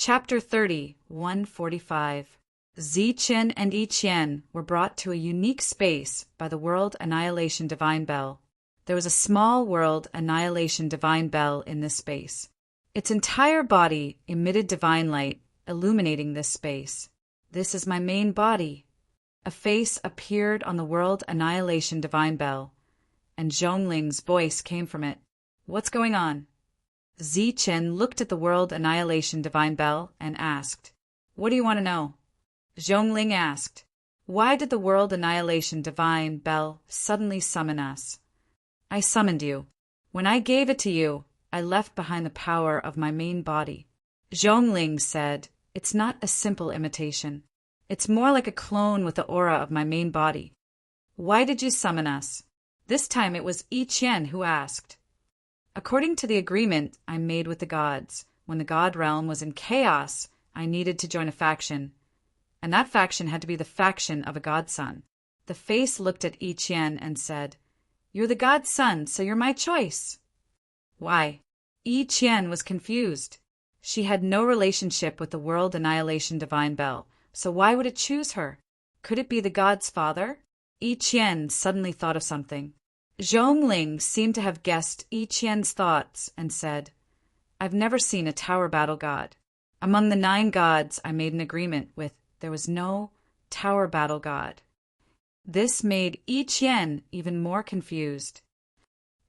Chapter 30, 145. Zichen and Ichen were brought to a unique space by the World Annihilation Divine Bell. There was a small World Annihilation Divine Bell in this space. Its entire body emitted divine light, illuminating this space. "This is my main body." A face appeared on the World Annihilation Divine Bell, and Zhongling's voice came from it. "What's going on?" Zichen looked at the World Annihilation Divine Bell and asked, "What do you want to know?" Zhongling asked, "Why did the World Annihilation Divine Bell suddenly summon us?" "I summoned you. When I gave it to you, I left behind the power of my main body." Zhongling said, "It's not a simple imitation. It's more like a clone with the aura of my main body." "Why did you summon us?" This time it was Ichen who asked. "According to the agreement I made with the gods, when the god realm was in chaos, I needed to join a faction, and that faction had to be the faction of a godson." The face looked at Ichen and said, "You're the god's son, so you're my choice." "Why?" Ichen was confused. She had no relationship with the World Annihilation Divine Bell, so why would it choose her? Could it be the god's father? Ichen suddenly thought of something. Zhongling seemed to have guessed Ichen's thoughts and said, "I've never seen a tower battle god. Among the 9 gods I made an agreement with, there was no tower battle god." This made Ichen even more confused.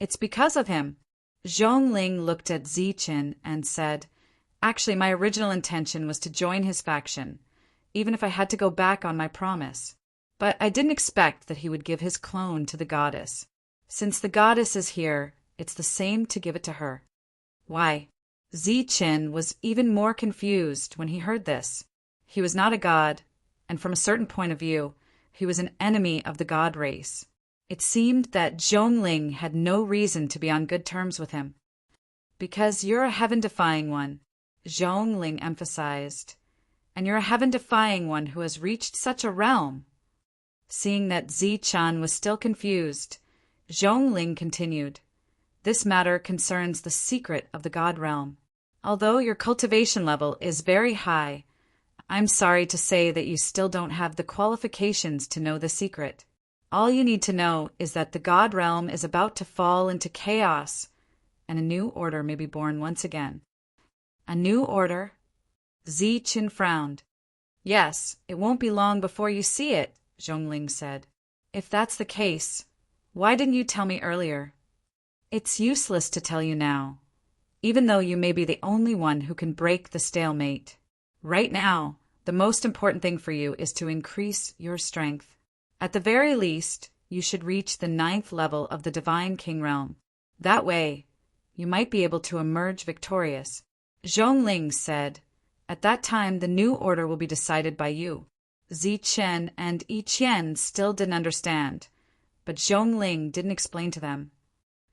"It's because of him." Zhongling looked at Zichen and said, "Actually, my original intention was to join his faction, even if I had to go back on my promise. But I didn't expect that he would give his clone to the goddess. Since the goddess is here, it's the same to give it to her." "Why?" Zichen was even more confused when he heard this. He was not a god, and from a certain point of view, he was an enemy of the god race. It seemed that Zhongling had no reason to be on good terms with him. "Because you're a heaven-defying one," Zhongling emphasized, "and you're a heaven-defying one who has reached such a realm." Seeing that Zichen was still confused, Zhongling continued, "This matter concerns the secret of the god realm. Although your cultivation level is very high, I'm sorry to say that you still don't have the qualifications to know the secret. All you need to know is that the god realm is about to fall into chaos, and a new order may be born once again." "A new order?" Zichen frowned. "Yes, it won't be long before you see it," Zhongling said. "If that's the case, why didn't you tell me earlier?" "It's useless to tell you now, even though you may be the only one who can break the stalemate. Right now, the most important thing for you is to increase your strength. At the very least, you should reach the 9th level of the Divine King Realm. That way, you might be able to emerge victorious." Zhongling said, "At that time, the new order will be decided by you." Zichen and Ichen still didn't understand, but Zhongling didn't explain to them.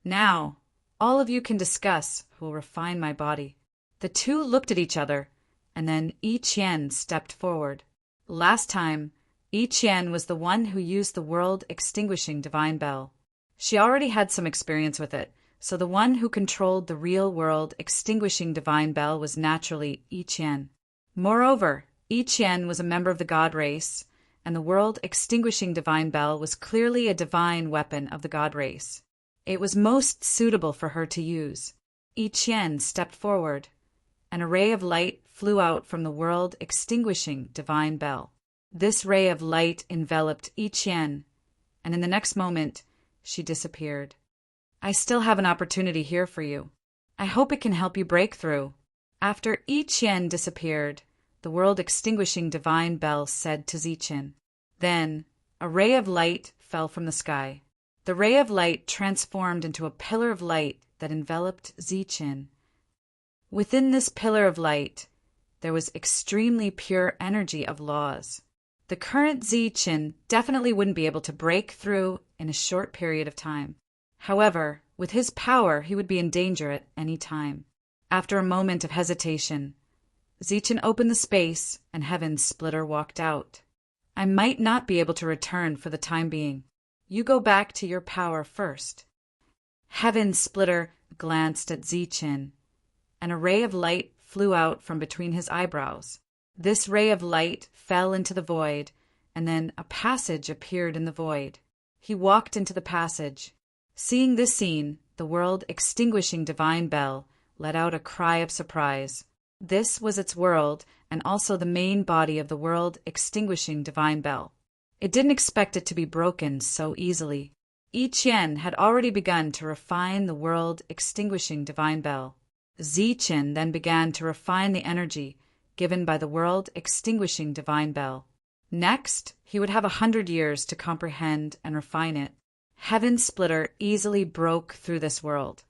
"Now, all of you can discuss who will refine my body." The two looked at each other, and then Ichen stepped forward. Last time, Ichen was the one who used the world-extinguishing divine bell. She already had some experience with it, so the one who controlled the real world-extinguishing divine bell was naturally Ichen. Moreover, Ichen was a member of the god race, and the world-extinguishing divine bell was clearly a divine weapon of the god race. It was most suitable for her to use. Ichen stepped forward. An ray of light flew out from the world-extinguishing divine bell. This ray of light enveloped Ichen, and in the next moment, she disappeared. "I still have an opportunity here for you. I hope it can help you break through." After Ichen disappeared, the world-extinguishing divine bell said to Zichen. Then, a ray of light fell from the sky. The ray of light transformed into a pillar of light that enveloped Zichen. Within this pillar of light, there was extremely pure energy of laws. The current Zichen definitely wouldn't be able to break through in a short period of time. However, with his power, he would be in danger at any time. After a moment of hesitation, Zichen opened the space, and Heaven Splitter walked out. "I might not be able to return for the time being. You go back to your power first." Heaven Splitter glanced at Zichen, and a ray of light flew out from between his eyebrows. This ray of light fell into the void, and then a passage appeared in the void. He walked into the passage. Seeing this scene, the world-extinguishing divine bell let out a cry of surprise. This was its world, and also the main body of the world-extinguishing divine bell. It didn't expect it to be broken so easily. Yi Qian had already begun to refine the world-extinguishing divine bell. Zichen then began to refine the energy given by the world-extinguishing divine bell. Next, he would have 100 years to comprehend and refine it. Heaven Splitter easily broke through this world,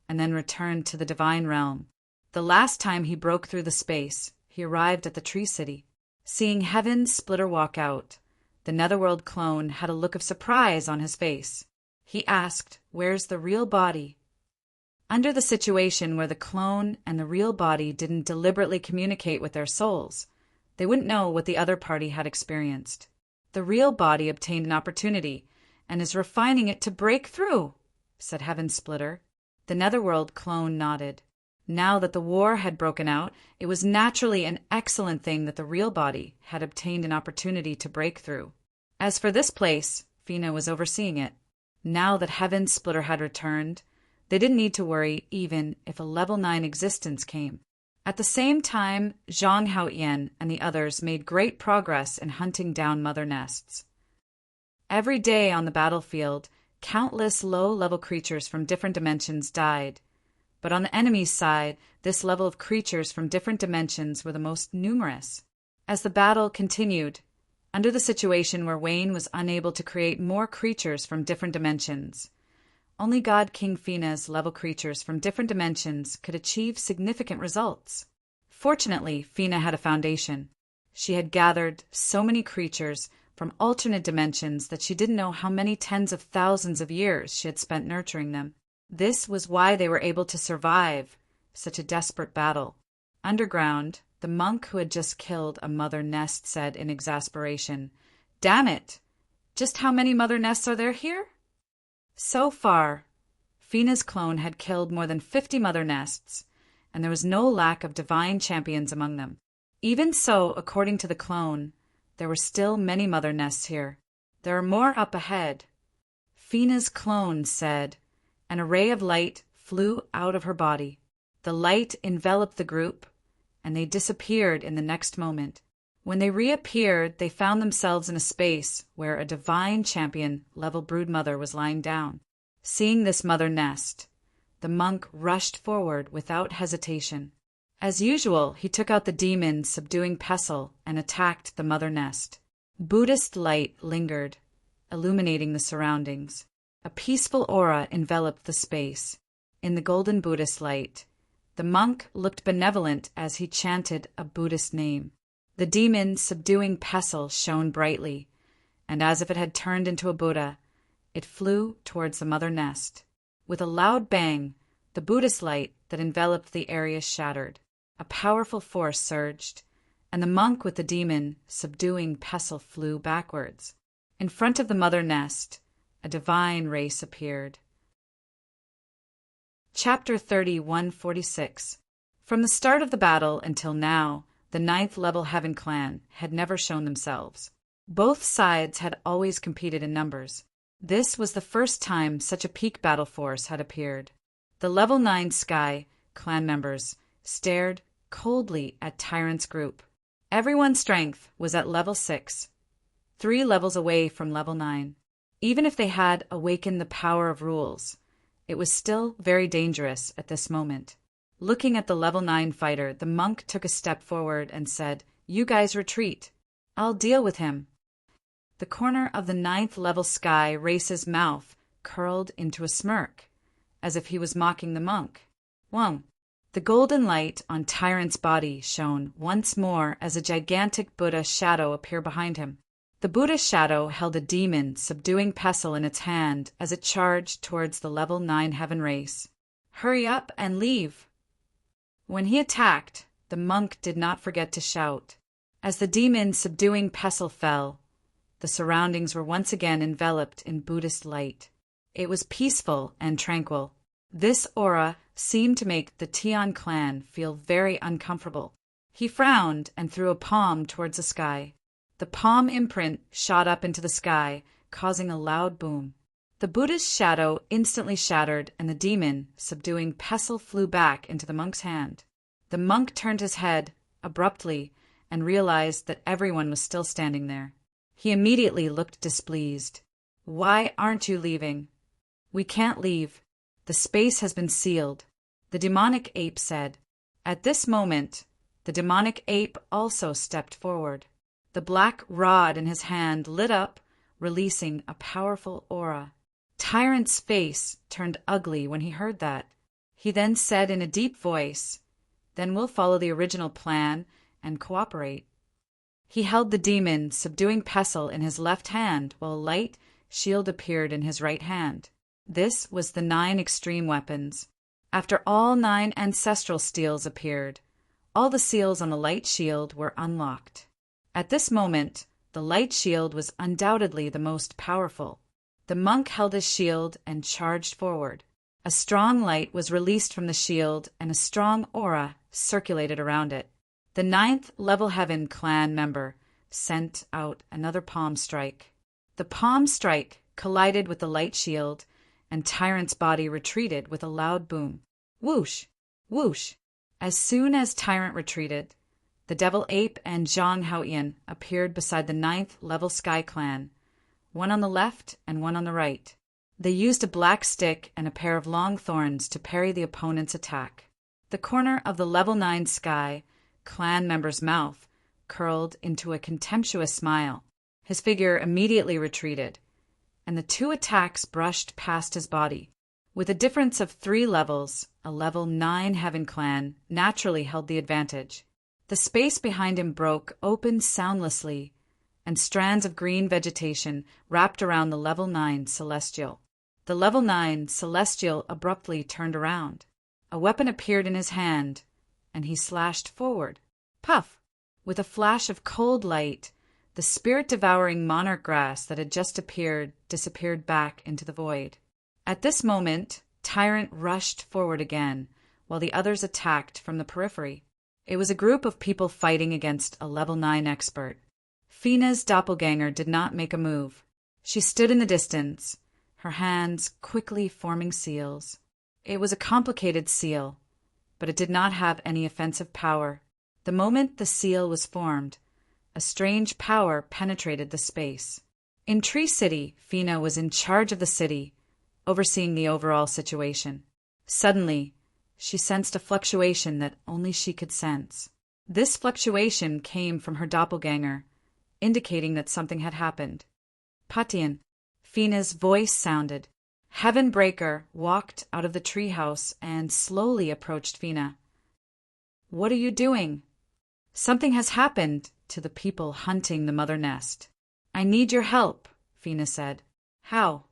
and then returned to the divine realm. The last time he broke through the space, he arrived at the Tree City. Seeing Heaven Splitter walk out, the Netherworld clone had a look of surprise on his face. He asked, "Where's the real body?" Under the situation where the clone and the real body didn't deliberately communicate with their souls, they wouldn't know what the other party had experienced. The real body obtained an opportunity and is refining it to break through, said Heaven Splitter. The Netherworld clone nodded. Now that the war had broken out, it was naturally an excellent thing that the real body had obtained an opportunity to break through. As for this place, Fina was overseeing it. Now that Heaven Splitter had returned, they didn't need to worry even if a level 9 existence came. At the same time, Zhang Haoyan and the others made great progress in hunting down mother nests. Every day on the battlefield, countless low-level creatures from different dimensions died. But on the enemy's side, this level of creatures from different dimensions were the most numerous. As the battle continued, under the situation where Wayne was unable to create more creatures from different dimensions, only God King Fina's level creatures from different dimensions could achieve significant results. Fortunately, Fina had a foundation. She had gathered so many creatures from alternate dimensions that she didn't know how many tens of thousands of years she had spent nurturing them. This was why they were able to survive such a desperate battle. Underground, the monk who had just killed a mother nest said in exasperation, "Damn it! Just how many mother nests are there here?" So far, Fina's clone had killed more than 50 mother nests, and there was no lack of divine champions among them. Even so, according to the clone, there were still many mother nests here. There are more up ahead. Fina's clone said, and a ray of light flew out of her body. The light enveloped the group, and they disappeared in the next moment. When they reappeared, they found themselves in a space where a divine champion level broodmother was lying down. Seeing this mother nest, the monk rushed forward without hesitation. As usual, he took out the demon subduing pestle and attacked the mother nest. Buddhist light lingered, illuminating the surroundings. A peaceful aura enveloped the space. In the golden Buddhist light, the monk looked benevolent as he chanted a Buddhist name. The demon subduing pestle shone brightly, and as if it had turned into a Buddha, it flew towards the mother nest. With a loud bang, the Buddhist light that enveloped the area shattered. A powerful force surged, and the monk with the demon subduing pestle flew backwards. In front of the mother nest, a divine race appeared. Chapter 3146. From the start of the battle until now, the 9th level Heaven clan had never shown themselves. Both sides had always competed in numbers. This was the first time such a peak battle force had appeared. The level 9 Sky clan members stared coldly at Tyrant's group. Everyone's strength was at level 6, 3 levels away from level 9. Even if they had awakened the power of rules, it was still very dangerous at this moment. Looking at the level 9 fighter, the monk took a step forward and said, "You guys retreat. I'll deal with him." The corner of the 9th level Sky Race's mouth curled into a smirk, as if he was mocking the monk. Wong. The golden light on Tyrant's body shone once more as a gigantic Buddha shadow appeared behind him. The Buddha's shadow held a demon subduing pestle in its hand as it charged towards the level 9 Heaven race. "Hurry up and leave." When he attacked, the monk did not forget to shout. As the demon subduing pestle fell, the surroundings were once again enveloped in Buddhist light. It was peaceful and tranquil. This aura seemed to make the Tian clan feel very uncomfortable. He frowned and threw a palm towards the sky. The palm imprint shot up into the sky, causing a loud boom. The Buddha's shadow instantly shattered, and the demon, subduing pestle, flew back into the monk's hand. The monk turned his head abruptly and realized that everyone was still standing there. He immediately looked displeased. "Why aren't you leaving?" "We can't leave. The space has been sealed," the demonic ape said. At this moment, the demonic ape also stepped forward. The black rod in his hand lit up, releasing a powerful aura. Tyrant's face turned ugly when he heard that. He then said in a deep voice, "Then we'll follow the original plan and cooperate." He held the demon, subduing pestle, in his left hand, while a light shield appeared in his right hand. This was the 9 extreme weapons. After all 9 ancestral seals appeared, all the seals on the light shield were unlocked. At this moment, the light shield was undoubtedly the most powerful. The monk held his shield and charged forward. A strong light was released from the shield, and a strong aura circulated around it. The 9th level Heaven clan member sent out another palm strike. The palm strike collided with the light shield, and Tyrant's body retreated with a loud boom. Whoosh! Whoosh! As soon as Tyrant retreated, the Devil Ape and Zhang Haoyan appeared beside the 9th level Sky Clan, one on the left and one on the right. They used a black stick and a pair of long thorns to parry the opponent's attack. The corner of the level 9 Sky Clan member's mouth curled into a contemptuous smile. His figure immediately retreated, and the 2 attacks brushed past his body. With a difference of 3 levels, a level 9 Heaven clan naturally held the advantage. The space behind him broke open soundlessly, and strands of green vegetation wrapped around the level 9 Celestial. The level 9 Celestial abruptly turned around. A weapon appeared in his hand, and he slashed forward. Puff! With a flash of cold light, the spirit-devouring monarch grass that had just appeared disappeared back into the void. At this moment, Tyrant rushed forward again, while the others attacked from the periphery. It was a group of people fighting against a level 9 expert. Fina's doppelganger did not make a move. She stood in the distance, her hands quickly forming seals. It was a complicated seal, but it did not have any offensive power. The moment the seal was formed, a strange power penetrated the space. In Tree City, Fina was in charge of the city, overseeing the overall situation. Suddenly, she sensed a fluctuation that only she could sense. This fluctuation came from her doppelganger, indicating that something had happened. "Patian," Fina's voice sounded. Heaven Breaker walked out of the treehouse and slowly approached Fina. "What are you doing?" "Something has happened to the people hunting the mother nest. I need your help," Fina said. "How?"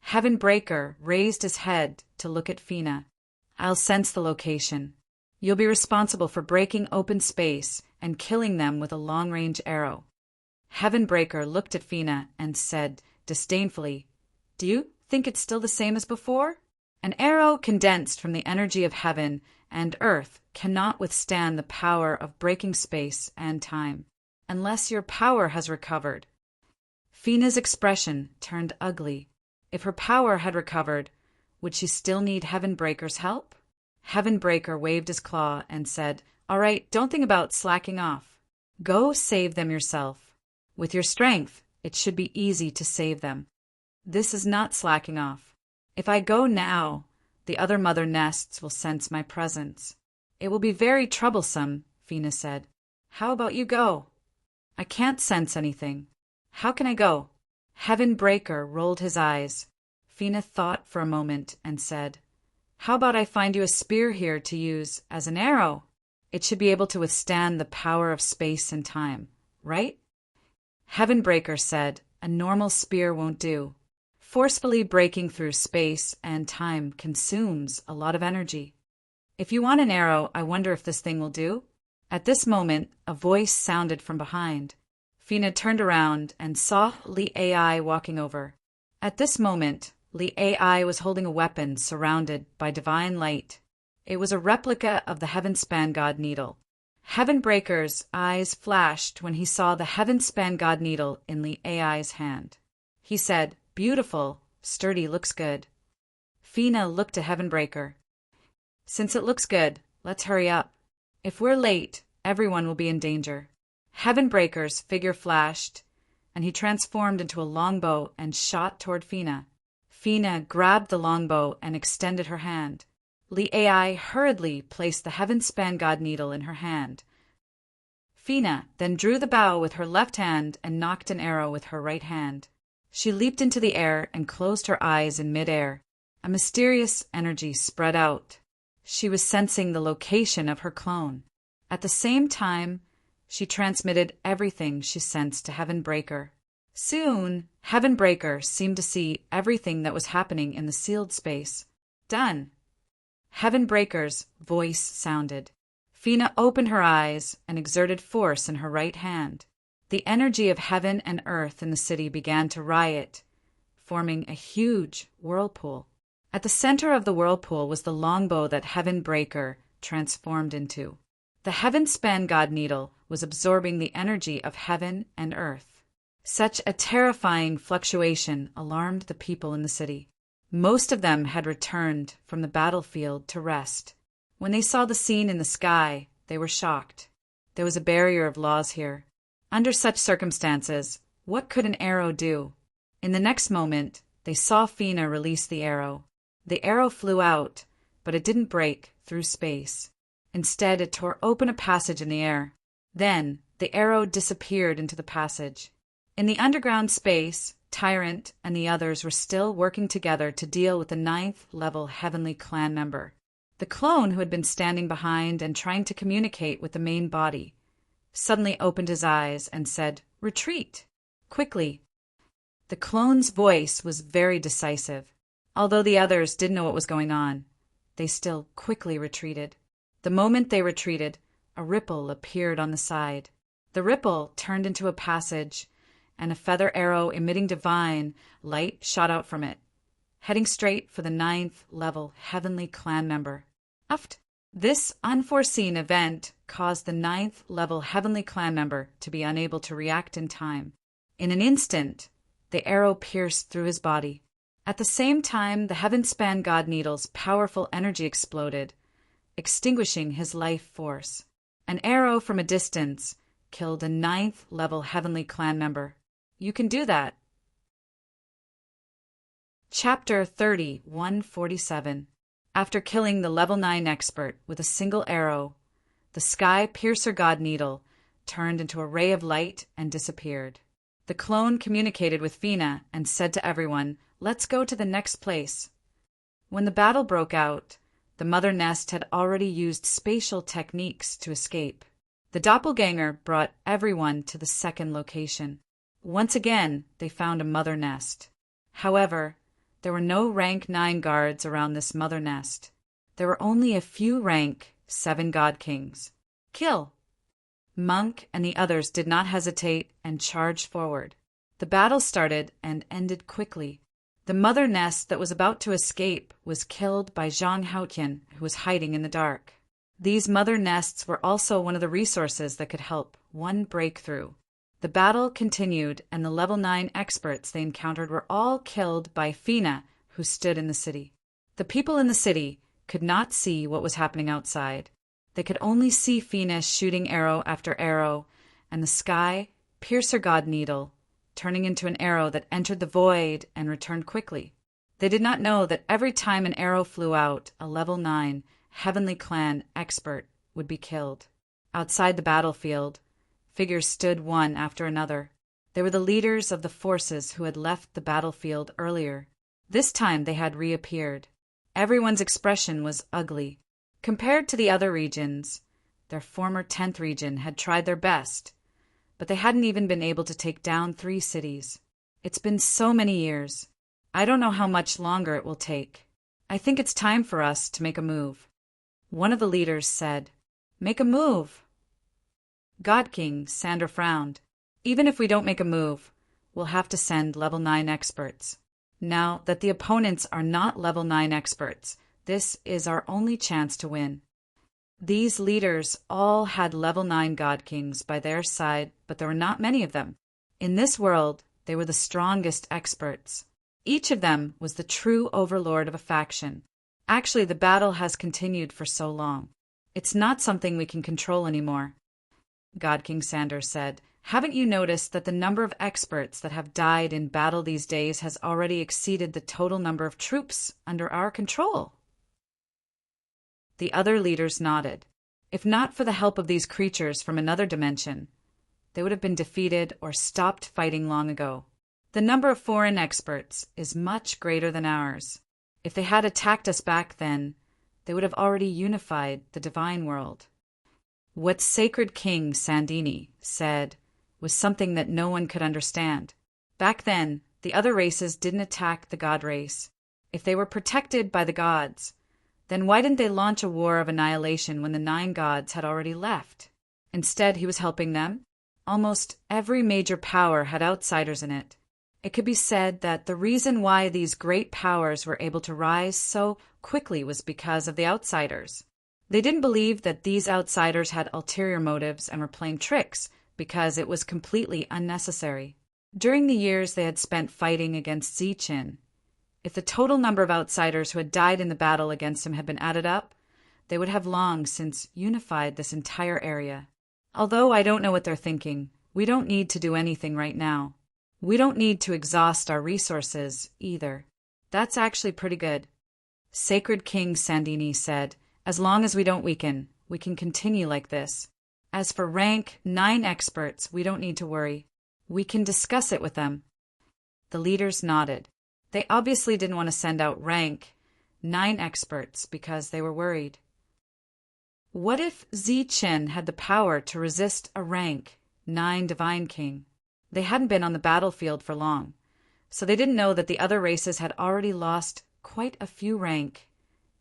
Heaven Breaker raised his head to look at Fina. "I'll sense the location. You'll be responsible for breaking open space and killing them with a long-range arrow." Heaven Breaker looked at Fina and said disdainfully, "Do you think it's still the same as before? An arrow condensed from the energy of heaven and earth cannot withstand the power of breaking space and time, unless your power has recovered." Fina's expression turned ugly. If her power had recovered, would she still need Heaven Breaker's help? Heaven Breaker waved his claw and said, "All right, don't think about slacking off. Go save them yourself. With your strength, it should be easy to save them. This is not slacking off. If I go now, the other mother nests will sense my presence. It will be very troublesome," Fina said. "How about you go?" "I can't sense anything. How can I go?" Heaven Breaker rolled his eyes. Fina thought for a moment and said, "How about I find you a spear here to use as an arrow? It should be able to withstand the power of space and time, right?" Heaven Breaker said, "A normal spear won't do. Forcefully breaking through space and time consumes a lot of energy. If you want an arrow, I wonder if this thing will do?" At this moment, a voice sounded from behind. Fina turned around and saw Li AI walking over. At this moment, The AI was holding a weapon surrounded by divine light. It was a replica of the Heaven-span God Needle. Heavenbreaker's eyes flashed when he saw the Heaven-span God Needle in the AI's hand. He said, "Beautiful, sturdy, looks good." Fina looked at Heavenbreaker. "Since it looks good, let's hurry up. If we're late, everyone will be in danger." Heavenbreaker's figure flashed, and he transformed into a longbow and shot toward Fina. Fina grabbed the longbow and extended her hand. The AI hurriedly placed the Heaven-span God Needle in her hand. Fina then drew the bow with her left hand and knocked an arrow with her right hand. She leaped into the air and closed her eyes in midair. A mysterious energy spread out. She was sensing the location of her clone. At the same time, she transmitted everything she sensed to Heavenbreaker. Soon, Heavenbreaker seemed to see everything that was happening in the sealed space. "Done." Heavenbreaker's voice sounded. Fina opened her eyes and exerted force in her right hand. The energy of heaven and earth in the city began to riot, forming a huge whirlpool. At the center of the whirlpool was the longbow that Heavenbreaker transformed into. The Heaven-span God Needle was absorbing the energy of heaven and earth. Such a terrifying fluctuation alarmed the people in the city. Most of them had returned from the battlefield to rest. When they saw the scene in the sky, they were shocked. There was a barrier of laws here. Under such circumstances, what could an arrow do? In the next moment, they saw Fina release the arrow. The arrow flew out, but it didn't break through space. Instead, it tore open a passage in the air. Then, the arrow disappeared into the passage. In the underground space, Tyrant and the others were still working together to deal with the 9th-level Heavenly Clan member. The clone who had been standing behind and trying to communicate with the main body suddenly opened his eyes and said, "Retreat! Quickly!" The clone's voice was very decisive. Although the others didn't know what was going on, they still quickly retreated. The moment they retreated, a ripple appeared on the side. The ripple turned into a passage, and a feather arrow emitting divine light shot out from it, heading straight for the 9th-level Heavenly Clan member. This unforeseen event caused the 9th-level Heavenly Clan member to be unable to react in time. In an instant, the arrow pierced through his body. At the same time, the Heaven-span God Needle's powerful energy exploded, extinguishing his life force. An arrow from a distance killed a 9th-level Heavenly Clan member. You can do that. Chapter 30-147. After killing the level 9 expert with a single arrow, the Sky Piercer God Needle turned into a ray of light and disappeared. The clone communicated with Fina and said to everyone, "Let's go to the next place." When the battle broke out, the mother nest had already used spatial techniques to escape. The doppelganger brought everyone to the second location. Once again, they found a mother nest. However, there were no rank 9 guards around this mother nest. There were only a few rank 7 God Kings. Kill! Monk and the others did not hesitate and charged forward. The battle started and ended quickly. The mother nest that was about to escape was killed by Zhang Haotian, who was hiding in the dark. These mother nests were also one of the resources that could help one breakthrough. The battle continued, and the level 9 experts they encountered were all killed by Fina, who stood in the city. The people in the city could not see what was happening outside. They could only see Fina shooting arrow after arrow, and the Sky Piercer God Needle turning into an arrow that entered the void and returned quickly. They did not know that every time an arrow flew out, a level 9 Heavenly Clan expert would be killed. Outside the battlefield, figures stood one after another. They were the leaders of the forces who had left the battlefield earlier. This time they had reappeared. Everyone's expression was ugly. Compared to the other regions, their former 10th region had tried their best, but they hadn't even been able to take down 3 cities. It's been so many years. I don't know how much longer it will take. I think it's time for us to make a move. One of the leaders said, "Make a move." God King Sandra frowned. "Even if we don't make a move, we'll have to send level 9 experts." Now that the opponents are not level 9 experts, this is our only chance to win. These leaders all had level 9 god kings by their side, but there were not many of them. In this world, they were the strongest experts. Each of them was the true overlord of a faction. Actually, the battle has continued for so long. It's not something we can control anymore. God King Sanders said, "Haven't you noticed that the number of experts that have died in battle these days has already exceeded the total number of troops under our control?" The other leaders nodded. If not for the help of these creatures from another dimension, they would have been defeated or stopped fighting long ago. The number of foreign experts is much greater than ours. If they had attacked us back then, they would have already unified the divine world. What Sacred King Sandini said was something that no one could understand. Back then, the other races didn't attack the god race. If they were protected by the gods, then why didn't they launch a war of annihilation when the 9 gods had already left? Instead, he was helping them. Almost every major power had outsiders in it. It could be said that the reason why these great powers were able to rise so quickly was because of the outsiders. They didn't believe that these outsiders had ulterior motives and were playing tricks because it was completely unnecessary. During the years they had spent fighting against Zichin, if the total number of outsiders who had died in the battle against him had been added up, they would have long since unified this entire area. Although I don't know what they're thinking, we don't need to do anything right now. We don't need to exhaust our resources, either. That's actually pretty good. Sacred King Sandini said, "As long as we don't weaken, we can continue like this. As for rank 9 experts, we don't need to worry. We can discuss it with them." The leaders nodded. They obviously didn't want to send out rank 9 experts because they were worried. What if Zichin had the power to resist a rank 9 divine king? They hadn't been on the battlefield for long, so they didn't know that the other races had already lost quite a few rank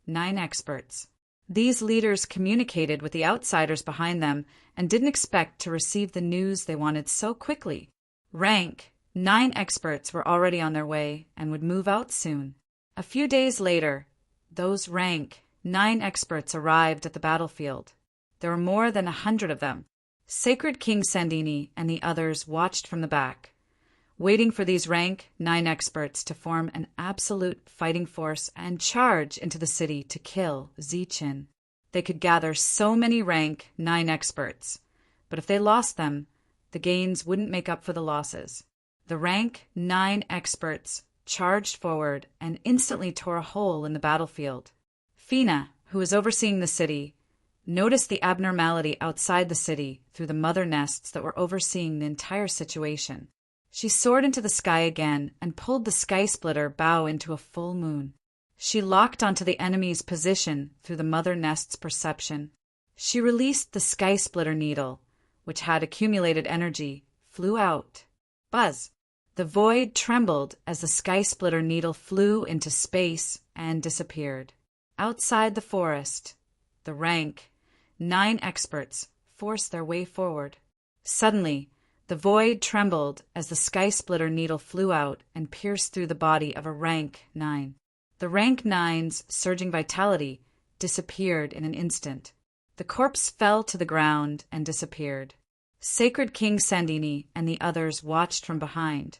9 experts. These leaders communicated with the outsiders behind them and didn't expect to receive the news they wanted so quickly. Rank 9 experts were already on their way and would move out soon. A few days later, those rank 9 experts arrived at the battlefield. There were more than 100 of them. Sacred King Sandini and the others watched from the back, waiting for these rank 9 experts to form an absolute fighting force and charge into the city to kill Zichin. They could gather so many rank 9 experts, but if they lost them, the gains wouldn't make up for the losses. The rank 9 experts charged forward and instantly tore a hole in the battlefield. Fina, who was overseeing the city, noticed the abnormality outside the city through the mother nests that were overseeing the entire situation. She soared into the sky again and pulled the sky splitter bow into a full moon. She locked onto the enemy's position through the mother nest's perception. She released the sky splitter needle, which had accumulated energy, flew out. Buzz! The void trembled as the sky splitter needle flew into space and disappeared. Outside the forest, the rank 9 experts forced their way forward. Suddenly, the void trembled as the sky splitter needle flew out and pierced through the body of a rank 9. The rank 9's surging vitality disappeared in an instant. The corpse fell to the ground and disappeared. Sacred King Sandini and the others watched from behind,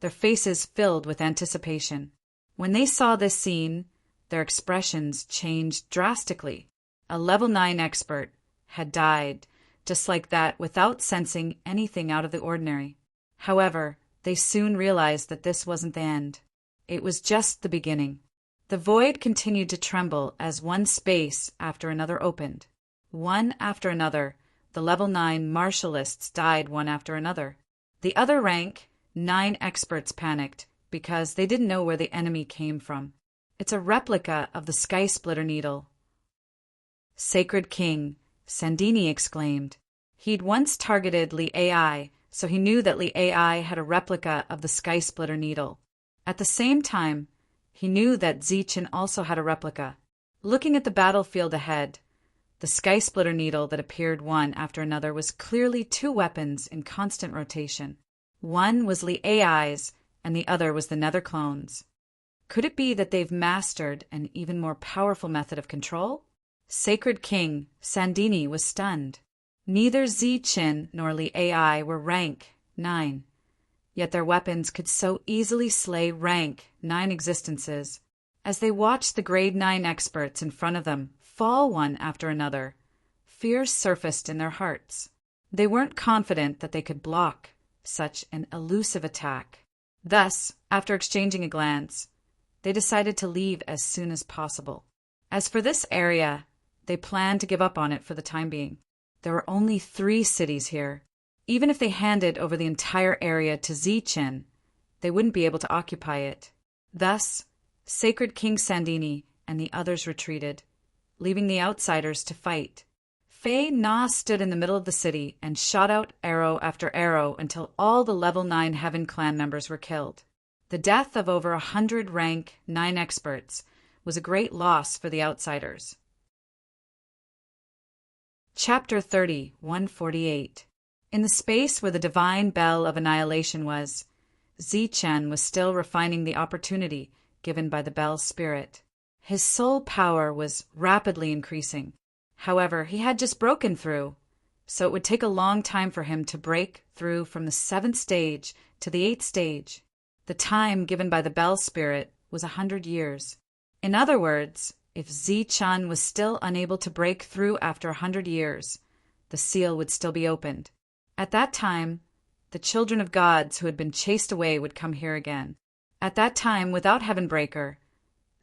their faces filled with anticipation. When they saw this scene, their expressions changed drastically. A level 9 expert had died just like that without sensing anything out of the ordinary. However, they soon realized that this wasn't the end. It was just the beginning. The void continued to tremble as one space after another opened. One after another, the level 9 martialists died one after another. The other rank 9 experts panicked because they didn't know where the enemy came from. It's a replica of the sky splitter needle. Sacred King Sandini exclaimed. He'd once targeted Li AI, so he knew that Li AI had a replica of the sky splitter needle. At the same time, he knew that Zichin also had a replica. Looking at the battlefield ahead, the sky splitter needle that appeared one after another was clearly 2 weapons in constant rotation. One was Li AI's and the other was the Nether clones. Could it be that they've mastered an even more powerful method of control? Sacred King Sandini was stunned. Neither Ziqin nor Li AI were rank 9, yet their weapons could so easily slay rank 9 existences. As they watched the grade 9 experts in front of them fall one after another, fear surfaced in their hearts. They weren't confident that they could block such an elusive attack. Thus, after exchanging a glance, they decided to leave as soon as possible. As for this area, they planned to give up on it for the time being. There were only 3 cities here. Even if they handed over the entire area to Ziqin, they wouldn't be able to occupy it. Thus, Sacred King Sandini and the others retreated, leaving the outsiders to fight. Fei Na stood in the middle of the city and shot out arrow after arrow until all the level 9 Heaven clan members were killed. The death of over 100 rank 9 experts was a great loss for the outsiders. Chapter 30, 148. In the space where the divine bell of annihilation was, Ziqin was still refining the opportunity given by the bell's spirit. His soul power was rapidly increasing. However, he had just broken through, so it would take a long time for him to break through from the 7th stage to the 8th stage. The time given by the bell spirit was 100 years. In other words, if Ziqin was still unable to break through after 100 years, the seal would still be opened. At that time, the children of gods who had been chased away would come here again. At that time, without Heavenbreaker,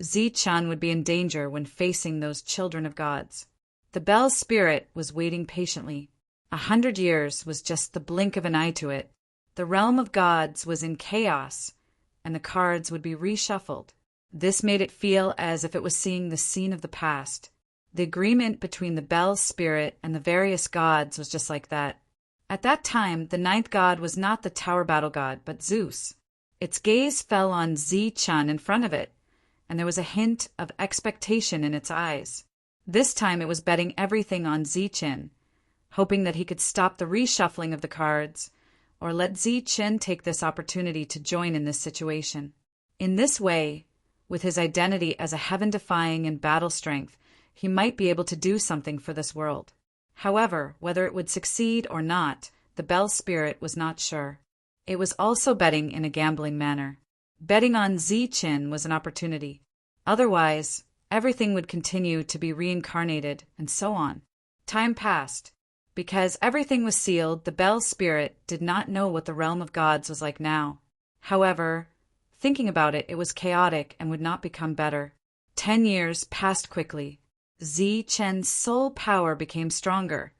Ziqin would be in danger when facing those children of gods. The bell's spirit was waiting patiently. 100 years was just the blink of an eye to it. The realm of gods was in chaos, and the cards would be reshuffled. This made it feel as if it was seeing the scene of the past. The agreement between the bell's spirit and the various gods was just like that. At that time, the 9th god was not the tower battle god, but Zeus. Its gaze fell on Ziqin in front of it, and there was a hint of expectation in its eyes. This time it was betting everything on Ziqin, hoping that he could stop the reshuffling of the cards, or let Ziqin take this opportunity to join in this situation. In this way, with his identity as a heaven-defying and battle strength, he might be able to do something for this world. However, whether it would succeed or not, the bell spirit was not sure. It was also betting in a gambling manner. Betting on Ziqin was an opportunity. Otherwise, everything would continue to be reincarnated, and so on. Time passed. Because everything was sealed, the bell spirit did not know what the realm of gods was like now. However, thinking about it, it was chaotic and would not become better. 10 years passed quickly. Ziqin's soul power became stronger,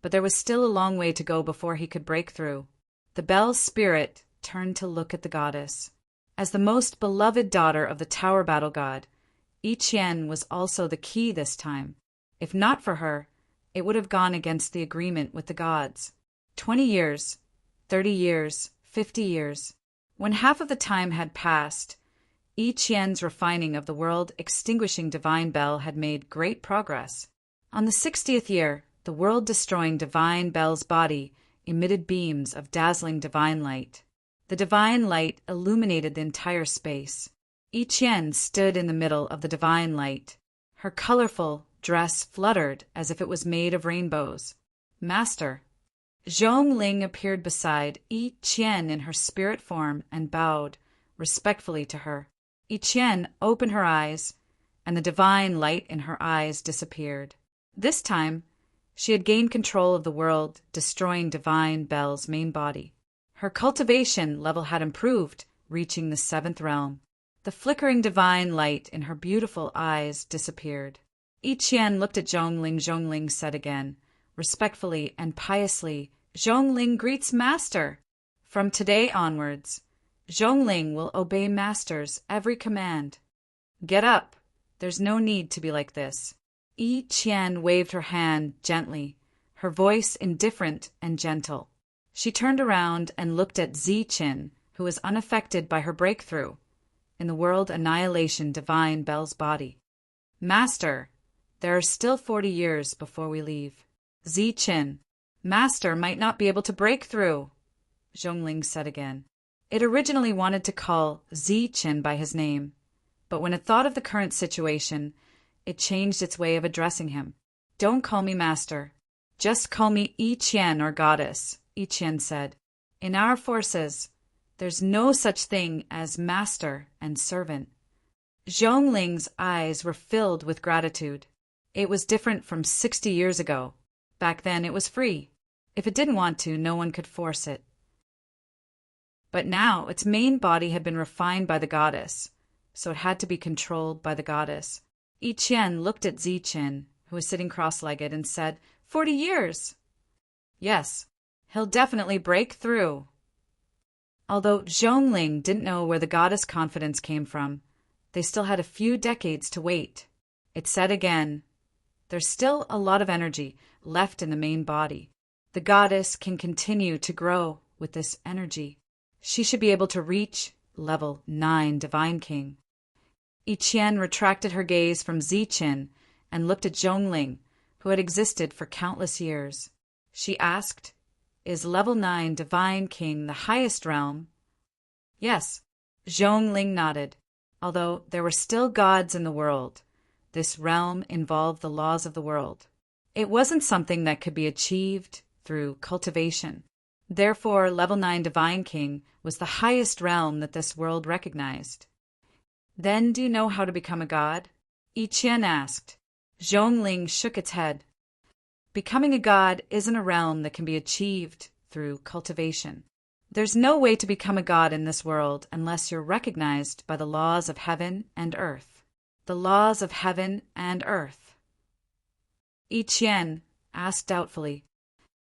but there was still a long way to go before he could break through. The bell's spirit turned to look at the goddess. As the most beloved daughter of the tower battle god, Yiqian was also the key this time. If not for her, it would have gone against the agreement with the gods. 20 years, 30 years, 50 years. When half of the time had passed, Yiqian's refining of the world-extinguishing divine bell had made great progress. On the 60th year, the world-destroying divine bell's body emitted beams of dazzling divine light. The divine light illuminated the entire space. Yiqian stood in the middle of the divine light. Her colorful dress fluttered as if it was made of rainbows. Master. Zhongling appeared beside Yiqian in her spirit form and bowed respectfully to her. Yiqian opened her eyes, and the divine light in her eyes disappeared. This time, she had gained control of the world, destroying divine bell's main body. Her cultivation level had improved, reaching the 7th realm. The flickering divine light in her beautiful eyes disappeared. Yiqian looked at Zhongling. Zhongling said again, respectfully and piously, "Zhongling greets Master. From today onwards, Zhongling will obey Master's every command. Get up. There's no need to be like this." Yiqian waved her hand gently, her voice indifferent and gentle. She turned around and looked at Ziqin, who was unaffected by her breakthrough in the world annihilation divine bell's body. "Master, there are still 40 years before we leave." Ziqin, "Master might not be able to break through," Zhongling said again. It originally wanted to call Zichen by his name, but when it thought of the current situation, it changed its way of addressing him. "Don't call me master. Just call me Yi Qian or goddess," Yi Qian said. "In our forces, there's no such thing as master and servant." Zhongling's eyes were filled with gratitude. It was different from 60 years ago. Back then it was free. If it didn't want to, no one could force it. But now its main body had been refined by the goddess, so it had to be controlled by the goddess. Yi Qian looked at Zichen, who was sitting cross-legged, and said, 40 years! Yes, he'll definitely break through. Although Zhongling didn't know where the goddess' confidence came from, they still had a few decades to wait. It said again, "There's still a lot of energy left in the main body. The goddess can continue to grow with this energy. She should be able to reach level 9 Divine King." Yi Qian retracted her gaze from Zichen and looked at Zhongling, who had existed for countless years. She asked, "Is level 9 Divine King the highest realm?" "Yes," Zhongling nodded. Although there were still gods in the world, this realm involved the laws of the world. It wasn't something that could be achieved through cultivation. Therefore, level 9 Divine King was the highest realm that this world recognized. "Then do you know how to become a god?" Yi Qian asked. Zhongling shook its head. Becoming a god isn't a realm that can be achieved through cultivation. There's no way to become a god in this world unless you're recognized by the laws of heaven and earth. The laws of heaven and earth. Yi Qian asked doubtfully.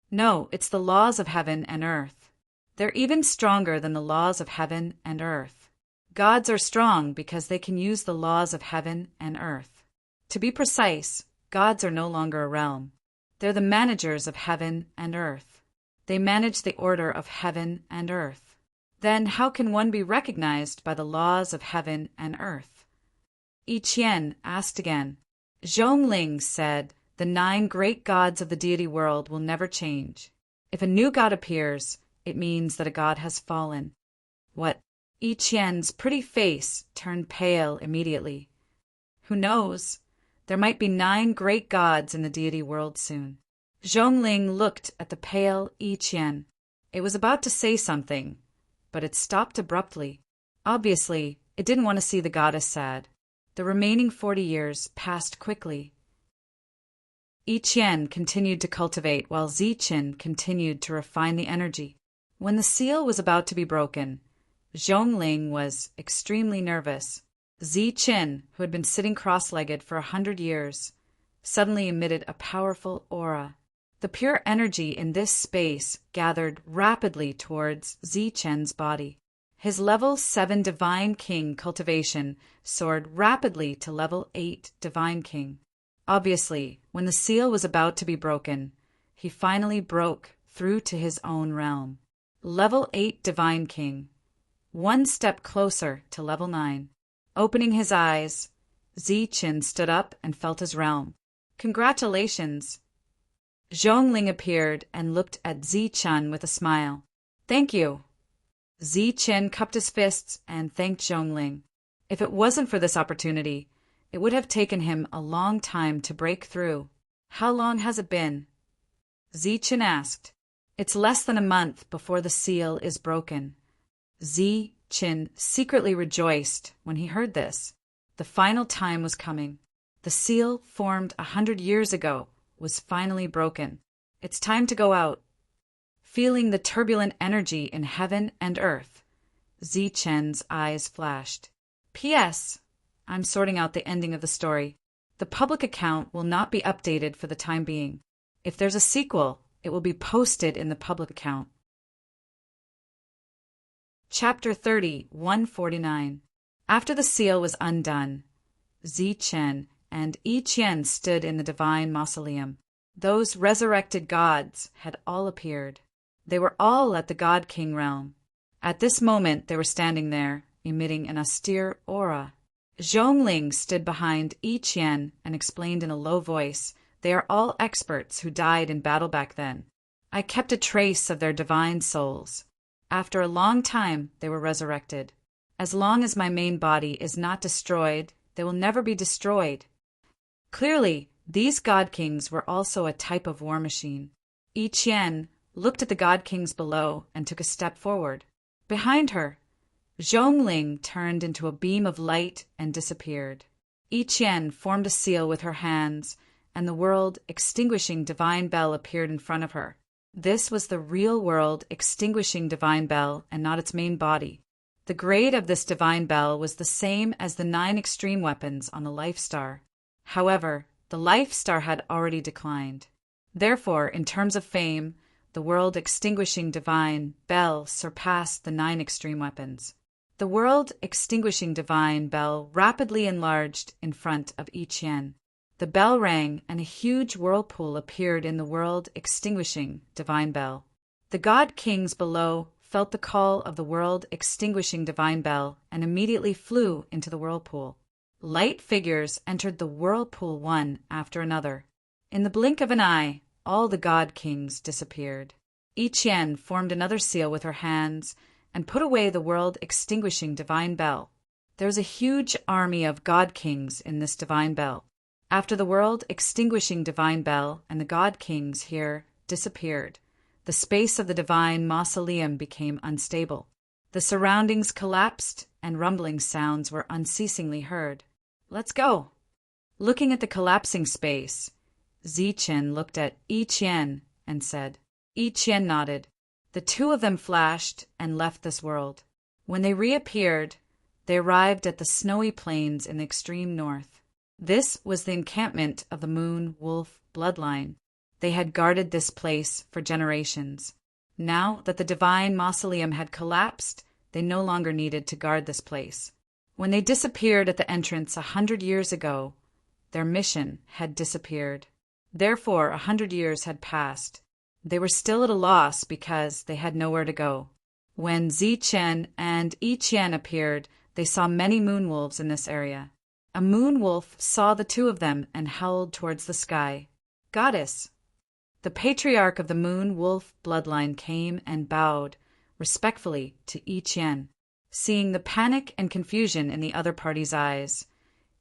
"No, it's the laws of heaven and earth. They're even stronger than the laws of heaven and earth. Gods are strong because they can use the laws of heaven and earth. To be precise, gods are no longer a realm. They're the managers of heaven and earth. They manage the order of heaven and earth. Then how can one be recognized by the laws of heaven and earth?" Yi Qian asked again. Zhongling said, "The 9 great gods of the deity world will never change. If a new god appears, it means that a god has fallen." What? Yi Qian's pretty face turned pale immediately. Who knows? There might be 9 great gods in the deity world soon. Zhongling looked at the pale Yi Qian. It was about to say something, but it stopped abruptly. Obviously, it didn't want to see the goddess sad. The remaining 40 years passed quickly. Yi Qian continued to cultivate while Zichen continued to refine the energy. When the seal was about to be broken, Zhongling was extremely nervous. Zichen, who had been sitting cross-legged for 100 years, suddenly emitted a powerful aura. The pure energy in this space gathered rapidly towards Zichen's body. His level 7 Divine King cultivation soared rapidly to level 8 Divine King. Obviously, when the seal was about to be broken, he finally broke through to his own realm. Level 8 Divine King. One step closer to level 9. Opening his eyes, Zichen stood up and felt his realm. "Congratulations." Zhongling appeared and looked at Zichen with a smile. "Thank you." Zichen cupped his fists and thanked Zhongling. If it wasn't for this opportunity, it would have taken him a long time to break through. "How long has it been?" Zichen asked. "It's less than a month before the seal is broken." Zichen secretly rejoiced when he heard this. The final time was coming. The seal formed 100 years ago was finally broken. It's time to go out. Feeling the turbulent energy in heaven and earth, Zichen's eyes flashed. "P.S. I'm sorting out the ending of the story. The public account will not be updated for the time being. If there's a sequel, it will be posted in the public account." Chapter 30, 149. After the seal was undone, Zichen and Yi Qian stood in the divine mausoleum. Those resurrected gods had all appeared. They were all at the God King realm. At this moment they were standing there, emitting an austere aura. Zhongling stood behind Yi Qian and explained in a low voice, "They are all experts who died in battle back then. I kept a trace of their divine souls. After a long time, they were resurrected. As long as my main body is not destroyed, they will never be destroyed. Clearly, these god kings were also a type of war machine. Yi Qian looked at the god kings below and took a step forward. Behind her, Zhongling turned into a beam of light and disappeared. Yi Qian formed a seal with her hands, and the world-extinguishing divine bell appeared in front of her. This was the real world-extinguishing divine bell and not its main body. The grade of this divine bell was the same as the 9 extreme weapons on the Life Star. However, the Life Star had already declined. Therefore, in terms of fame, the world-extinguishing divine bell surpassed the 9 extreme weapons. The world-extinguishing divine bell rapidly enlarged in front of Yi Qian. The bell rang, and a huge whirlpool appeared in the world-extinguishing divine bell. The god kings below felt the call of the world-extinguishing divine bell and immediately flew into the whirlpool. Light figures entered the whirlpool one after another. In the blink of an eye, all the god kings disappeared. Yi Qian formed another seal with her hands and put away the world-extinguishing divine bell. There was a huge army of god kings in this divine bell. After the world-extinguishing divine bell and the god kings here disappeared, the space of the divine mausoleum became unstable. The surroundings collapsed, and rumbling sounds were unceasingly heard. "Let's go!" Looking at the collapsing space, Zichen looked at Yi Qian and said. Yi Qian nodded. The two of them flashed and left this world. When they reappeared, they arrived at the snowy plains in the extreme north. This was the encampment of the Moon Wolf bloodline. They had guarded this place for generations. Now that the divine mausoleum had collapsed, they no longer needed to guard this place. When they disappeared at the entrance 100 years ago, their mission had disappeared. Therefore, 100 years had passed. They were still at a loss because they had nowhere to go. When Zichen and Yi Qian appeared, they saw many moonwolves in this area. A moonwolf saw the two of them and howled towards the sky. "Goddess!" The patriarch of the Moon Wolf bloodline came and bowed respectfully to Yi Qian. Seeing the panic and confusion in the other party's eyes,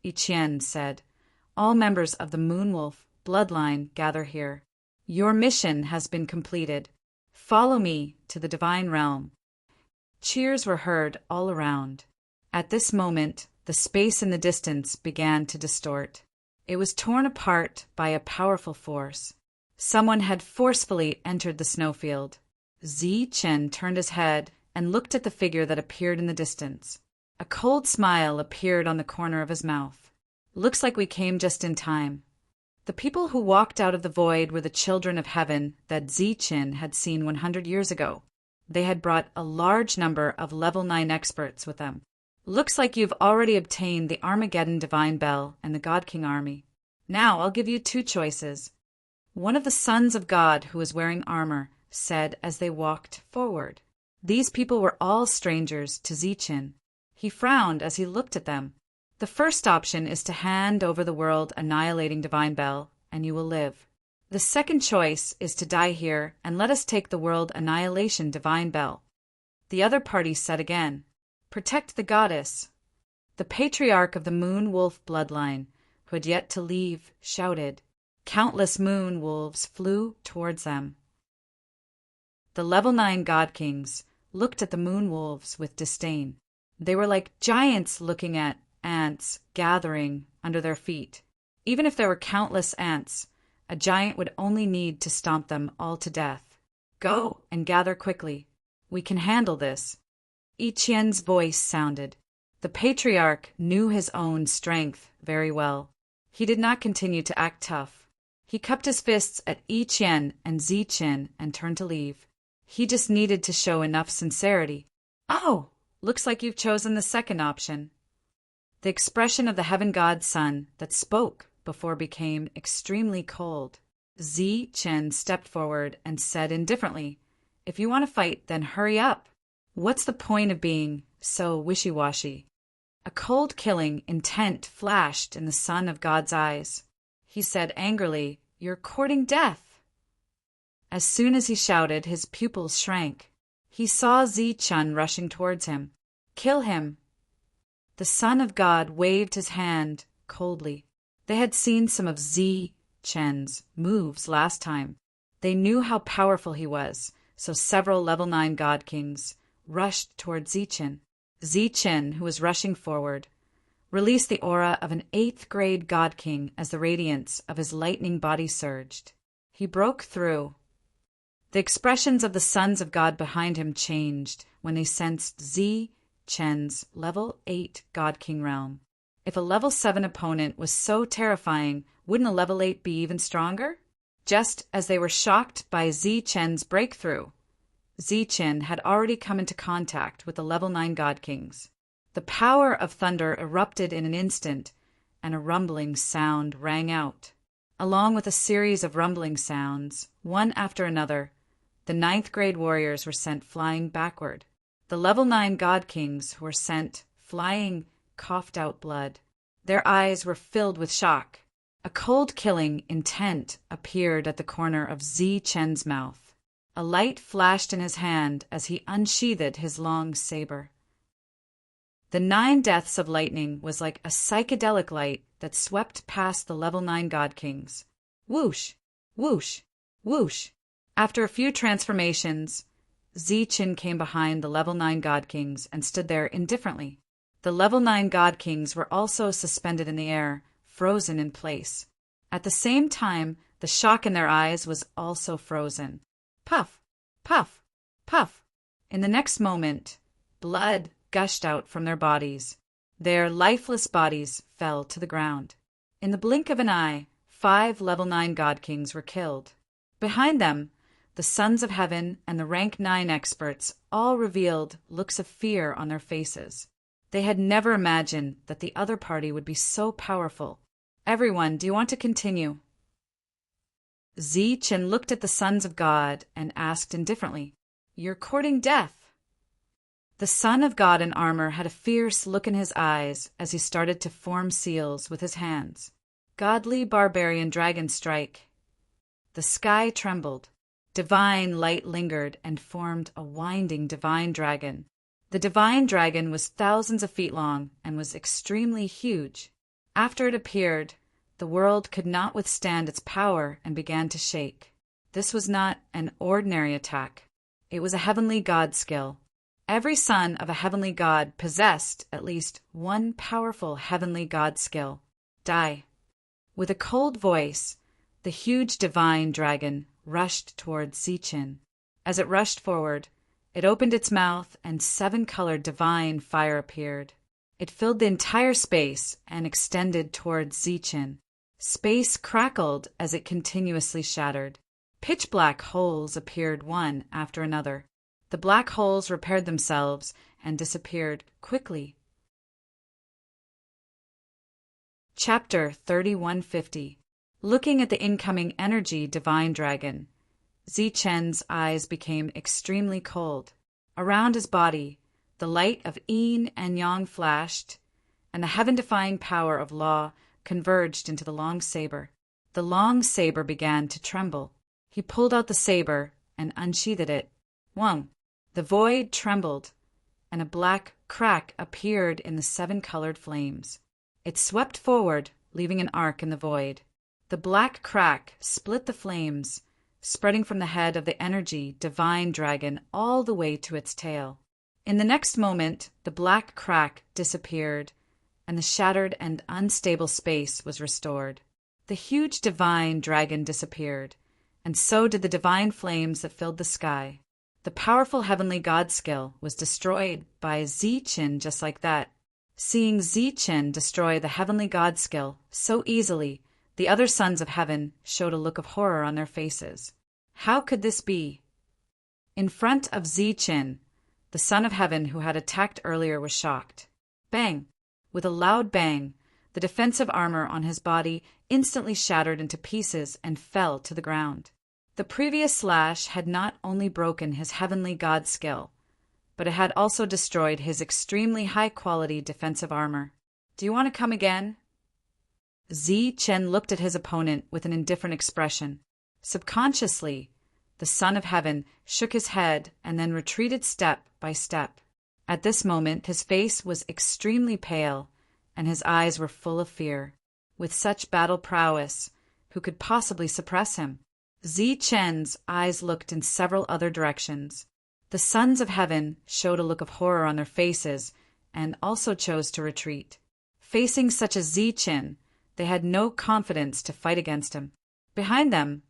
Yi Qian said, "All members of the Moon Wolf bloodline gather here. Your mission has been completed. Follow me to the divine realm." Cheers were heard all around. At this moment, the space in the distance began to distort. It was torn apart by a powerful force. Someone had forcefully entered the snowfield. Zichen turned his head and looked at the figure that appeared in the distance. A cold smile appeared on the corner of his mouth. "Looks like we came just in time." The people who walked out of the void were the children of heaven that Zichen had seen 100 years ago. They had brought a large number of level 9 experts with them. "Looks like you've already obtained the Armageddon Divine Bell and the God King Army. Now I'll give you 2 choices." One of the sons of God who was wearing armor said as they walked forward. These people were all strangers to Zichen. He frowned as he looked at them. "The first option is to hand over the world-annihilating Divine Bell, and you will live. The second choice is to die here and let us take the world-annihilation Divine Bell." The other party said again, "Protect the goddess." The patriarch of the Moon Wolf bloodline, who had yet to leave, shouted. Countless moon wolves flew towards them. The level 9 god kings looked at the moon wolves with disdain. They were like giants looking at ants gathering under their feet. Even if there were countless ants, a giant would only need to stomp them all to death. "Go and gather quickly. We can handle this." Yi Qian's voice sounded. The patriarch knew his own strength very well. He did not continue to act tough. He cupped his fists at Yi Qian and Zichen and turned to leave. He just needed to show enough sincerity. "Oh, looks like you've chosen the second option." The expression of the heaven god's son that spoke before became extremely cold. Zichen stepped forward and said indifferently, "If you want to fight, then hurry up. What's the point of being so wishy-washy?" A cold killing intent flashed in the son of God's eyes. He said angrily, "You're courting death." As soon as he shouted, his pupils shrank. He saw Zi-Chun rushing towards him. Kill him! The Son of God waved his hand coldly. They had seen some of Zi-Chen's moves last time. They knew how powerful he was, so several level 9 God Kings rushed toward Zi-Chen. Zi-Chen, who was rushing forward, released the aura of an 8th grade God King as the radiance of his lightning body surged. He broke through. The expressions of the sons of God behind him changed when they sensed Zi-Chen's level 8 God King realm. If a level 7 opponent was so terrifying, wouldn't a level 8 be even stronger? Just as they were shocked by Zi-Chen's breakthrough, Zi-Chen had already come into contact with the level 9 God Kings. The power of thunder erupted in an instant, and a rumbling sound rang out. Along with a series of rumbling sounds, one after another, the 9th grade warriors were sent flying backward. The level 9 God Kings who were sent flying coughed out blood. Their eyes were filled with shock. A cold killing intent appeared at the corner of Zi-Chen's mouth. A light flashed in his hand as he unsheathed his long saber. The 9 deaths of lightning was like a psychedelic light that swept past the level 9 God Kings. Whoosh! Whoosh! Whoosh! After a few transformations, Zi-Chen came behind the level 9 God Kings and stood there indifferently. The level 9 God Kings were also suspended in the air, frozen in place. At the same time, the shock in their eyes was also frozen. Puff! Puff! Puff! In the next moment, blood gushed out from their bodies. Their lifeless bodies fell to the ground. In the blink of an eye, 5 level 9 God Kings were killed. Behind them, the Sons of Heaven and the rank 9 experts all revealed looks of fear on their faces. They had never imagined that the other party would be so powerful. Everyone, do you want to continue? Zi-Chen looked at the Sons of God and asked indifferently, "You're courting death." The Son of God in armor had a fierce look in his eyes as he started to form seals with his hands. Godly barbarian dragon strike. The sky trembled. Divine light lingered and formed a winding divine dragon. The divine dragon was thousands of feet long and was extremely huge. After it appeared, the world could not withstand its power and began to shake. This was not an ordinary attack. It was a heavenly god skill. Every son of a heavenly god possessed at least one powerful heavenly god skill. Die. With a cold voice, the huge divine dragon rushed towards Zi-Chen. As it rushed forward, it opened its mouth and 7-colored divine fire appeared. It filled the entire space and extended towards Zi-Chen. Space crackled as it continuously shattered. Pitch-black holes appeared one after another. The black holes repaired themselves and disappeared quickly. Chapter 3150. Looking at the incoming energy divine dragon, Zi-Chen's eyes became extremely cold. Around his body, the light of yin and yang flashed, and the heaven-defying power of law converged into the long saber. The long saber began to tremble. He pulled out the saber and unsheathed it. Wang! The void trembled, and a black crack appeared in the 7-colored flames. It swept forward, leaving an arc in the void. The black crack split the flames, spreading from the head of the energy divine dragon all the way to its tail. In the next moment, the black crack disappeared, and the shattered and unstable space was restored. The huge divine dragon disappeared, and so did the divine flames that filled the sky. The powerful heavenly god skill was destroyed by Zi-Chen just like that. Seeing Zi-Chen destroy the heavenly god skill so easily, the other sons of heaven showed a look of horror on their faces. How could this be? In front of Zi-Chen, the son of heaven who had attacked earlier was shocked. Bang! With a loud bang, the defensive armor on his body instantly shattered into pieces and fell to the ground. The previous slash had not only broken his heavenly god skill, but it had also destroyed his extremely high-quality defensive armor. Do you want to come again? Zi-Chen looked at his opponent with an indifferent expression. Subconsciously, The Son of Heaven shook his head and then retreated step by step. At this moment his face was extremely pale, and his eyes were full of fear. With such battle prowess, who could possibly suppress him? Zichen's eyes looked in several other directions. The sons of heaven showed a look of horror on their faces and also chose to retreat. Facing such a Zichen, they had no confidence to fight against him. Behind them,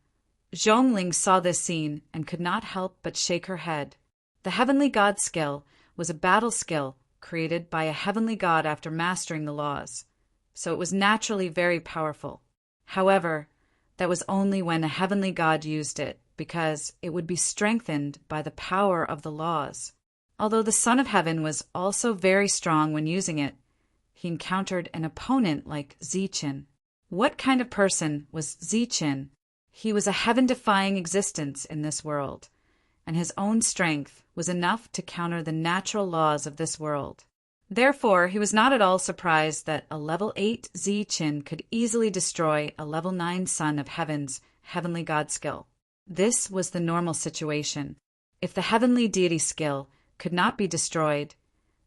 Zhongling saw this scene and could not help but shake her head. The heavenly god skill was a battle skill created by a heavenly god after mastering the laws, so it was naturally very powerful. However, that was only when a heavenly god used it, because it would be strengthened by the power of the laws. Although the Son of Heaven was also very strong when using it, he encountered an opponent like Zichen. What kind of person was Zichen? He was a heaven-defying existence in this world, and his own strength was enough to counter the natural laws of this world. Therefore, he was not at all surprised that a level 8 Zichen could easily destroy a level 9 Son of Heaven's heavenly god skill. This was the normal situation. If the heavenly deity skill could not be destroyed,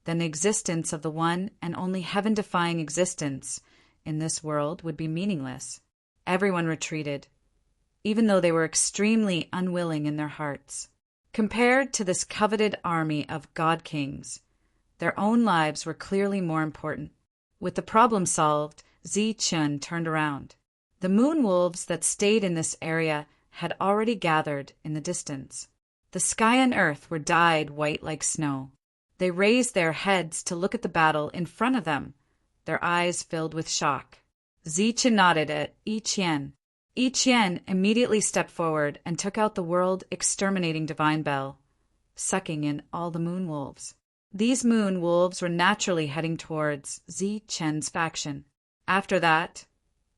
then the existence of the one and only heaven-defying existence in this world would be meaningless. Everyone retreated, even though they were extremely unwilling in their hearts. Compared to this coveted army of god-kings, their own lives were clearly more important. With the problem solved, Zichen turned around. The moon wolves that stayed in this area had already gathered in the distance. The sky and earth were dyed white like snow. They raised their heads to look at the battle in front of them, their eyes filled with shock. Zichen nodded at Yi Qian. Yi Qian immediately stepped forward and took out the world-exterminating divine bell, sucking in all the moon wolves. These moon wolves were naturally heading towards Zichen's faction. After that,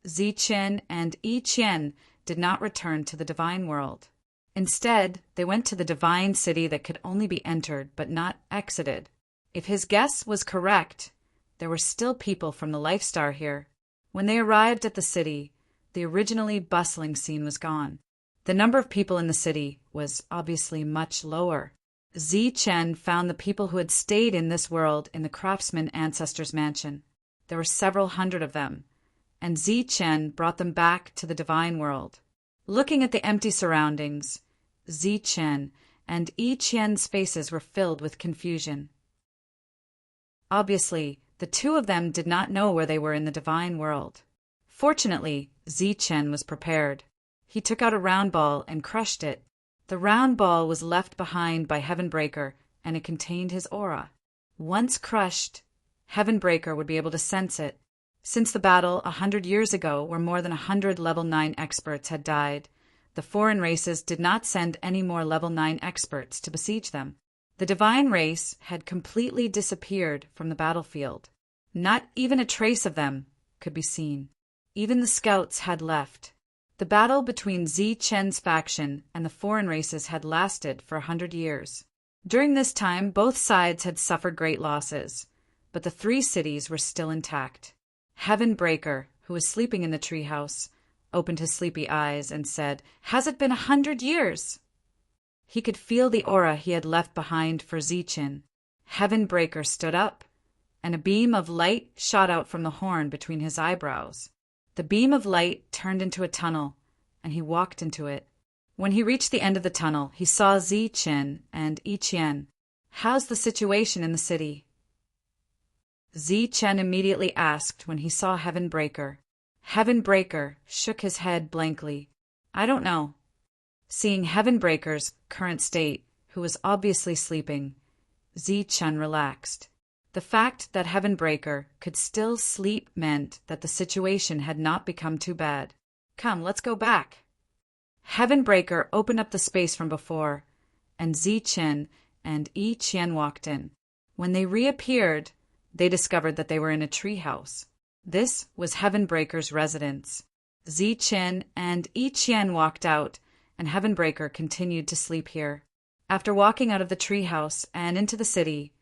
Zichen and Yi Qian did not return to the divine world. Instead, they went to the divine city that could only be entered but not exited. If his guess was correct, there were still people from the Life Star here. When they arrived at the city, the originally bustling scene was gone. The number of people in the city was obviously much lower. Zichen found the people who had stayed in this world in the craftsman ancestor's mansion. There were several hundred of them, and Zichen brought them back to the divine world. Looking at the empty surroundings, Zichen and Yi Qian's faces were filled with confusion. Obviously, the two of them did not know where they were in the divine world. Fortunately, Zichen was prepared. He took out a round ball and crushed it. The round ball was left behind by Heavenbreaker, and it contained his aura. Once crushed, Heavenbreaker would be able to sense it. Since the battle 100 years ago, where more than 100 level 9 experts had died, the foreign races did not send any more level 9 experts to besiege them. The divine race had completely disappeared from the battlefield. Not even a trace of them could be seen. Even the scouts had left. The battle between Zichen's faction and the foreign races had lasted for 100 years. During this time, both sides had suffered great losses, but the 3 cities were still intact. Heavenbreaker, who was sleeping in the treehouse, opened his sleepy eyes and said, "Has it been 100 years?" He could feel the aura he had left behind for Zichen. Heavenbreaker stood up, and a beam of light shot out from the horn between his eyebrows. The beam of light turned into a tunnel, and he walked into it. When he reached the end of the tunnel, he saw Zichen and Yi Qian. "How's the situation in the city?" Zichen immediately asked when he saw Heavenbreaker. Heavenbreaker shook his head blankly. "I don't know." Seeing Heavenbreaker's current state, who was obviously sleeping, Zichen relaxed. The fact that Heavenbreaker could still sleep meant that the situation had not become too bad. "Come, let's go back." Heavenbreaker opened up the space from before, and Zichen and Yi Qian walked in. When they reappeared, they discovered that they were in a treehouse. This was Heavenbreaker's residence. Zichen and Yi Qian walked out, and Heavenbreaker continued to sleep here. After walking out of the treehouse and into the city,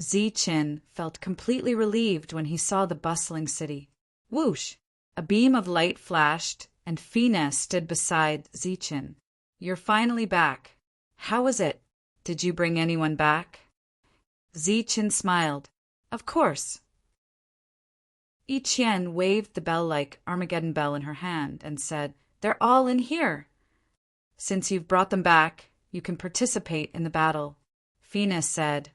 Zichen felt completely relieved when he saw the bustling city. Whoosh! A beam of light flashed, and Fina stood beside Zichen. You're finally back. How was it? Did you bring anyone back? Zichen smiled. Of course. Yi Qian waved the bell-like Armageddon bell in her hand and said, They're all in here. Since you've brought them back, you can participate in the battle. Fina said,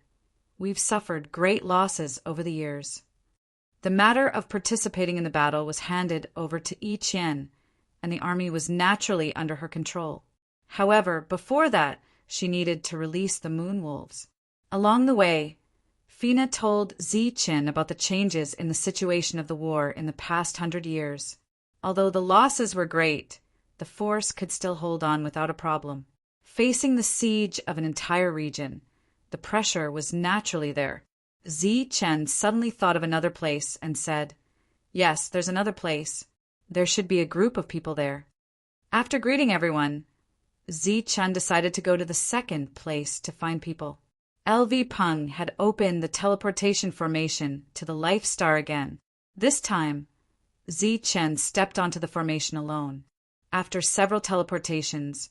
We've suffered great losses over the years. The matter of participating in the battle was handed over to Yi Qian, and the army was naturally under her control. However, before that, she needed to release the moon wolves. Along the way, Fina told Zichen about the changes in the situation of the war in the past 100 years. Although the losses were great, the force could still hold on without a problem. Facing the siege of an entire region, the pressure was naturally there. Zichen suddenly thought of another place and said, Yes, there's another place. There should be a group of people there. After greeting everyone, Zichen decided to go to the second place to find people. LV Peng had opened the teleportation formation to the Life Star again. This time, Zichen stepped onto the formation alone. After several teleportations,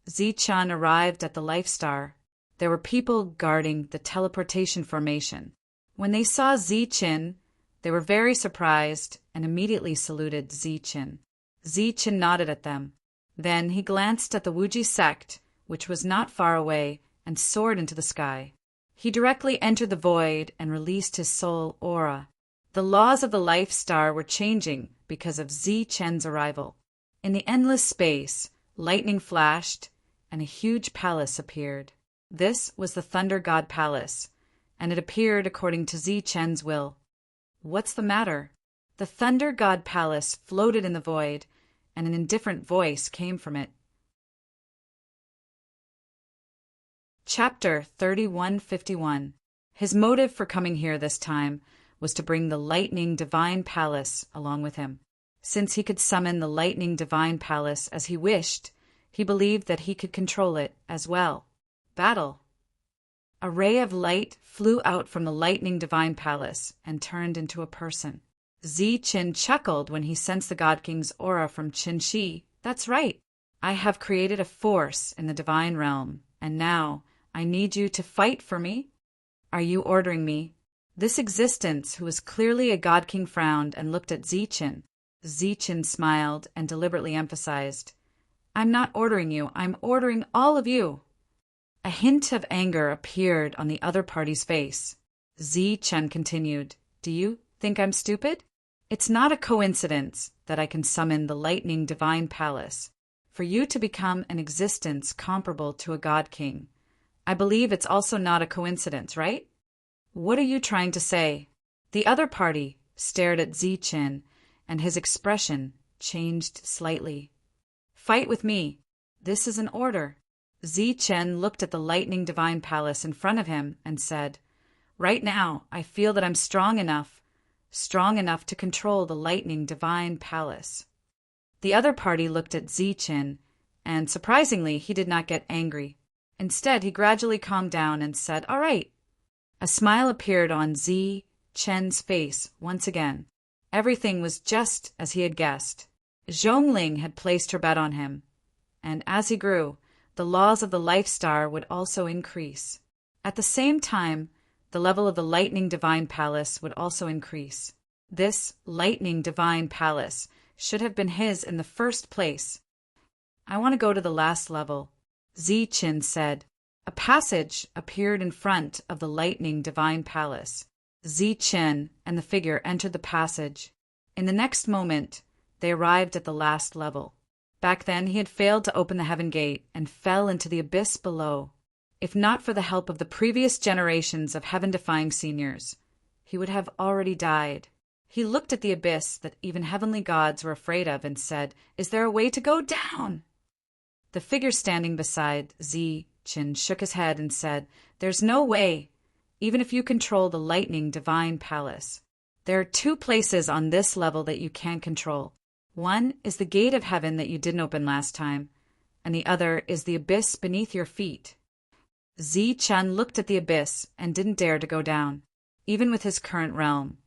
Zichen arrived at the Life Star. There were people guarding the teleportation formation. When they saw Zichen, they were very surprised and immediately saluted Zichen. Zichen nodded at them. Then he glanced at the Wuji sect, which was not far away, and soared into the sky. He directly entered the void and released his soul aura. The laws of the Life Star were changing because of Zichen's arrival. In the endless space, lightning flashed, and a huge palace appeared. This was the Thunder God Palace, and it appeared according to Zichen's will. What's the matter? The Thunder God Palace floated in the void, and an indifferent voice came from it. Chapter 3151. His motive for coming here this time was to bring the Lightning Divine Palace along with him. Since he could summon the Lightning Divine Palace as he wished, he believed that he could control it as well. Battle. A ray of light flew out from the Lightning Divine Palace and turned into a person. Zichen chuckled when he sensed the God King's aura from Qin Shi. That's right. I have created a force in the divine realm, and now I need you to fight for me. Are you ordering me? This existence, who was clearly a God King, frowned and looked at Zichen. Zichen smiled and deliberately emphasized, I'm not ordering you, I'm ordering all of you. A hint of anger appeared on the other party's face. Zichen continued, Do you think I'm stupid? It's not a coincidence that I can summon the Lightning Divine Palace. For you to become an existence comparable to a God King, I believe it's also not a coincidence, right? What are you trying to say? The other party stared at Zichen, and his expression changed slightly. Fight with me. This is an order. Zichen looked at the Lightning Divine Palace in front of him and said, Right now, I feel that I'm strong enough to control the Lightning Divine Palace. The other party looked at Zichen, and surprisingly, he did not get angry. Instead, he gradually calmed down and said, All right. A smile appeared on Zichen's face once again. Everything was just as he had guessed. Zhongling had placed her bet on him, and as he grew, the laws of the Life Star would also increase. At the same time, the level of the Lightning Divine Palace would also increase. This Lightning Divine Palace should have been his in the first place. I want to go to the last level, Zichen said. A passage appeared in front of the Lightning Divine Palace. Zichen and the figure entered the passage. In the next moment, they arrived at the last level. Back then, he had failed to open the heaven gate and fell into the abyss below. If not for the help of the previous generations of heaven-defying seniors, he would have already died. He looked at the abyss that even heavenly gods were afraid of and said, Is there a way to go down? The figure standing beside Zichen shook his head and said, There's no way, even if you control the Lightning Divine Palace. There are two places on this level that you can control. One is the gate of heaven that you didn't open last time, and the other is the abyss beneath your feet. Zichen looked at the abyss and didn't dare to go down. Even with his current realm,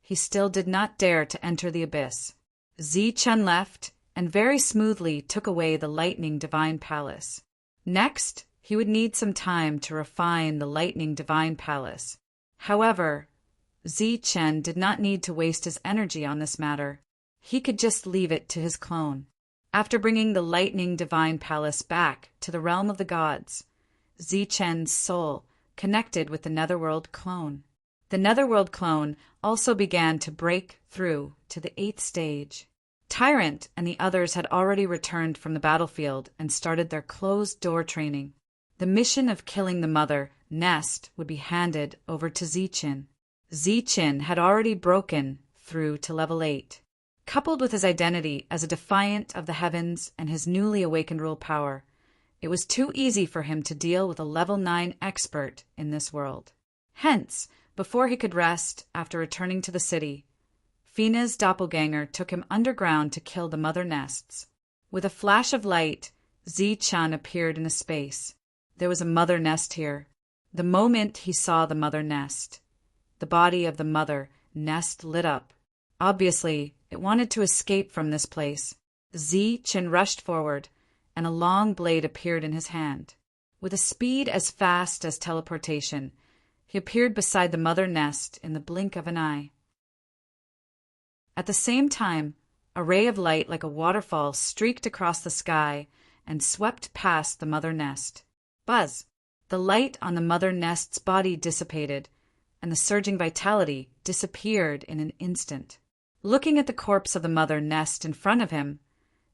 he still did not dare to enter the abyss. Zichen left, and very smoothly took away the lightning divine palace. Next, he would need some time to refine the lightning divine palace. However, Zichen did not need to waste his energy on this matter. He could just leave it to his clone. After bringing the lightning divine palace back to the realm of the gods, Zichen's soul connected with the netherworld clone. The netherworld clone also began to break through to the 8th stage. Tyrant and the others had already returned from the battlefield and started their closed-door training. The mission of killing the mother nest would be handed over to Zichen. Zichen had already broken through to level 8. Coupled with his identity as a defiant of the heavens and his newly awakened rule power, it was too easy for him to deal with a level 9 expert in this world. Hence, before he could rest after returning to the city, Fina's doppelganger took him underground to kill the mother nests. With a flash of light, Zichen appeared in a space. There was a mother nest here. The moment he saw the mother nest, the body of the mother nest lit up. Obviously, it wanted to escape from this place. Zichen rushed forward, and a long blade appeared in his hand. With a speed as fast as teleportation, he appeared beside the mother nest in the blink of an eye. At the same time, a ray of light like a waterfall streaked across the sky and swept past the mother nest. Buzz! The light on the mother nest's body dissipated, and the surging vitality disappeared in an instant. Looking at the corpse of the mother nest in front of him,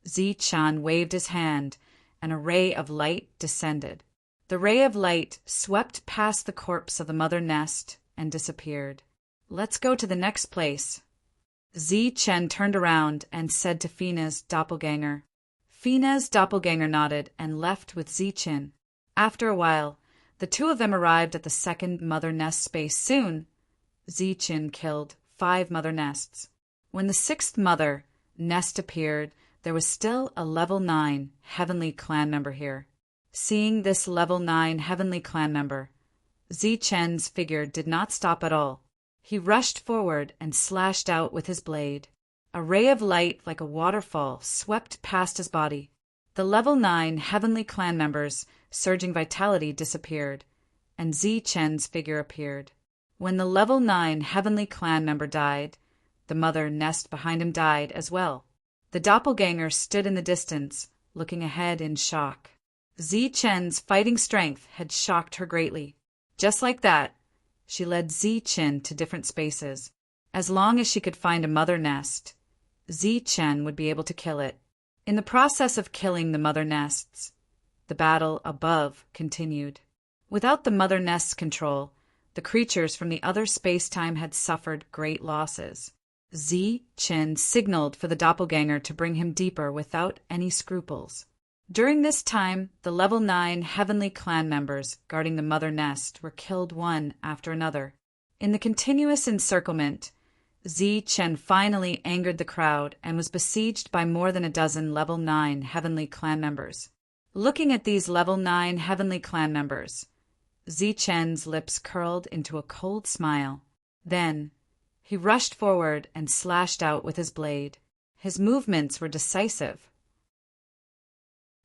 Zichen waved his hand, and a ray of light descended. The ray of light swept past the corpse of the mother nest and disappeared. "Let's go to the next place." Zichen turned around and said to Fina's doppelganger. Fina's doppelganger nodded and left with Zichen. After a while, the two of them arrived at the second mother nest space. Soon, Zichen killed 5 mother nests. When the 6th mother nest appeared, there was still a level 9 heavenly clan member here. Seeing this level 9 heavenly clan member, Zichen's figure did not stop at all. He rushed forward and slashed out with his blade. A ray of light like a waterfall swept past his body. The level 9 heavenly clan members' surging vitality disappeared, and Zichen's figure appeared. When the level 9 heavenly clan member died, the mother nest behind him died as well. The doppelganger stood in the distance, looking ahead in shock. Zichen's fighting strength had shocked her greatly. Just like that, she led Zichen to different spaces. As long as she could find a mother nest, Zichen would be able to kill it. In the process of killing the mother nests, the battle above continued. Without the mother nest's control, the creatures from the other space-time had suffered great losses. Zichen signaled for the doppelganger to bring him deeper without any scruples. During this time, the level 9 heavenly clan members guarding the mother nest were killed one after another. In the continuous encirclement, Zichen finally angered the crowd and was besieged by more than a dozen level 9 heavenly clan members. Looking at these level 9 heavenly clan members, Zichen's lips curled into a cold smile. Then, he rushed forward and slashed out with his blade. His movements were decisive.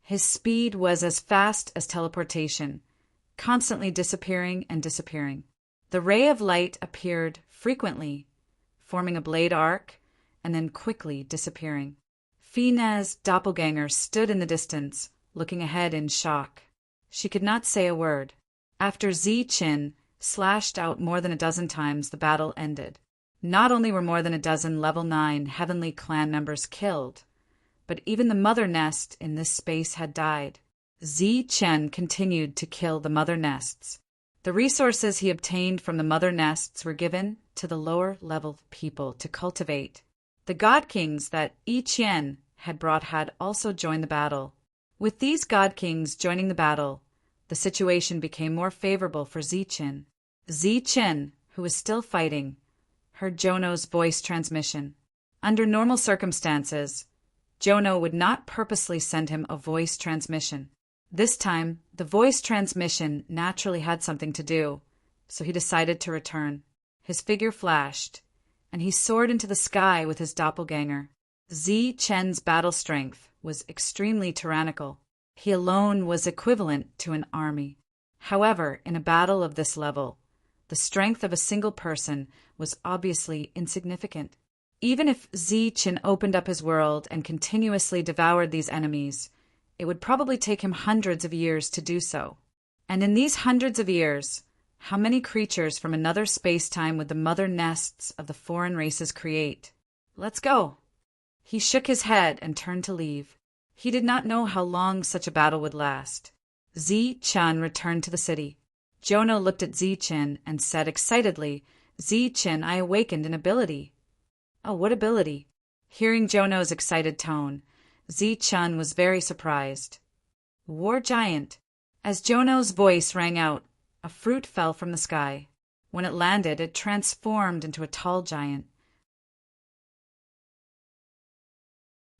His speed was as fast as teleportation, constantly disappearing and disappearing. The ray of light appeared frequently, forming a blade arc, and then quickly disappearing. Fina's doppelganger stood in the distance, looking ahead in shock. She could not say a word. After Zichen slashed out more than a dozen times, the battle ended. Not only were more than a dozen level 9 heavenly clan members killed, but even the mother nest in this space had died. Zichen continued to kill the mother nests. The resources he obtained from the mother nests were given to the lower-level people to cultivate. The god kings that Yiqian had brought had also joined the battle. With these god kings joining the battle, the situation became more favorable for Zichen. Zichen, who was still fighting, heard Jono's voice transmission. Under normal circumstances, Jono would not purposely send him a voice transmission. This time, the voice transmission naturally had something to do, so he decided to return. His figure flashed, and he soared into the sky with his doppelganger. Chen's battle strength was extremely tyrannical. He alone was equivalent to an army. However, in a battle of this level, the strength of a single person was obviously insignificant. Even if Chen opened up his world and continuously devoured these enemies, it would probably take him hundreds of years to do so. And in these hundreds of years, how many creatures from another space-time would the mother nests of the foreign races create? Let's go. He shook his head and turned to leave. He did not know how long such a battle would last. Chen returned to the city. Jono looked at Chen and said excitedly, Chen, I awakened an ability. Oh, what ability? Hearing Jono's excited tone, Chen was very surprised. War Giant. As Jono's voice rang out, a fruit fell from the sky. When it landed, it transformed into a tall giant.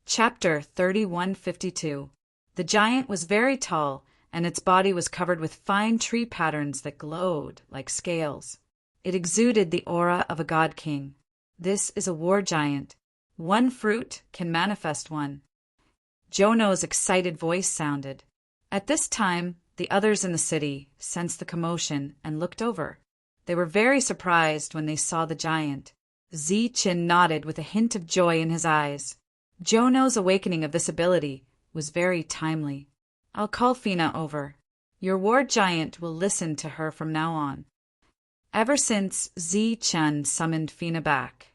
Chapter 3152. The giant was very tall, and its body was covered with fine tree patterns that glowed like scales. It exuded the aura of a god king. This is a war giant. One fruit can manifest one. Jono's excited voice sounded. At this time, the others in the city sensed the commotion and looked over. They were very surprised when they saw the giant. Chen nodded with a hint of joy in his eyes. Jono's awakening of this ability was very timely. I'll call Fina over. Your war giant will listen to her from now on. Ever since Chen summoned Fina back,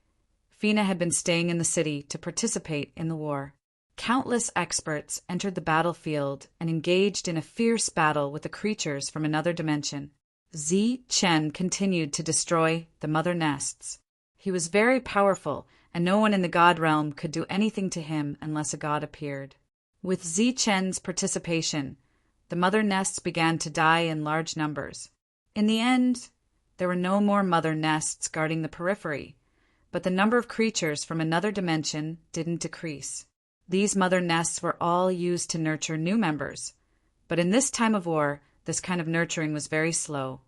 Fina had been staying in the city to participate in the war. Countless experts entered the battlefield and engaged in a fierce battle with the creatures from another dimension. Chen continued to destroy the mother nests. He was very powerful, and no one in the god realm could do anything to him unless a god appeared. With Chen's participation, the mother nests began to die in large numbers. In the end, there were no more mother nests guarding the periphery, but the number of creatures from another dimension didn't decrease. These mother nests were all used to nurture new members, but in this time of war, this kind of nurturing was very slow.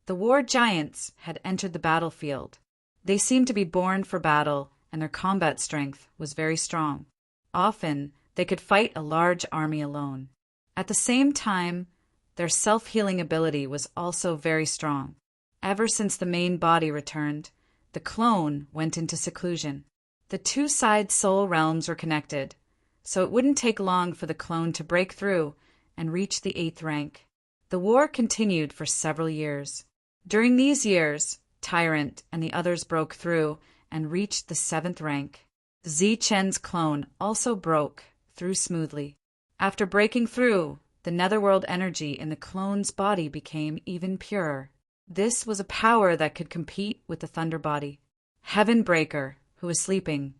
The war giants had entered the battlefield. They seemed to be born for battle, and their combat strength was very strong. Often, they could fight a large army alone. At the same time, their self-healing ability was also very strong. Ever since the main body returned, the clone went into seclusion. The two-side soul realms were connected, so it wouldn't take long for the clone to break through and reach the 8th rank. The war continued for several years. During these years, Tyrant and the others broke through and reached the 7th rank. Chen's clone also broke through smoothly. After breaking through, the netherworld energy in the clone's body became even purer. This was a power that could compete with the Thunder Body. Heavenbreaker, who was sleeping,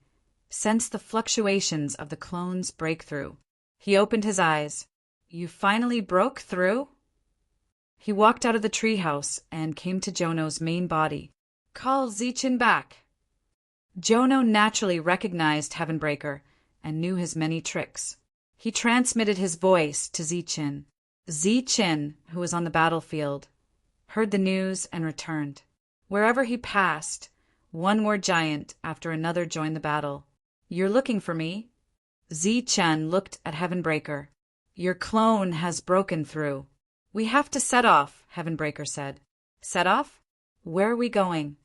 sensed the fluctuations of the clone's breakthrough. He opened his eyes. You finally broke through? He walked out of the treehouse and came to Jono's main body. Call Chen back. Jono naturally recognized Heavenbreaker and knew his many tricks. He transmitted his voice to Chen. Chen, who was on the battlefield, heard the news and returned. Wherever he passed, one war giant after another joined the battle. You're looking for me? Chen looked at Heavenbreaker. Your clone has broken through. We have to set off, Heavenbreaker said. Set off? Where are we going?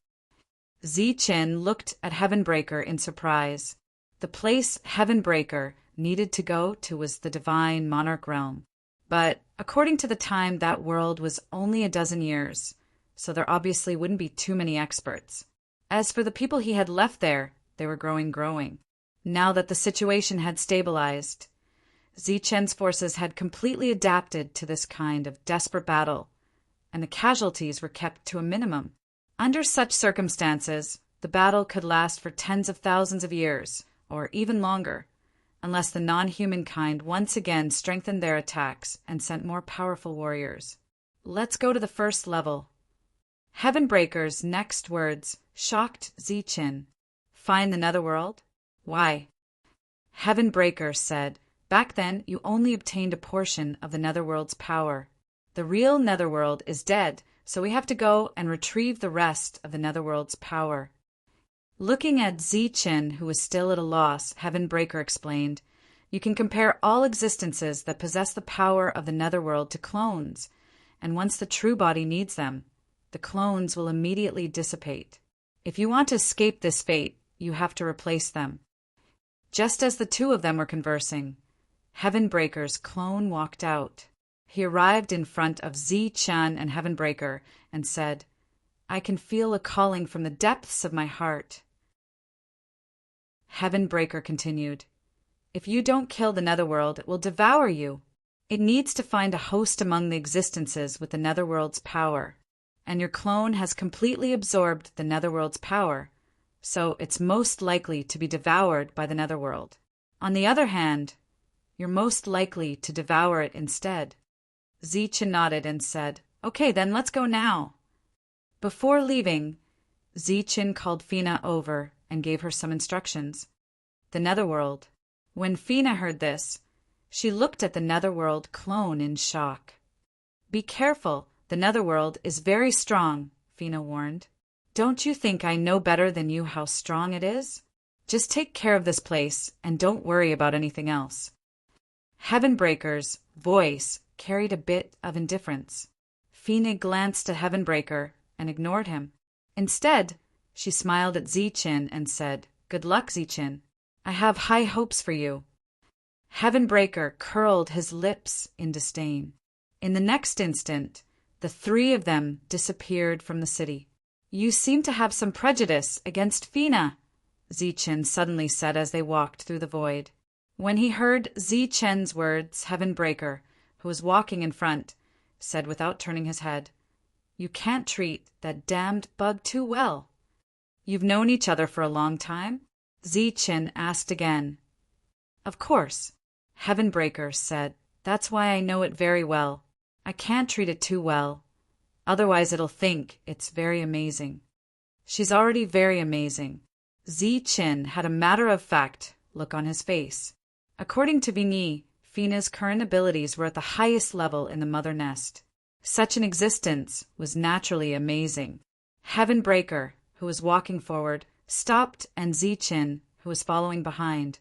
Chen looked at Heavenbreaker in surprise. The place Heavenbreaker needed to go to was the divine monarch realm. But according to the time, that world was only a dozen years, so there obviously wouldn't be too many experts. As for the people he had left there, they were growing. Now that the situation had stabilized, Chen's forces had completely adapted to this kind of desperate battle, and the casualties were kept to a minimum. Under such circumstances, the battle could last for tens of thousands of years, or even longer, unless the non-human kind once again strengthened their attacks and sent more powerful warriors. Let's go to the first level. Heavenbreaker's next words shocked Chen. Find the netherworld? Why? Heavenbreaker said, back then you only obtained a portion of the netherworld's power. The real netherworld is dead, so we have to go and retrieve the rest of the netherworld's power. Looking at Zichen, who was still at a loss, Heavenbreaker explained, "You can compare all existences that possess the power of the netherworld to clones, and once the true body needs them, the clones will immediately dissipate. If you want to escape this fate, you have to replace them." Just as the two of them were conversing, Heavenbreaker's clone walked out. He arrived in front of Zichen and Heavenbreaker and said, "I can feel a calling from the depths of my heart." Heavenbreaker continued, "If you don't kill the netherworld, it will devour you. It needs to find a host among the existences with the netherworld's power, and your clone has completely absorbed the netherworld's power, so it's most likely to be devoured by the netherworld. On the other hand, you're most likely to devour it instead." Zichen nodded and said, "Okay, then let's go now." Before leaving, Zichen called Fina over and gave her some instructions. The netherworld. When Fina heard this, she looked at the netherworld clone in shock. "Be careful, the netherworld is very strong," Fina warned. "Don't you think I know better than you how strong it is? Just take care of this place and don't worry about anything else." Heavenbreaker's voice carried a bit of indifference. Fina glanced at Heavenbreaker and ignored him. Instead, she smiled at Zichen and said, "Good luck, Zichen. I have high hopes for you." Heavenbreaker curled his lips in disdain. In the next instant, the three of them disappeared from the city. "You seem to have some prejudice against Fina," Zichen suddenly said as they walked through the void. When he heard Zichen's words, Heavenbreaker, who was walking in front, said without turning his head, "You can't treat that damned bug too well." "You've known each other for a long time?" Zichen asked again. "Of course," Heavenbreaker said. "That's why I know it very well. I can't treat it too well. Otherwise it'll think it's very amazing." "She's already very amazing." Zichen had a matter-of-fact look on his face. According to Vigny, Fina's current abilities were at the highest level in the mother nest. Such an existence was naturally amazing. Heavenbreaker, who was walking forward, stopped, and Zichen, who was following behind,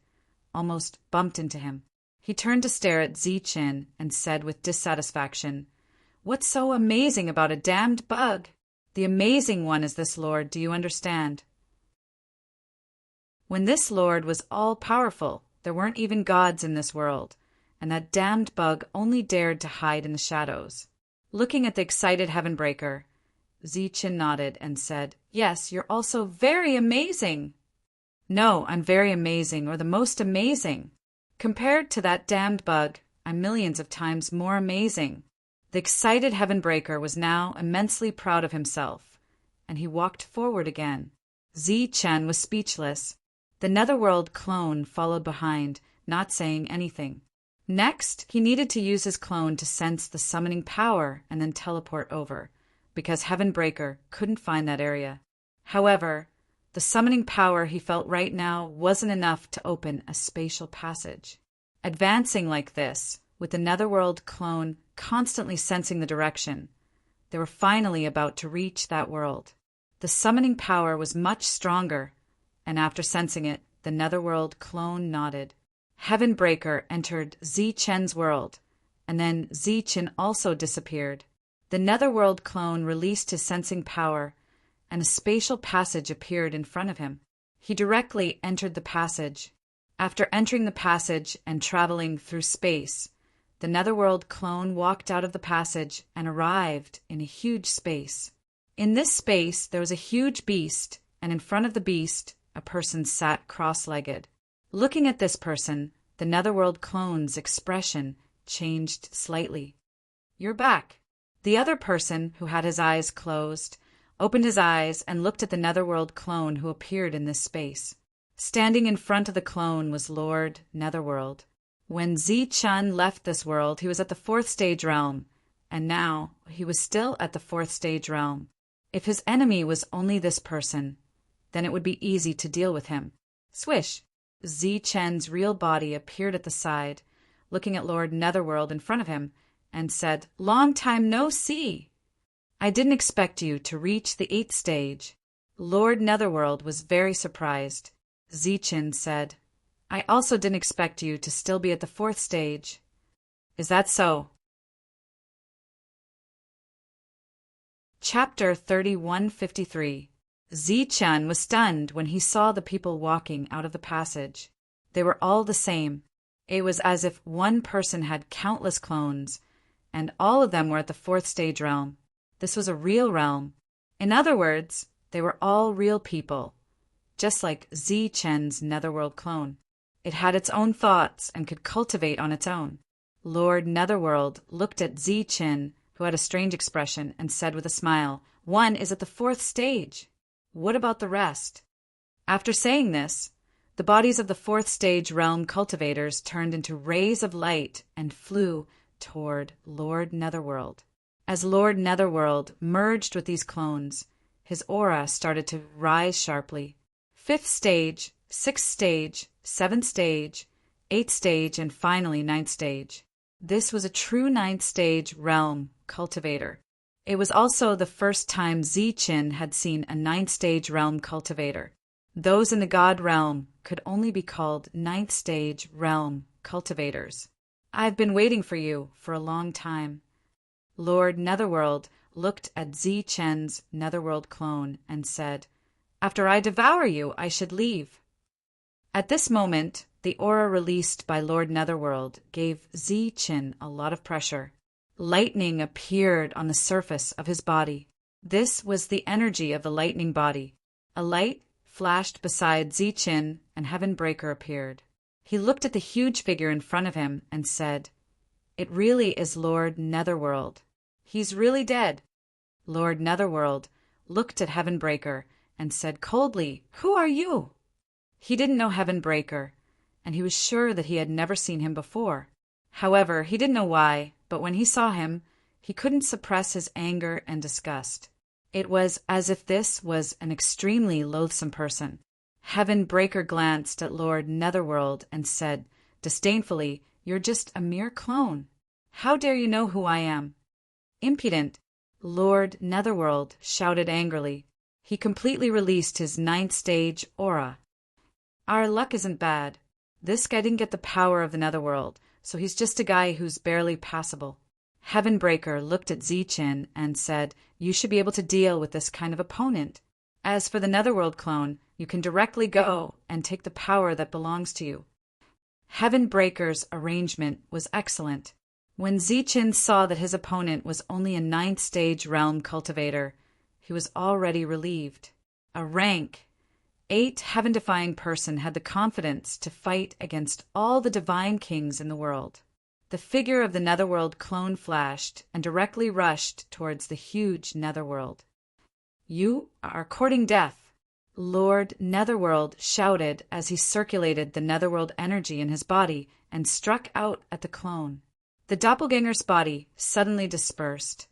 almost bumped into him. He turned to stare at Zichen and said with dissatisfaction, "What's so amazing about a damned bug? The amazing one is this lord, do you understand? When this lord was all-powerful, there weren't even gods in this world, and that damned bug only dared to hide in the shadows." Looking at the excited Heavenbreaker, Zichen nodded and said, "Yes, you're also very amazing." "No, I'm very amazing, or the most amazing. Compared to that damned bug, I'm millions of times more amazing." The excited Heavenbreaker was now immensely proud of himself, and he walked forward again. Zichen was speechless. The netherworld clone followed behind, not saying anything. Next, he needed to use his clone to sense the summoning power and then teleport over, because Heavenbreaker couldn't find that area. However, the summoning power he felt right now wasn't enough to open a spatial passage. Advancing like this, with the netherworld clone constantly sensing the direction, they were finally about to reach that world. The summoning power was much stronger, and after sensing it, the netherworld clone nodded. Heavenbreaker entered Zichen's world, and then Zichen also disappeared. The netherworld clone released his sensing power, and a spatial passage appeared in front of him. He directly entered the passage. After entering the passage and traveling through space, the netherworld clone walked out of the passage and arrived in a huge space. In this space, there was a huge beast, and in front of the beast, a person sat cross-legged. Looking at this person, the netherworld clone's expression changed slightly. "You're back." The other person, who had his eyes closed, opened his eyes and looked at the netherworld clone who appeared in this space. Standing in front of the clone was Lord Netherworld. When Zichen left this world, he was at the 4th stage realm, and now he was still at the 4th stage realm. If his enemy was only this person, then it would be easy to deal with him. Swish! Zichen's real body appeared at the side, looking at Lord Netherworld in front of him, and said, "Long time no see! I didn't expect you to reach the 8th stage." Lord Netherworld was very surprised. Zichen said, I also didn't expect you to still be at the 4th stage. Is that so? Chapter 3153. Zichen was stunned when he saw the people walking out of the passage. They were all the same. It was as if one person had countless clones, and all of them were at the 4th stage realm. This was a real realm. In other words, they were all real people, just like Zichen's Netherworld clone. It had its own thoughts and could cultivate on its own. Lord Netherworld looked at Zichen, who had a strange expression, and said with a smile, One is at the 4th stage. What about the rest? After saying this, the bodies of the 4th stage realm cultivators turned into rays of light and flew toward Lord Netherworld. As Lord Netherworld merged with these clones, his aura started to rise sharply. 5th stage, 6th stage, 7th stage, 8th stage, and finally 9th stage. This was a true 9th stage realm cultivator. It was also the first time Zichen had seen a 9th stage realm cultivator. Those in the God realm could only be called 9th stage realm cultivators. I've been waiting for you for a long time. Lord Netherworld looked at Zichen's Netherworld clone and said, After I devour you, I should leave. At this moment, the aura released by Lord Netherworld gave Zichen a lot of pressure. Lightning appeared on the surface of his body. This was the energy of the lightning body. A light flashed beside Zichen, and Heavenbreaker appeared. He looked at the huge figure in front of him and said, It really is Lord Netherworld. He's really dead. Lord Netherworld looked at Heavenbreaker and said coldly, Who are you? He didn't know Heavenbreaker, and he was sure that he had never seen him before. However, he didn't know why, but when he saw him, he couldn't suppress his anger and disgust. It was as if this was an extremely loathsome person. Heavenbreaker glanced at Lord Netherworld and said, disdainfully, You're just a mere clone. How dare you know who I am? Impudent! Lord Netherworld shouted angrily. He completely released his 9th stage aura. Our luck isn't bad. This guy didn't get the power of the Netherworld, so he's just a guy who's barely passable. Heavenbreaker looked at Zichen and said, You should be able to deal with this kind of opponent. As for the Netherworld clone, you can directly go and take the power that belongs to you. Heavenbreaker's arrangement was excellent. When Zichen saw that his opponent was only a 9th stage realm cultivator, he was already relieved. A rank 8 heaven-defying person had the confidence to fight against all the divine kings in the world. The figure of the Netherworld clone flashed and directly rushed towards the huge Netherworld. You are courting death, Lord Netherworld shouted as he circulated the Netherworld energy in his body and struck out at the clone. The doppelganger's body suddenly dispersed,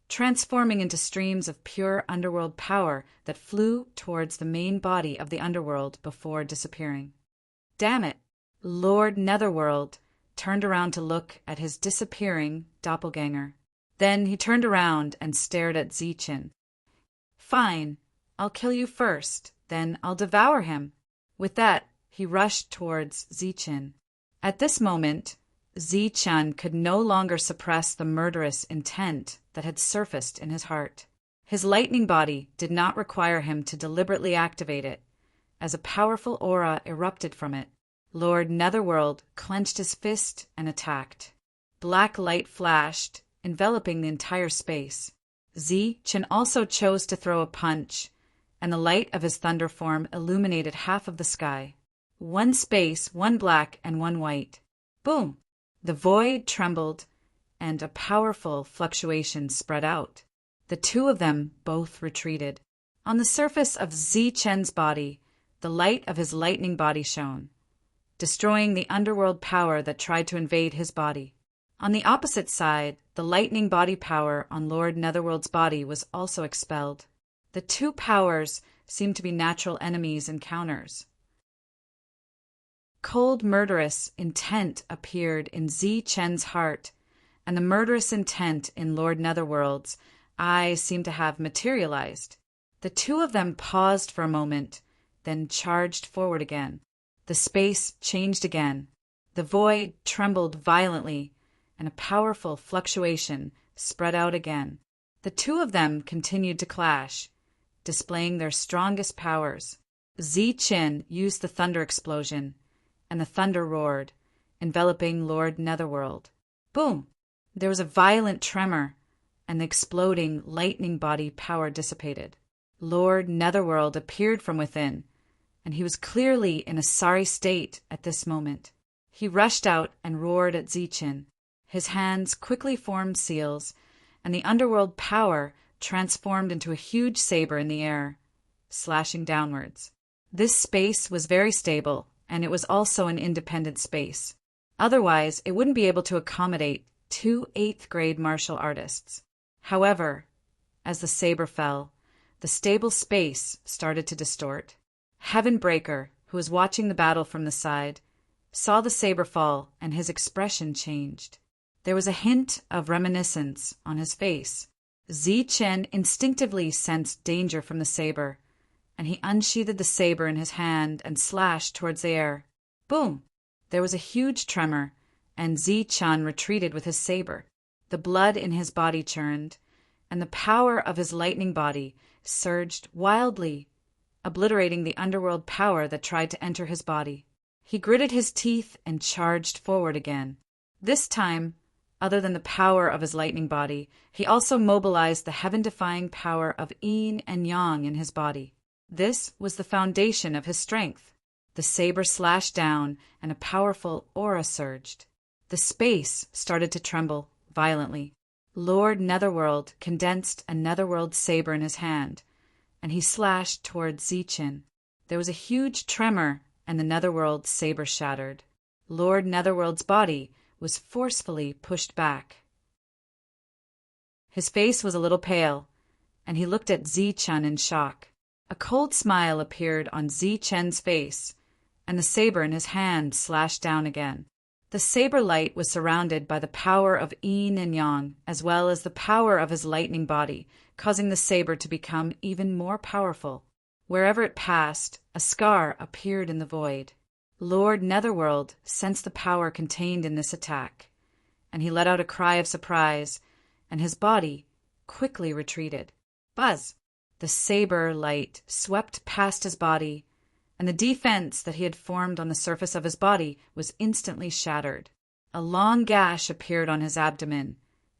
transforming into streams of pure underworld power that flew towards the main body of the underworld before disappearing. Damn it! Lord Netherworld turned around to look at his disappearing doppelganger. Then he turned around and stared at Zichen. Fine, I'll kill you first, then I'll devour him. With that, he rushed towards Zichen. At this moment, Zichen could no longer suppress the murderous intent that had surfaced in his heart. His lightning body did not require him to deliberately activate it, as a powerful aura erupted from it. Lord Netherworld clenched his fist and attacked. Black light flashed, enveloping the entire space. Zichen also chose to throw a punch, and the light of his thunder form illuminated half of the sky. One space, one black, and one white. Boom! The void trembled, and a powerful fluctuation spread out. The two of them both retreated. On the surface of Zichen's body, the light of his lightning body shone, destroying the underworld power that tried to invade his body. On the opposite side, the lightning body power on Lord Netherworld's body was also expelled. The two powers seemed to be natural enemies and counters. Cold murderous intent appeared in Zichen's heart, and the murderous intent in Lord Netherworld's eyes seemed to have materialized. The two of them paused for a moment, then charged forward again. The space changed again. The void trembled violently, and a powerful fluctuation spread out again. The two of them continued to clash, displaying their strongest powers. Zi-Chin used the thunder explosion, and the thunder roared, enveloping Lord Netherworld. Boom! There was a violent tremor, and the exploding lightning body power dissipated. Lord Netherworld appeared from within, and he was clearly in a sorry state at this moment. He rushed out and roared at Zi-Chin. His hands quickly formed seals, and the underworld power transformed into a huge saber in the air, slashing downwards. This space was very stable, and it was also an independent space. Otherwise, it wouldn't be able to accommodate 2 8th-grade martial artists. However, as the saber fell, the stable space started to distort. Heavenbreaker, who was watching the battle from the side, saw the saber fall, and his expression changed. There was a hint of reminiscence on his face. Zi-Chin instinctively sensed danger from the saber, and he unsheathed the saber in his hand and slashed towards the air. Boom! There was a huge tremor, and Zi-Chin retreated with his saber. The blood in his body churned, and the power of his lightning body surged wildly, obliterating the underworld power that tried to enter his body. He gritted his teeth and charged forward again. This time, other than the power of his lightning body, he also mobilized the heaven-defying power of yin and yang in his body. This was the foundation of his strength. The saber slashed down, and a powerful aura surged. The space started to tremble violently. Lord Netherworld condensed a Netherworld saber in his hand, and he slashed towards Zi-Chin. There was a huge tremor, and the Netherworld saber shattered. Lord Netherworld's body was forcefully pushed back. His face was a little pale, and he looked at Zi-Chin in shock. A cold smile appeared on Zi-Chin's face, and the saber in his hand slashed down again. The saber light was surrounded by the power of yin and yang, as well as the power of his lightning body, causing the saber to become even more powerful. Wherever it passed, a scar appeared in the void. Lord Netherworld sensed the power contained in this attack, and he let out a cry of surprise, and his body quickly retreated. Buzz! The saber light swept past his body, and the defense that he had formed on the surface of his body was instantly shattered. A long gash appeared on his abdomen,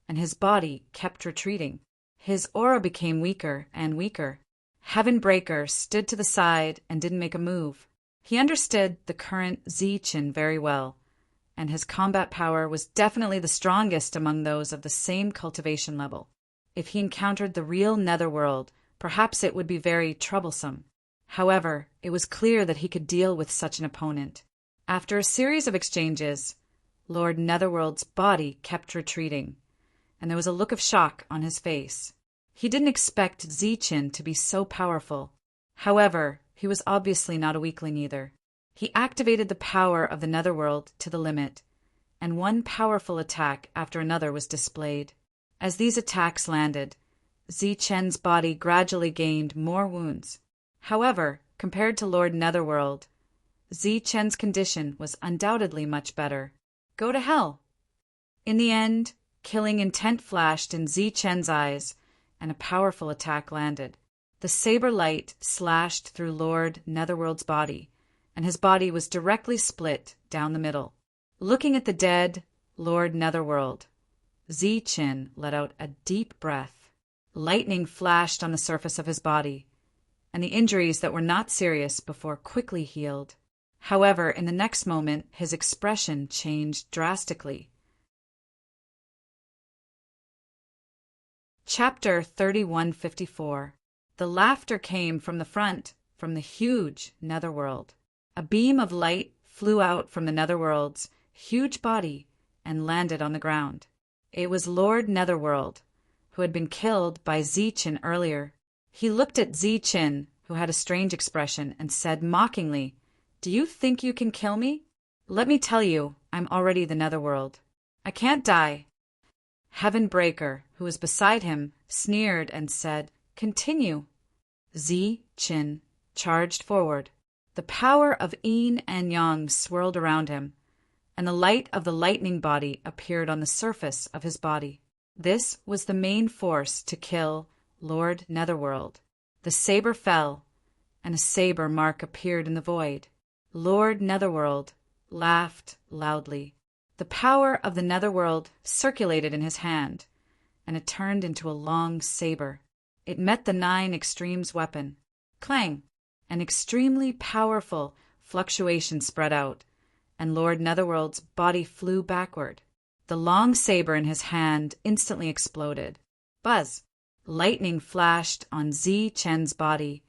and his body kept retreating. His aura became weaker and weaker. Heavenbreaker stood to the side and didn't make a move. He understood the current Zi-Chin very well, and his combat power was definitely the strongest among those of the same cultivation level. If he encountered the real Netherworld, perhaps it would be very troublesome. However, it was clear that he could deal with such an opponent. After a series of exchanges, Lord Netherworld's body kept retreating, and there was a look of shock on his face. He didn't expect Zi-Chin to be so powerful. However, he was obviously not a weakling either. He activated the power of the Netherworld to the limit, and one powerful attack after another was displayed. As these attacks landed, Zi-Chin's body gradually gained more wounds. However, compared to Lord Netherworld, Zi-Chin's condition was undoubtedly much better. Go to hell! In the end, killing intent flashed in Zi-Chin's eyes, and a powerful attack landed. The saber light slashed through Lord Netherworld's body, and his body was directly split down the middle. Looking at the dead Lord Netherworld, Zi-Chin let out a deep breath. Lightning flashed on the surface of his body, and the injuries that were not serious before quickly healed. However, in the next moment, his expression changed drastically. Chapter 3154. The laughter came from the front, from the huge Netherworld. A beam of light flew out from the Netherworld's huge body and landed on the ground. It was Lord Netherworld, who had been killed by Zi-Chin earlier. He looked at Zi-Chin, who had a strange expression, and said mockingly, "Do you think you can kill me? Let me tell you, I'm already the Netherworld. I can't die." Heavenbreaker, who was beside him, sneered and said, "Continue." Zi-Chin charged forward. The power of yin and yang swirled around him, and the light of the lightning body appeared on the surface of his body. This was the main force to kill Lord Netherworld. The saber fell, and a saber mark appeared in the void. Lord Netherworld laughed loudly. The power of the Netherworld circulated in his hand, and it turned into a long saber. It met the 9 Extremes weapon. Clang! An extremely powerful fluctuation spread out, and Lord Netherworld's body flew backward. The long saber in his hand instantly exploded. Buzz! Lightning flashed on Zi-Chen's body,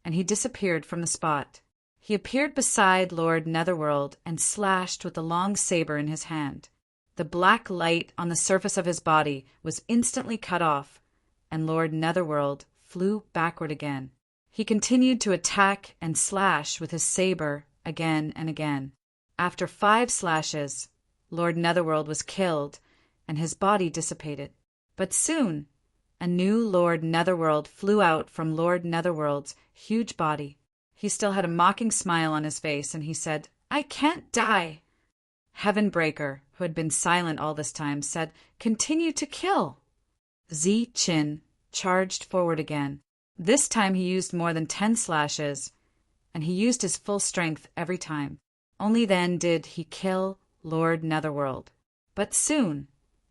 and he disappeared from the spot. He appeared beside Lord Netherworld and slashed with the long saber in his hand. The black light on the surface of his body was instantly cut off, and Lord Netherworld flew backward again. He continued to attack and slash with his saber again and again. After 5 slashes, Lord Netherworld was killed, and his body dissipated. But soon, a new Lord Netherworld flew out from Lord Netherworld's huge body. He still had a mocking smile on his face, and he said, "I can't die." Heavenbreaker, who had been silent all this time, said, "Continue to kill." Zi-Chin charged forward again. This time he used more than 10 slashes, and he used his full strength every time. Only then did he kill Lord Netherworld. But soon,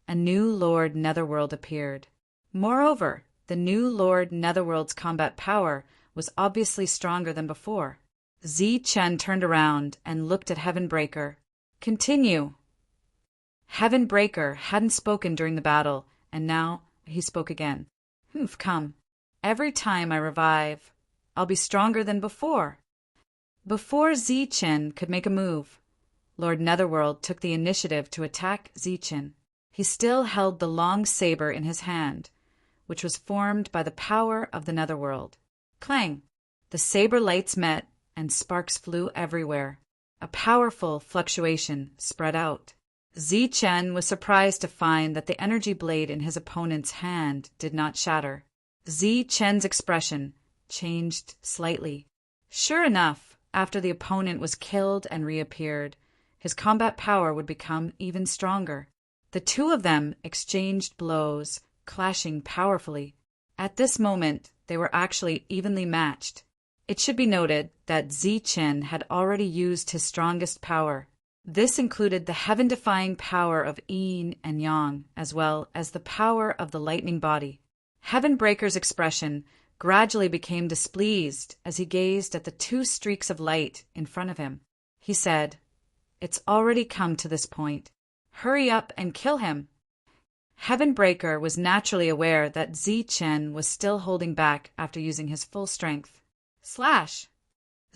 a new Lord Netherworld appeared. Moreover, the new Lord Netherworld's combat power was obviously stronger than before. Zi-Chen turned around and looked at Heavenbreaker. "Continue." Heavenbreaker hadn't spoken during the battle, and now he spoke again. Come. Every time I revive, I'll be stronger than before." Before Zi-Chin could make a move, Lord Netherworld took the initiative to attack Zi-Chin. He still held the long saber in his hand, which was formed by the power of the Netherworld. Clang! The saber lights met, and sparks flew everywhere. A powerful fluctuation spread out. Zi-Chen was surprised to find that the energy blade in his opponent's hand did not shatter. Zi-Chen's expression changed slightly. Sure enough, after the opponent was killed and reappeared, his combat power would become even stronger. The two of them exchanged blows, clashing powerfully. At this moment, they were actually evenly matched. It should be noted that Zi-Chen had already used his strongest power. This included the heaven-defying power of yin and yang, as well as the power of the lightning body. Heavenbreaker's expression gradually became displeased as he gazed at the 2 streaks of light in front of him. He said, "It's already come to this point. Hurry up and kill him." Heavenbreaker was naturally aware that Zi-Chen was still holding back after using his full strength. Slash!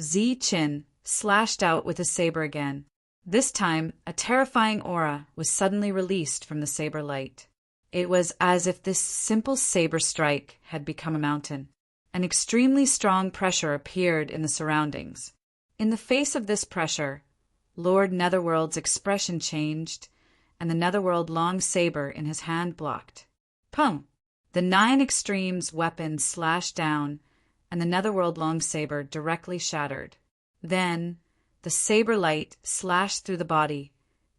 Zi-Chen slashed out with his saber again. This time, a terrifying aura was suddenly released from the saber light. It was as if this simple saber strike had become a mountain. An extremely strong pressure appeared in the surroundings. In the face of this pressure, Lord Netherworld's expression changed, and the Netherworld long saber in his hand blocked. Pum! The 9 Extremes weapon slashed down, and the Netherworld long saber directly shattered. Then, the saber light slashed through the body,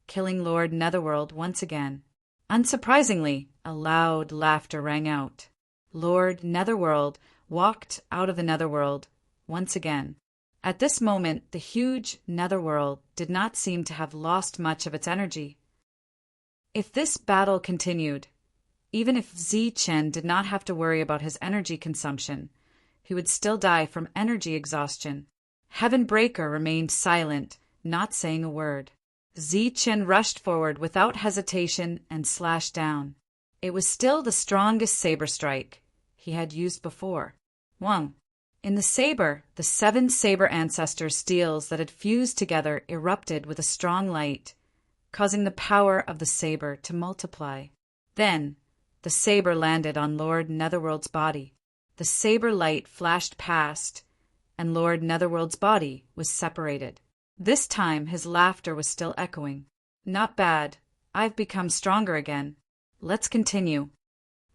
killing Lord Netherworld once again. Unsurprisingly, a loud laughter rang out. Lord Netherworld walked out of the Netherworld once again. At this moment, the huge Netherworld did not seem to have lost much of its energy. If this battle continued, even if Zi-Chen did not have to worry about his energy consumption, he would still die from energy exhaustion. Heavenbreaker remained silent, not saying a word. Zi-Chen rushed forward without hesitation and slashed down. It was still the strongest saber strike he had used before. Wang! In the saber, the 7 saber ancestor steels that had fused together erupted with a strong light, causing the power of the saber to multiply. Then, the saber landed on Lord Netherworld's body. The saber light flashed past, and Lord Netherworld's body was separated. This time his laughter was still echoing. "Not bad. I've become stronger again. Let's continue."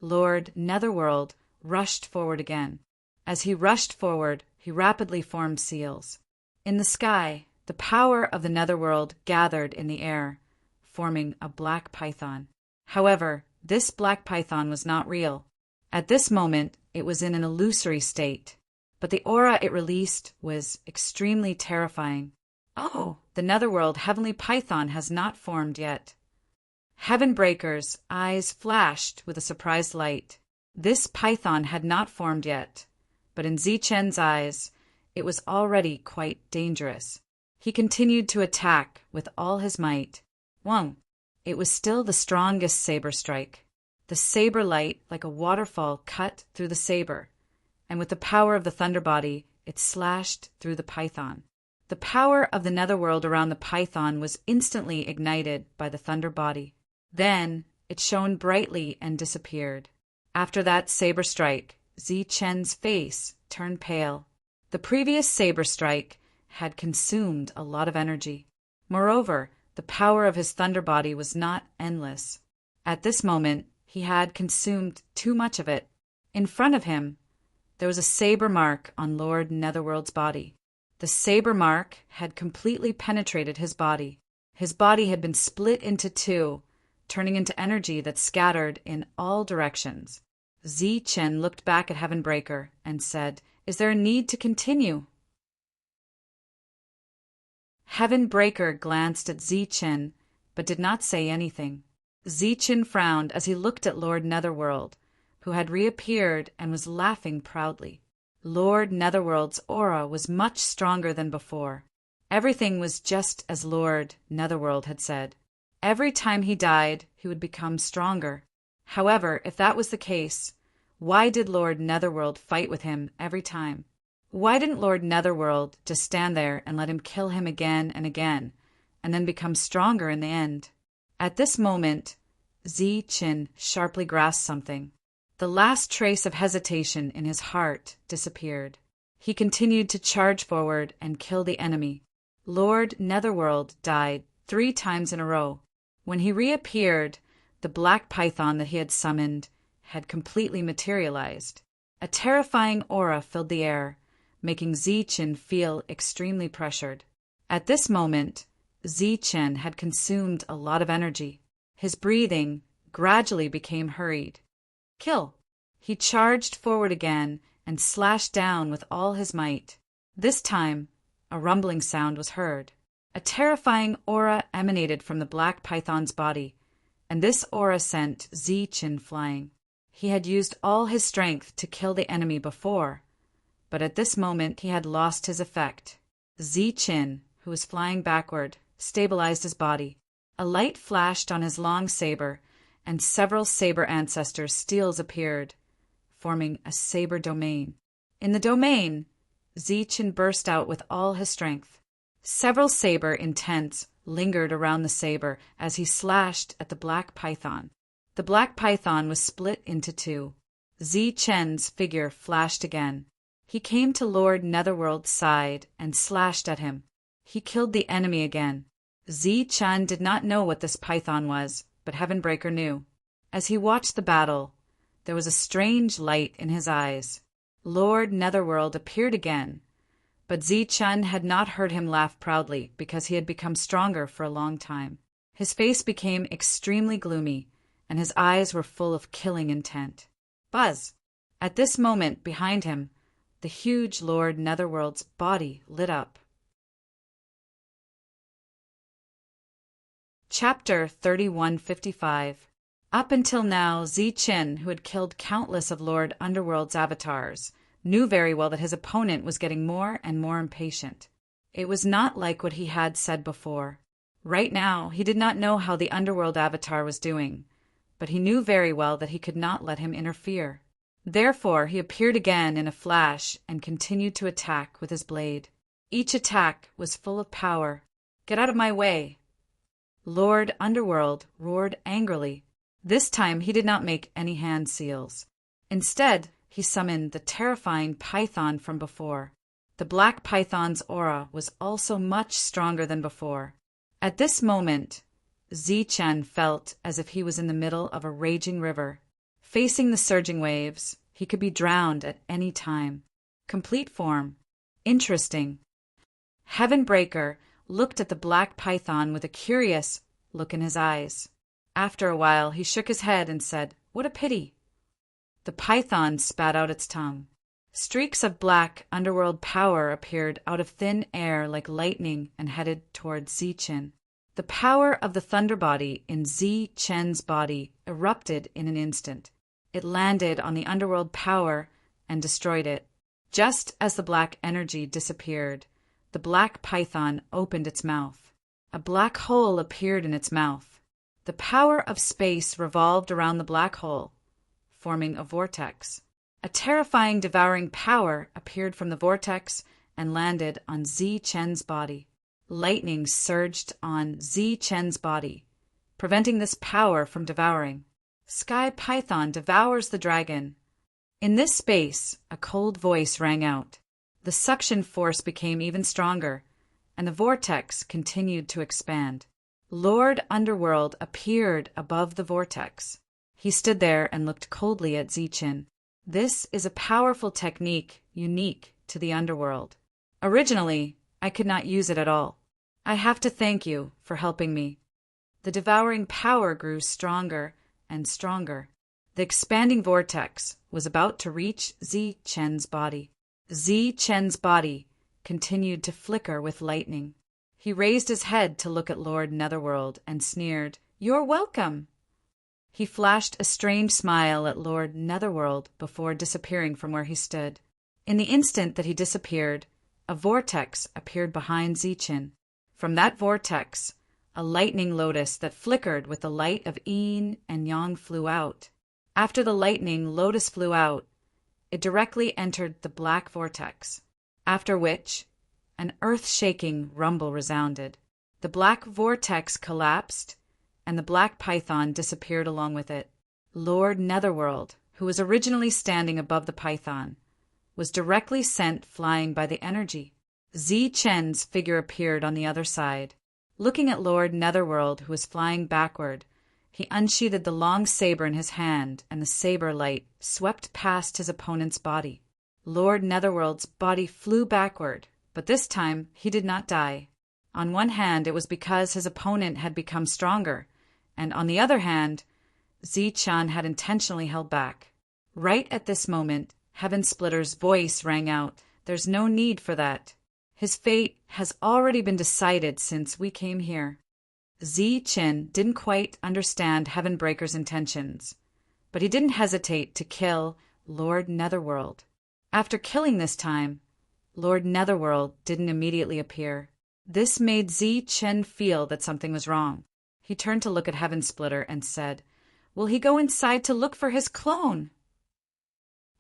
Lord Netherworld rushed forward again. As he rushed forward, he rapidly formed seals. In the sky, the power of the netherworld gathered in the air, forming a black python. However, this black python was not real. At this moment, it was in an illusory state, but the aura it released was extremely terrifying. Oh, the netherworld heavenly python has not formed yet. Heavenbreaker's eyes flashed with a surprised light. This python had not formed yet, but in Zichen's eyes, it was already quite dangerous. He continued to attack with all his might. Whoa! It was still the strongest saber strike. The saber light, like a waterfall, cut through the saber, and with the power of the thunder body, it slashed through the python. The power of the netherworld around the python was instantly ignited by the thunder body. Then it shone brightly and disappeared. After that saber strike, Zichen's face turned pale. The previous saber strike had consumed a lot of energy. Moreover, the power of his thunder body was not endless. At this moment, he had consumed too much of it. In front of him, there was a saber mark on Lord Netherworld's body. The saber mark had completely penetrated his body. His body had been split into two, turning into energy that scattered in all directions. Zichen looked back at Heavenbreaker and said, "Is there a need to continue?" Heavenbreaker glanced at Zichen, but did not say anything. Zichen frowned as he looked at Lord Netherworld, who had reappeared and was laughing proudly. Lord Netherworld's aura was much stronger than before. Everything was just as Lord Netherworld had said. Every time he died, he would become stronger. However, if that was the case, why did Lord Netherworld fight with him every time? Why didn't Lord Netherworld just stand there and let him kill him again and again, and then become stronger in the end? At this moment, Zichen sharply grasped something. The last trace of hesitation in his heart disappeared. He continued to charge forward and kill the enemy. Lord Netherworld died 3 times in a row. When he reappeared, the black python that he had summoned had completely materialized. A terrifying aura filled the air, making Zichen feel extremely pressured. At this moment, Zichen had consumed a lot of energy. His breathing gradually became hurried. Kill! He charged forward again and slashed down with all his might. This time, a rumbling sound was heard. A terrifying aura emanated from the black python's body, and this aura sent Zichen flying. He had used all his strength to kill the enemy before, but at this moment he had lost his effect. Zichen, who was flying backward, stabilized his body. A light flashed on his long saber, and several saber ancestors' steels appeared, forming a saber domain. In the domain, Zichen burst out with all his strength. Several saber intents lingered around the saber as he slashed at the black python. The black python was split into 2. Zichen's figure flashed again. He came to Lord Netherworld's side and slashed at him. He killed the enemy again. Zichen did not know what this python was, but Heavenbreaker knew. As he watched the battle, there was a strange light in his eyes. Lord Netherworld appeared again, but Zichen had not heard him laugh proudly because he had become stronger for a long time. His face became extremely gloomy, and his eyes were full of killing intent. Buzz! At this moment, behind him, the huge Lord Netherworld's body lit up. Chapter 3155. Up until now, Zichen, who had killed countless of Lord Underworld's avatars, knew very well that his opponent was getting more and more impatient. It was not like what he had said before. Right now, he did not know how the Underworld avatar was doing, but he knew very well that he could not let him interfere. Therefore, he appeared again in a flash and continued to attack with his blade. Each attack was full of power. "Get out of my way!" Lord Underworld roared angrily. This time he did not make any hand seals. Instead, he summoned the terrifying python from before. The black python's aura was also much stronger than before. At this moment, Zichen felt as if he was in the middle of a raging river. Facing the surging waves, he could be drowned at any time. Complete form. Interesting. Heavenbreaker looked at the black python with a curious look in his eyes. After a while, he shook his head and said, "What a pity." The python spat out its tongue. Streaks of black underworld power appeared out of thin air like lightning and headed towards Zichen. The power of the thunder body in Zichen's body erupted in an instant. It landed on the underworld power and destroyed it. Just as the black energy disappeared, the black python opened its mouth. A black hole appeared in its mouth. The power of space revolved around the black hole, forming a vortex. A terrifying devouring power appeared from the vortex and landed on Zichen's body. Lightning surged on Zichen's body, preventing this power from devouring. Sky Python devours the dragon. In this space, a cold voice rang out. The suction force became even stronger, and the vortex continued to expand. Lord Underworld appeared above the vortex. He stood there and looked coldly at Zichen. This is a powerful technique unique to the underworld. Originally, I could not use it at all. I have to thank you for helping me. The devouring power grew stronger and stronger. The expanding vortex was about to reach Zichen's body. Zichen's body continued to flicker with lightning. He raised his head to look at Lord Netherworld and sneered, "You're welcome." He flashed a strange smile at Lord Netherworld before disappearing from where he stood. In the instant that he disappeared, a vortex appeared behind Zichen. From that vortex, a lightning lotus that flickered with the light of yin and yang flew out. After the lightning lotus flew out, it directly entered the black vortex, after which an earth-shaking rumble resounded. The black vortex collapsed, and the black python disappeared along with it. Lord Netherworld, who was originally standing above the python, was directly sent flying by the energy. Zichen's figure appeared on the other side. Looking at Lord Netherworld, who was flying backward, he unsheathed the long saber in his hand, and the saber light swept past his opponent's body. Lord Netherworld's body flew backward, but this time he did not die. On one hand, it was because his opponent had become stronger, and on the other hand, Zichen had intentionally held back. Right at this moment, Heaven Splitter's voice rang out, "There's no need for that. His fate has already been decided since we came here." Zichen didn't quite understand Heavenbreaker's intentions, but he didn't hesitate to kill Lord Netherworld. After killing this time, Lord Netherworld didn't immediately appear. This made Zichen feel that something was wrong. He turned to look at Heaven Splitter and said, "Will he go inside to look for his clone?"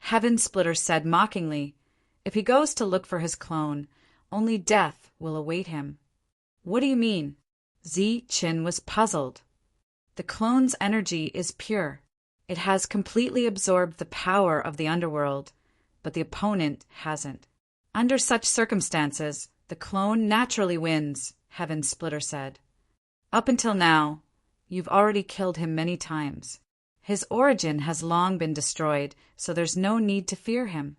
Heaven Splitter said mockingly, "If he goes to look for his clone, only death will await him." "What do you mean?" Zichen was puzzled. "The clone's energy is pure. It has completely absorbed the power of the underworld, but the opponent hasn't. Under such circumstances, the clone naturally wins," Heaven Splitter said. "Up until now, you've already killed him many times. His origin has long been destroyed, so there's no need to fear him.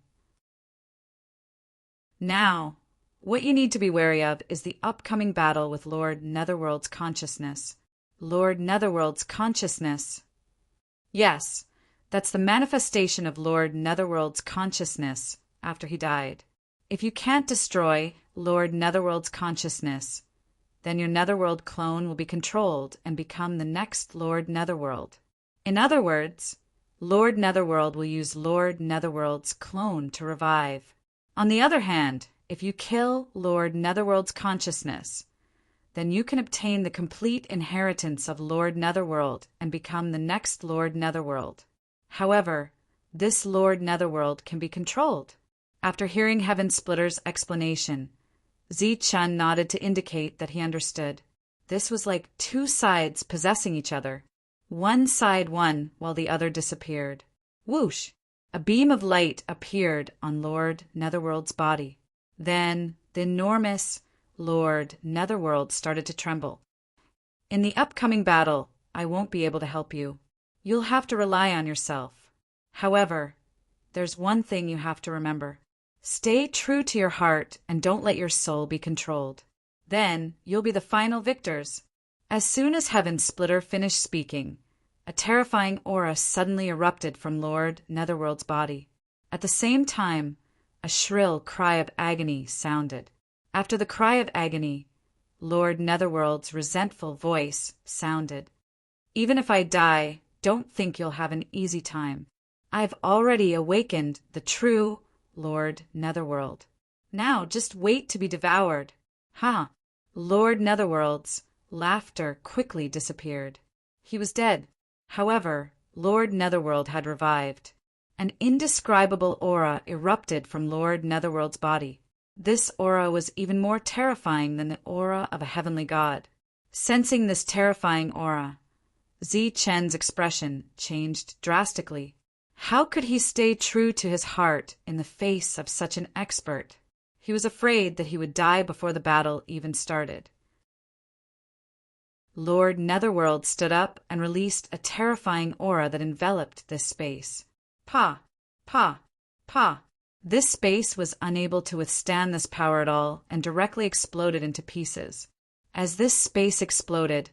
Now, what you need to be wary of is the upcoming battle with Lord Netherworld's consciousness." Lord Netherworld's consciousness? Yes, that's the manifestation of Lord Netherworld's consciousness after he died. If you can't destroy Lord Netherworld's consciousness, then your Netherworld clone will be controlled and become the next Lord Netherworld. In other words, Lord Netherworld will use Lord Netherworld's clone to revive. On the other hand, if you kill Lord Netherworld's consciousness, then you can obtain the complete inheritance of Lord Netherworld and become the next Lord Netherworld. However, this Lord Netherworld can be controlled. After hearing Heaven Splitter's explanation, Zichen nodded to indicate that he understood. This was like two sides possessing each other. One side won while the other disappeared. Whoosh! A beam of light appeared on Lord Netherworld's body. Then the enormous Lord Netherworld started to tremble. "In the upcoming battle, I won't be able to help you. You'll have to rely on yourself. However, there's one thing you have to remember. Stay true to your heart and don't let your soul be controlled. Then you'll be the final victors. As soon as Heaven Splitter finished speaking, a terrifying aura suddenly erupted from Lord Netherworld's body. At the same time, a shrill cry of agony sounded. After the cry of agony, Lord Netherworld's resentful voice sounded. Even if I die, don't think you'll have an easy time. I've already awakened the true Lord Netherworld. Now just wait to be devoured. Ha! Lord Netherworld's laughter quickly disappeared. He was dead. However, Lord Netherworld had revived. An indescribable aura erupted from Lord Netherworld's body. This aura was even more terrifying than the aura of a heavenly god. Sensing this terrifying aura, Zi Chen's expression changed drastically. How could he stay true to his heart in the face of such an expert? He was afraid that he would die before the battle even started. Lord Netherworld stood up and released a terrifying aura that enveloped this space. Pa! Pa! Pa! This space was unable to withstand this power at all and directly exploded into pieces. As this space exploded,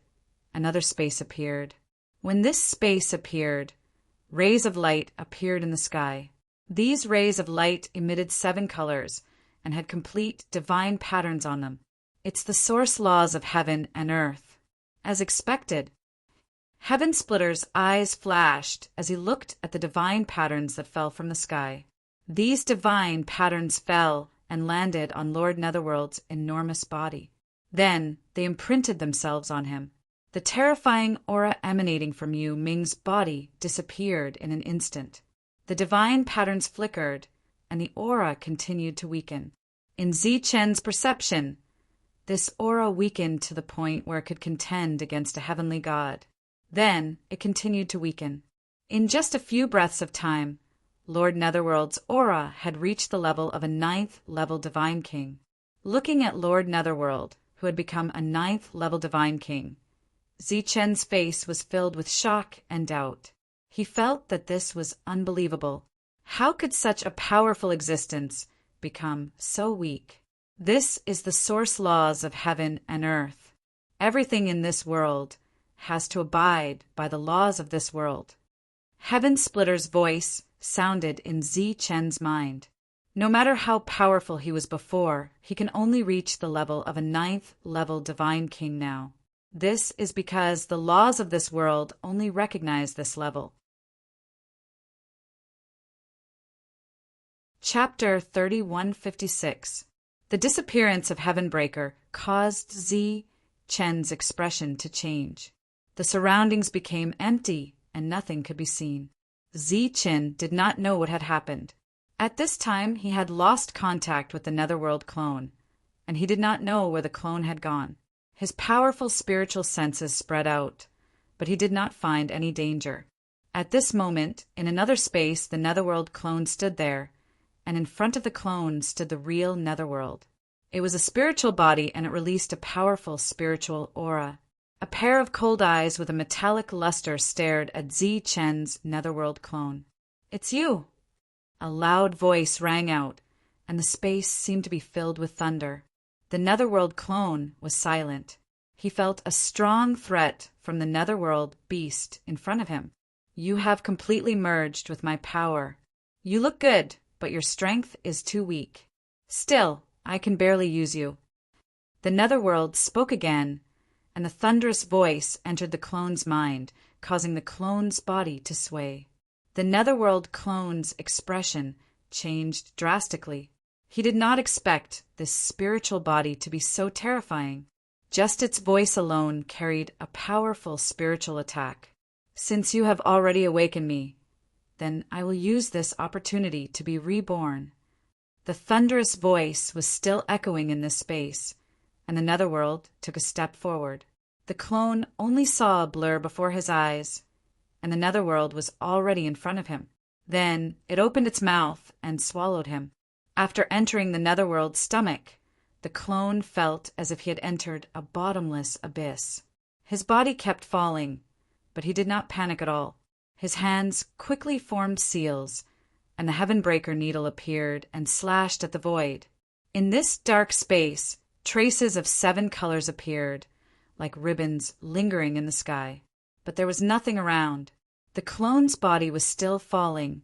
another space appeared. When this space appeared, rays of light appeared in the sky. These rays of light emitted 7 colors and had complete divine patterns on them. It's the source laws of heaven and earth. As expected, Heaven Splitter's eyes flashed as he looked at the divine patterns that fell from the sky. These divine patterns fell and landed on Lord Netherworld's enormous body. Then they imprinted themselves on him. The terrifying aura emanating from Yu Ming's body disappeared in an instant. The divine patterns flickered, and the aura continued to weaken. In Zi Chen's perception, this aura weakened to the point where it could contend against a heavenly god. Then it continued to weaken. In just a few breaths of time, Lord Netherworld's aura had reached the level of a 9th level divine king. Looking at Lord Netherworld, who had become a 9th level divine king, Zi Chen's face was filled with shock and doubt. He felt that this was unbelievable. How could such a powerful existence become so weak? This is the source laws of heaven and earth. Everything in this world has to abide by the laws of this world. Heaven Splitter's voice sounded in Zi Chen's mind. No matter how powerful he was before, he can only reach the level of a 9th level divine king now. This is because the laws of this world only recognize this level. Chapter 3156. The disappearance of Heavenbreaker caused Zi Chen's expression to change. The surroundings became empty and nothing could be seen. Zi Chen did not know what had happened. At this time, he had lost contact with the Netherworld clone, and he did not know where the clone had gone. His powerful spiritual senses spread out, but he did not find any danger. At this moment, in another space, the Netherworld clone stood there, and in front of the clone stood the real Netherworld. It was a spiritual body, and it released a powerful spiritual aura. A pair of cold eyes with a metallic luster stared at Zi Chen's Netherworld clone. "It's you!" A loud voice rang out, and the space seemed to be filled with thunder. The Netherworld clone was silent. He felt a strong threat from the Netherworld beast in front of him. "You have completely merged with my power. You look good, but your strength is too weak. Still, I can barely use you." The Netherworld spoke again, and a thunderous voice entered the clone's mind, causing the clone's body to sway. The Netherworld clone's expression changed drastically. He did not expect this spiritual body to be so terrifying. Just its voice alone carried a powerful spiritual attack. "Since you have already awakened me, then I will use this opportunity to be reborn." The thunderous voice was still echoing in this space, and the Netherworld took a step forward. The clone only saw a blur before his eyes, and the Netherworld was already in front of him. Then it opened its mouth and swallowed him. After entering the Netherworld's stomach, the clone felt as if he had entered a bottomless abyss. His body kept falling, but he did not panic at all. His hands quickly formed seals, and the Heavenbreaker needle appeared and slashed at the void. In this dark space, traces of 7 colors appeared, like ribbons lingering in the sky. But there was nothing around. The clone's body was still falling,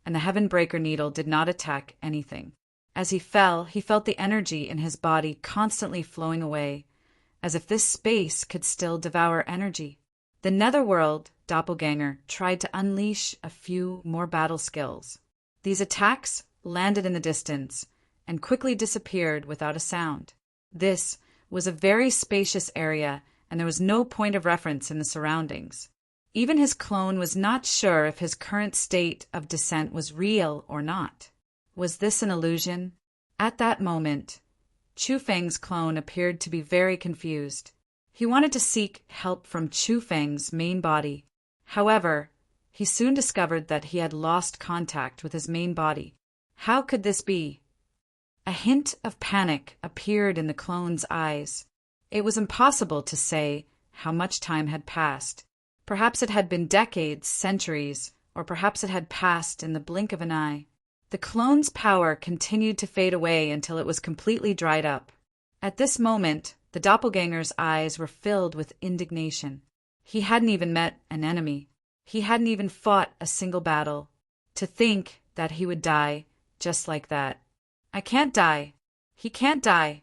and the Heavenbreaker needle did not attack anything. As he fell, he felt the energy in his body constantly flowing away, as if this space could still devour energy. The Netherworld doppelganger tried to unleash a few more battle skills. These attacks landed in the distance and quickly disappeared without a sound. This was a very spacious area, and there was no point of reference in the surroundings. Even his clone was not sure if his current state of descent was real or not. Was this an illusion? At that moment, Chu Feng's clone appeared to be very confused. He wanted to seek help from Chu Feng's main body. However, he soon discovered that he had lost contact with his main body. How could this be? A hint of panic appeared in the clone's eyes. It was impossible to say how much time had passed. Perhaps it had been decades, centuries, or perhaps it had passed in the blink of an eye. The clone's power continued to fade away until it was completely dried up. At this moment, the doppelganger's eyes were filled with indignation. He hadn't even met an enemy. He hadn't even fought a single battle. To think that he would die just like that. I can't die. He can't die.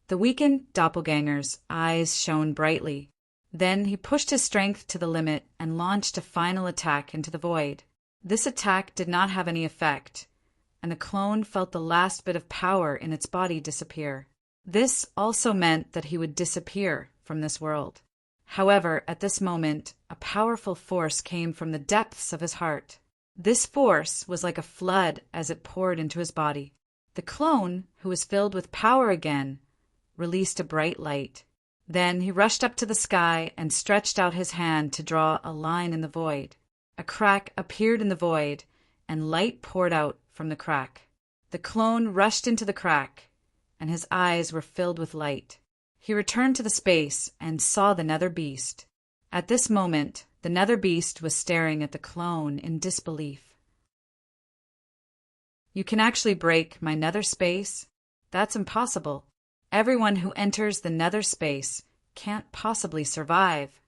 The weakened doppelganger's eyes shone brightly. Then he pushed his strength to the limit and launched a final attack into the void. This attack did not have any effect, and the clone felt the last bit of power in its body disappear. This also meant that he would disappear from this world. However, at this moment, a powerful force came from the depths of his heart. This force was like a flood as it poured into his body. The clone, who was filled with power again, released a bright light. Then he rushed up to the sky and stretched out his hand to draw a line in the void. A crack appeared in the void, and light poured out from the crack. The clone rushed into the crack, and his eyes were filled with light. He returned to the space and saw the Nether Beast. At this moment, the Nether Beast was staring at the clone in disbelief. You can actually break my nether space? That's impossible. Everyone who enters the nether space can't possibly survive.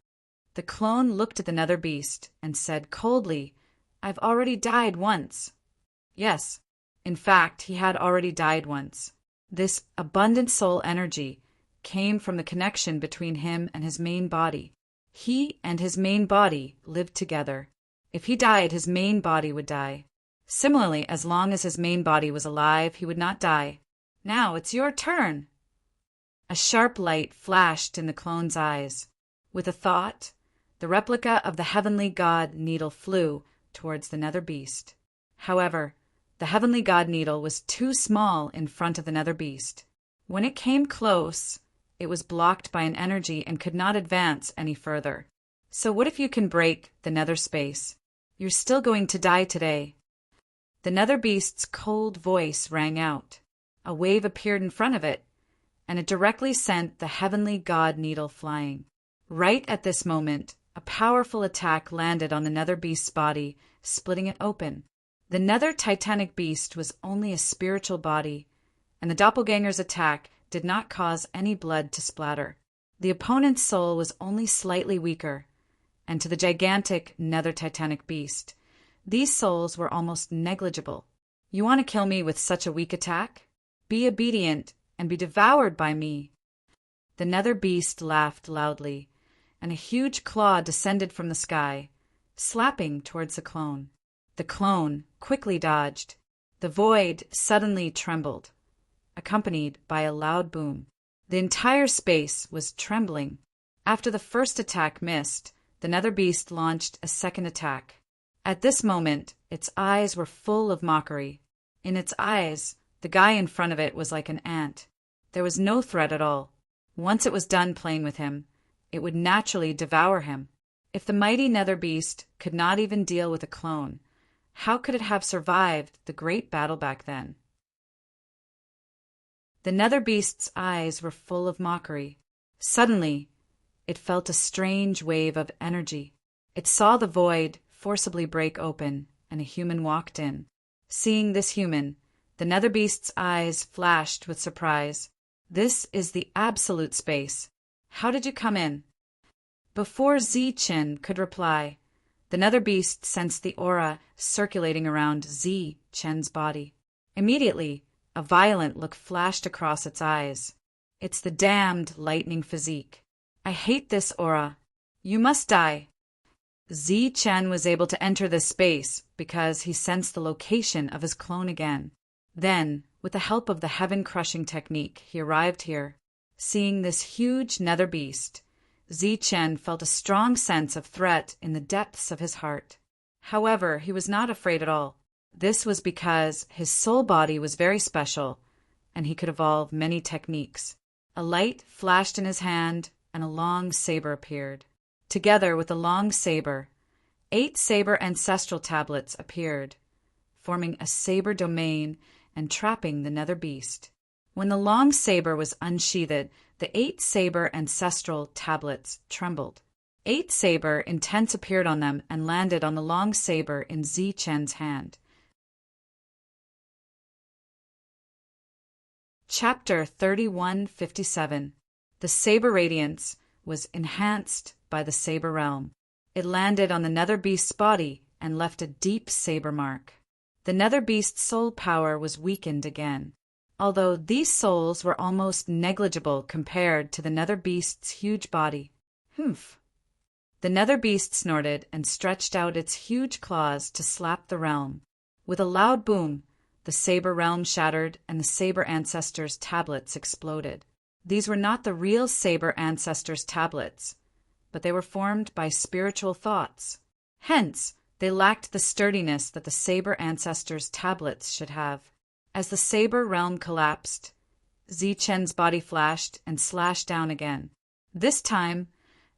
The clone looked at the Nether Beast and said coldly, I've already died once. Yes, in fact, he had already died once. This abundant soul energy came from the connection between him and his main body. He and his main body lived together. If he died, his main body would die. Similarly, as long as his main body was alive, he would not die. Now it's your turn. A sharp light flashed in the clone's eyes. With a thought, the replica of the Heavenly God needle flew towards the Nether Beast. However, the Heavenly God needle was too small in front of the Nether Beast. When it came close, it was blocked by an energy and could not advance any further. So what if you can break the nether space? You're still going to die today. The Nether Beast's cold voice rang out. A wave appeared in front of it, and it directly sent the Heavenly God needle flying. Right at this moment, a powerful attack landed on the Nether Beast's body, splitting it open. The Nether Titanic Beast was only a spiritual body, and the doppelganger's attack did not cause any blood to splatter. The opponent's soul was only slightly weaker, and to the gigantic Nether Titanic Beast, these souls were almost negligible. You want to kill me with such a weak attack? Be obedient and be devoured by me. The Nether Beast laughed loudly, and a huge claw descended from the sky, slapping towards the clone. The clone quickly dodged. The void suddenly trembled, accompanied by a loud boom. The entire space was trembling. After the first attack missed, the Nether Beast launched a second attack. At this moment, its eyes were full of mockery. In its eyes, the guy in front of it was like an ant. There was no threat at all. Once it was done playing with him, it would naturally devour him. If the mighty Nether Beast could not even deal with a clone, how could it have survived the great battle back then? The Nether Beast's eyes were full of mockery. Suddenly, it felt a strange wave of energy. It saw the void forcibly break open, and a human walked in. Seeing this human, the nether beast's eyes flashed with surprise. This is the absolute space. How did you come in? Before Zi-Chen could reply, the nether beast sensed the aura circulating around Zi-Chen's body. Immediately, a violent look flashed across its eyes. It's the damned lightning physique. I hate this aura. You must die. Zi-Chen was able to enter this space because he sensed the location of his clone again. Then, with the help of the heaven-crushing technique, he arrived here. Seeing this huge nether beast, Zi-Chen felt a strong sense of threat in the depths of his heart. However, he was not afraid at all. This was because his soul body was very special, and he could evolve many techniques. A light flashed in his hand, and a long saber appeared. Together with the long saber, 8 saber ancestral tablets appeared, forming a saber domain and trapping the nether beast. When the long saber was unsheathed, the 8 saber ancestral tablets trembled. 8 saber intents appeared on them and landed on the long saber in Zi-Chen's hand. Chapter 3157. The saber radiance was enhanced by the saber realm. It landed on the nether beast's body and left a deep saber mark. The nether beast's soul power was weakened again, although these souls were almost negligible compared to the nether beast's huge body. Humph! The nether beast snorted and stretched out its huge claws to slap the realm. With a loud boom, the saber realm shattered and the saber ancestors' tablets exploded. These were not the real saber ancestors' tablets, but they were formed by spiritual thoughts. Hence, they lacked the sturdiness that the saber ancestors' tablets should have. As the saber realm collapsed, Zi-Chen's body flashed and slashed down again. This time,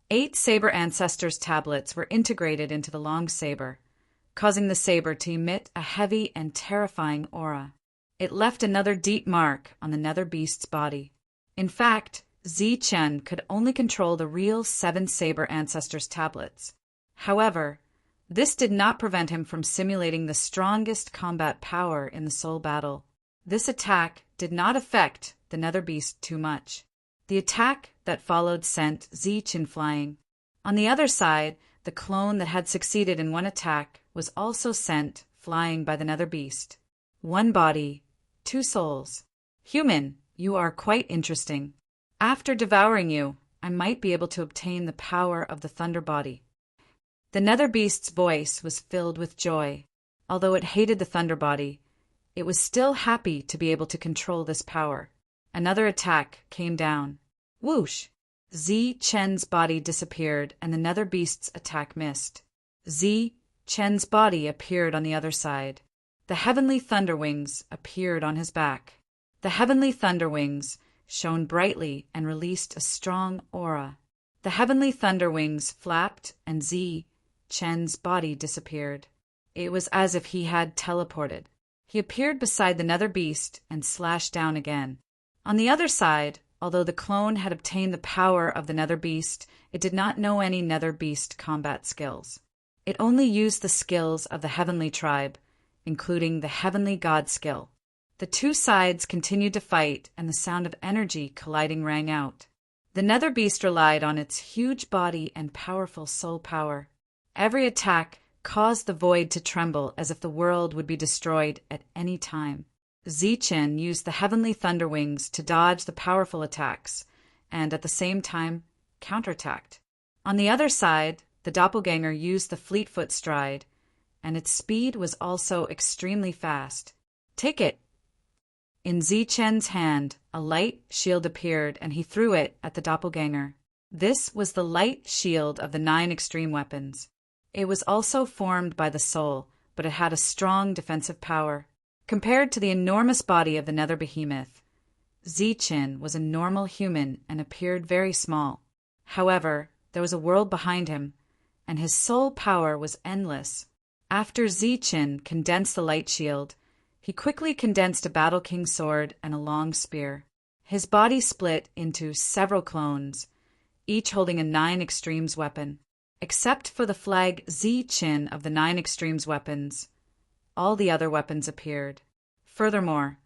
8 saber ancestors' tablets were integrated into the long saber, causing the saber to emit a heavy and terrifying aura. It left another deep mark on the nether beast's body. In fact, Zi-Chen could only control the real 7 saber ancestors' tablets. However, this did not prevent him from simulating the strongest combat power in the soul battle. This attack did not affect the nether beast too much. The attack that followed sent Zi-Chen flying. On the other side, the clone that had succeeded in one attack was also sent flying by the nether beast. 1 body, 2 souls. Human, you are quite interesting. After devouring you, I might be able to obtain the power of the thunder body. The nether beast's voice was filled with joy. Although it hated the thunder body, it was still happy to be able to control this power. Another attack came down. Whoosh! Zi-Chen's body disappeared and the nether beast's attack missed. Zi-Chen's body appeared on the other side. The heavenly thunder wings appeared on his back. The heavenly thunder wings shone brightly and released a strong aura. The heavenly thunder wings flapped and Zi-Chen's body disappeared. It was as if he had teleported. He appeared beside the nether beast and slashed down again. On the other side, although the clone had obtained the power of the nether beast, it did not know any nether beast combat skills. It only used the skills of the heavenly tribe, including the heavenly god skill. The 2 sides continued to fight, and the sound of energy colliding rang out. The nether beast relied on its huge body and powerful soul power. Every attack caused the void to tremble as if the world would be destroyed at any time. Zi-Chen used the heavenly thunder wings to dodge the powerful attacks, and at the same time, counterattacked. On the other side, the doppelganger used the fleetfoot stride, and its speed was also extremely fast. Take it! In Zi-Chen's hand, a light shield appeared, and he threw it at the doppelganger. This was the light shield of the 9 extreme weapons. It was also formed by the soul, but it had a strong defensive power. Compared to the enormous body of the nether behemoth, Zi-Chen was a normal human and appeared very small. However, there was a world behind him, and his soul power was endless. After Zi-Chen condensed the light shield, he quickly condensed a Battle King sword and a long spear. His body split into several clones, each holding a 9 extremes weapon. Except for the flag Zi-Chen of the 9 extremes weapons, all the other weapons appeared. Furthermore,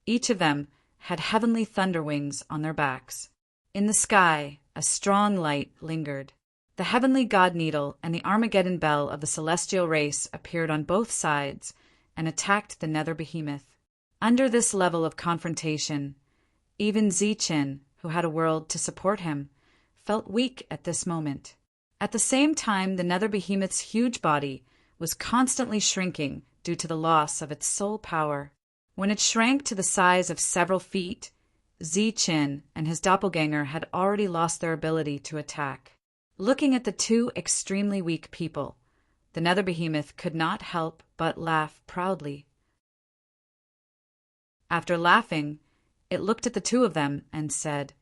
each of them had heavenly thunder wings on their backs. In the sky, a strong light lingered. The heavenly god needle and the Armageddon bell of the celestial race appeared on both sides and attacked the nether behemoth. Under this level of confrontation, even Zichin, who had a world to support him, felt weak at this moment. At the same time, the nether behemoth's huge body was constantly shrinking due to the loss of its soul power. When it shrank to the size of several feet, Zichin and his doppelganger had already lost their ability to attack. Looking at the two extremely weak people, the nether behemoth could not help but laugh proudly. After laughing, it looked at the two of them and said,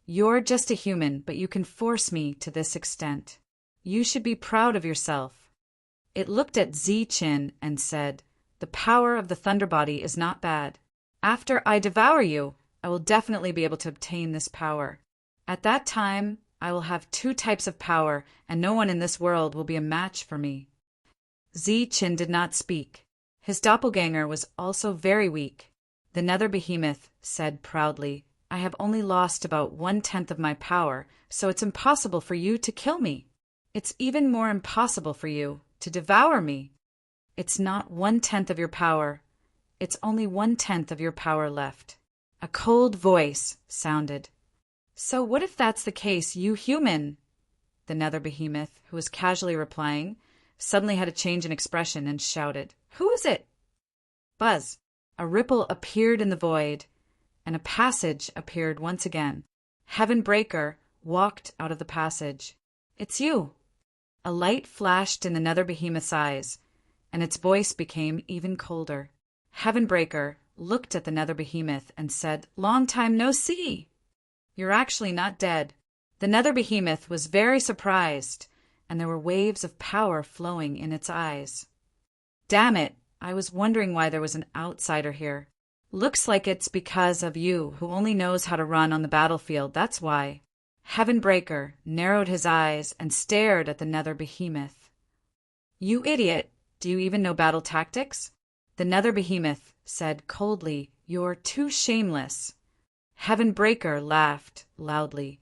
"You're just a human, but you can force me to this extent. You should be proud of yourself." It looked at Zichin and said, "The power of the thunder body is not bad. After I devour you, I will definitely be able to obtain this power. At that time, I will have 2 types of power, and no one in this world will be a match for me." Zichin did not speak. His doppelganger was also very weak. The nether behemoth said proudly, "I have only lost about 1/10 of my power, so it's impossible for you to kill me. It's even more impossible for you to devour me. It's not 1/10 of your power. It's only 1/10 of your power left." A cold voice sounded. "So what if that's the case, you human?" The nether behemoth, who was casually replying, suddenly had a change in expression and shouted, "Who is it?" Buzz. A ripple appeared in the void, and a passage appeared once again. Heaven Breaker walked out of the passage. "It's you." A light flashed in the nether behemoth's eyes, and its voice became even colder. Heaven Breaker looked at the nether behemoth and said, "Long time no see. You're actually not dead." The nether behemoth was very surprised, and there were waves of power flowing in its eyes. "Damn it, I was wondering why there was an outsider here. Looks like it's because of you who only knows how to run on the battlefield, that's why." Heaven Breaker narrowed his eyes and stared at the nether behemoth. "You idiot, do you even know battle tactics?" The nether behemoth said coldly, "You're too shameless." Heaven Breaker laughed loudly.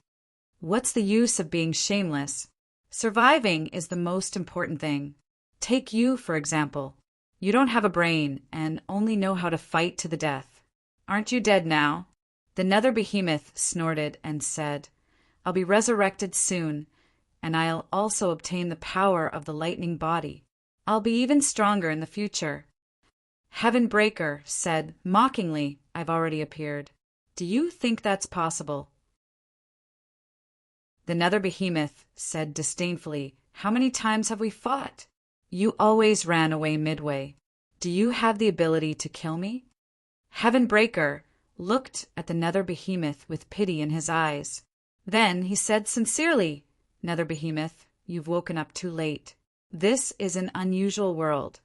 "What's the use of being shameless? Surviving is the most important thing. Take you, for example. You don't have a brain and only know how to fight to the death. Aren't you dead now?" The nether behemoth snorted and said, "I'll be resurrected soon, and I'll also obtain the power of the lightning body. I'll be even stronger in the future." Heaven Breaker said mockingly, "I've already appeared. Do you think that's possible?" The nether behemoth said disdainfully, "How many times have we fought? You always ran away midway. Do you have the ability to kill me?" Heaven Breaker looked at the nether behemoth with pity in his eyes. Then he said sincerely, "Nether behemoth, you've woken up too late. This is an unusual world,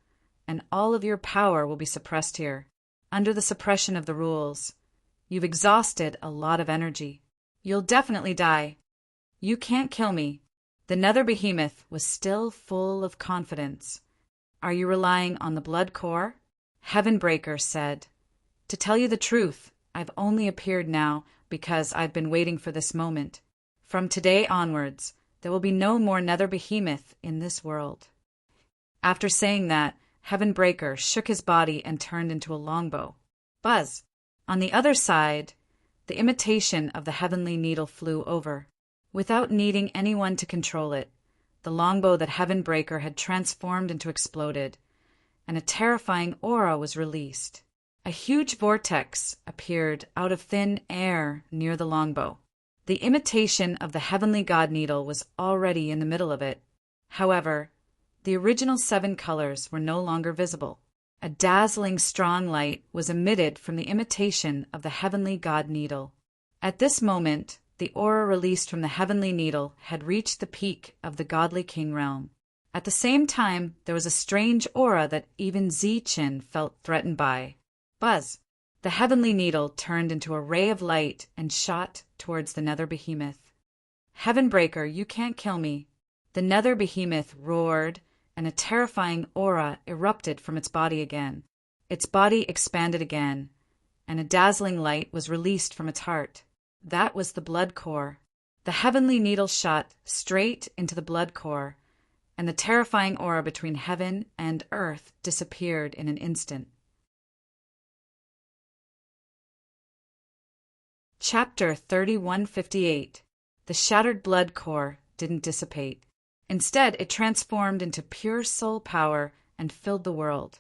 and all of your power will be suppressed here, under the suppression of the rules. You've exhausted a lot of energy. You'll definitely die. You can't kill me." The nether behemoth was still full of confidence. "Are you relying on the blood core?" Heaven Breaker said, "To tell you the truth, I've only appeared now because I've been waiting for this moment. From today onwards, there will be no more nether behemoth in this world." After saying that, Heaven Breaker shook his body and turned into a longbow. Buzz. On the other side, the imitation of the heavenly needle flew over. Without needing anyone to control it, the longbow that Heaven Breaker had transformed into exploded, and a terrifying aura was released. A huge vortex appeared out of thin air near the longbow. The imitation of the heavenly god needle was already in the middle of it. However, the original 7 colors were no longer visible. A dazzling strong light was emitted from the imitation of the heavenly god needle. At this moment, the aura released from the heavenly needle had reached the peak of the godly king realm. At the same time, there was a strange aura that even Zichin felt threatened by. Buzz. The heavenly needle turned into a ray of light and shot towards the nether behemoth. "Heaven Breaker, you can't kill me." The nether behemoth roared and a terrifying aura erupted from its body again. Its body expanded again, and a dazzling light was released from its heart. That was the blood core. The heavenly needle shot straight into the blood core, and the terrifying aura between heaven and earth disappeared in an instant. Chapter 3158. The shattered blood core didn't dissipate. Instead, it transformed into pure soul power and filled the world.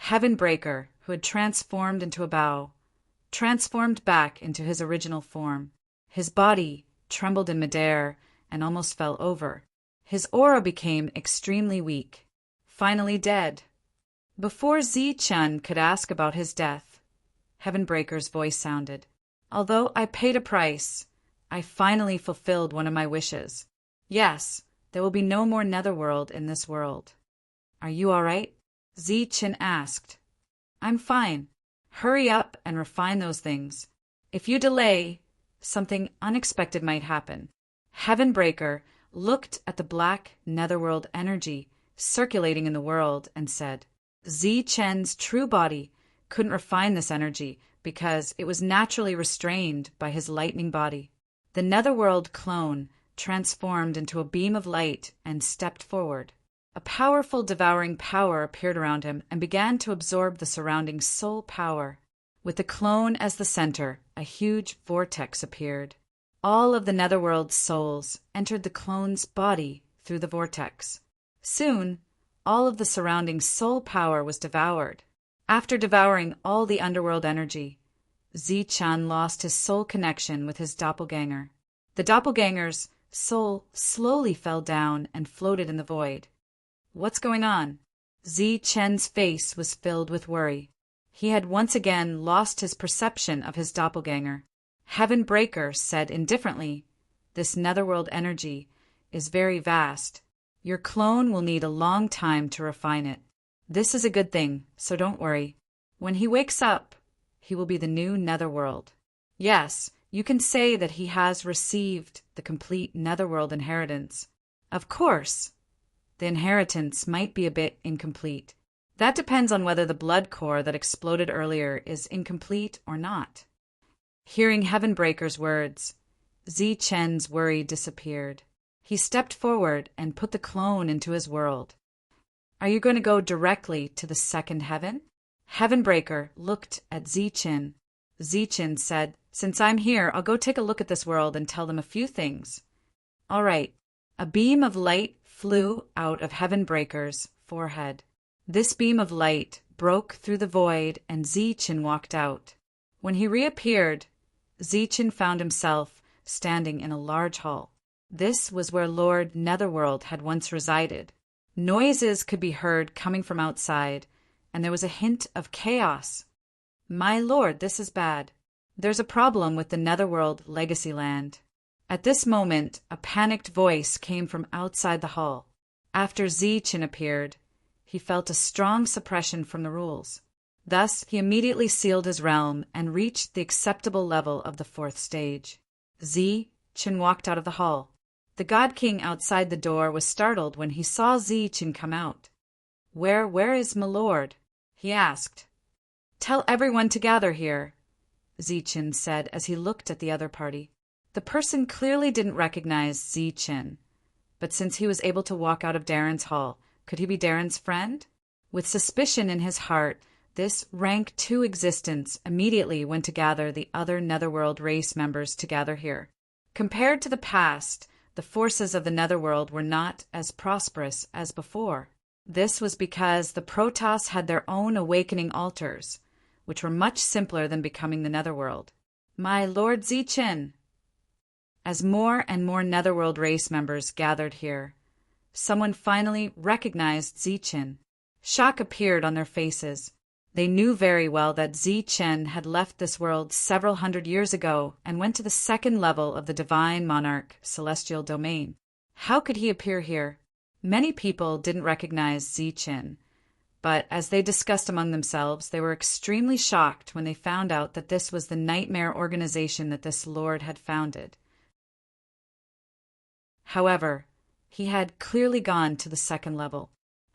Heavenbreaker, who had transformed into a bow, transformed back into his original form. His body trembled in midair and almost fell over. His aura became extremely weak, finally dead. Before Zi-Chun could ask about his death, Heavenbreaker's voice sounded. Although I paid a price, I finally fulfilled one of my wishes. Yes, there will be no more netherworld in this world. Are you all right? Zi-Chun asked. I'm fine. Hurry up and refine those things. If you delay, something unexpected might happen. Heavenbreaker looked at the black netherworld energy circulating in the world and said, Zi-Chen's true body couldn't refine this energy because it was naturally restrained by his lightning body. The netherworld clone transformed into a beam of light and stepped forward. A powerful devouring power appeared around him and began to absorb the surrounding soul power. With the clone as the center, a huge vortex appeared. All of the netherworld's souls entered the clone's body through the vortex. Soon, all of the surrounding soul power was devoured. After devouring all the underworld energy, Zi-Chun lost his soul connection with his doppelganger. The doppelganger's soul slowly fell down and floated in the void. What's going on? Zi-Chen's face was filled with worry. He had once again lost his perception of his doppelganger. Heavenbreaker said indifferently, This netherworld energy is very vast. Your clone will need a long time to refine it. This is a good thing, so don't worry. When he wakes up, he will be the new netherworld. Yes, you can say that he has received the complete netherworld inheritance. Of course, the inheritance might be a bit incomplete. That depends on whether the blood core that exploded earlier is incomplete or not. Hearing Heavenbreaker's words, Zi-Chen's worry disappeared. He stepped forward and put the clone into his world. Are you going to go directly to the second heaven? Heavenbreaker looked at Zi-Chen. Zi-Chen said, Since I'm here, I'll go take a look at this world and tell them a few things. All right. A beam of light flew out of Heavenbreaker's forehead. This beam of light broke through the void and Zi-Chen walked out. When he reappeared, Zi-Chen found himself standing in a large hall. This was where Lord Netherworld had once resided. Noises could be heard coming from outside, and there was a hint of chaos. My lord, this is bad. There's a problem with the Netherworld legacy land. At this moment, a panicked voice came from outside the hall. After Zi-Chen appeared, he felt a strong suppression from the rules. Thus, he immediately sealed his realm and reached the acceptable level of the fourth stage. Zi-Chen walked out of the hall. The God King outside the door was startled when he saw Zi-Chen come out. Where is my lord? He asked. Tell everyone to gather here, Zi-Chen said as he looked at the other party. The person clearly didn't recognize Zi-Chen, but since he was able to walk out of Darren's hall, could he be Darren's friend? With suspicion in his heart, this rank 2 existence immediately went to gather the other Netherworld race members to gather here. Compared to the past, the forces of the Netherworld were not as prosperous as before. This was because the Protoss had their own awakening altars, which were much simpler than becoming the Netherworld. My Lord Zi-Chen! As more and more Netherworld race members gathered here, someone finally recognized Zi-Chen. Shock appeared on their faces. They knew very well that Zi-Chen had left this world several hundred years ago and went to the second level of the Divine Monarch Celestial Domain. How could he appear here? Many people didn't recognize Zi-Chen, but as they discussed among themselves, they were extremely shocked when they found out that this was the nightmare organization that this lord had founded. However, he had clearly gone to the second level.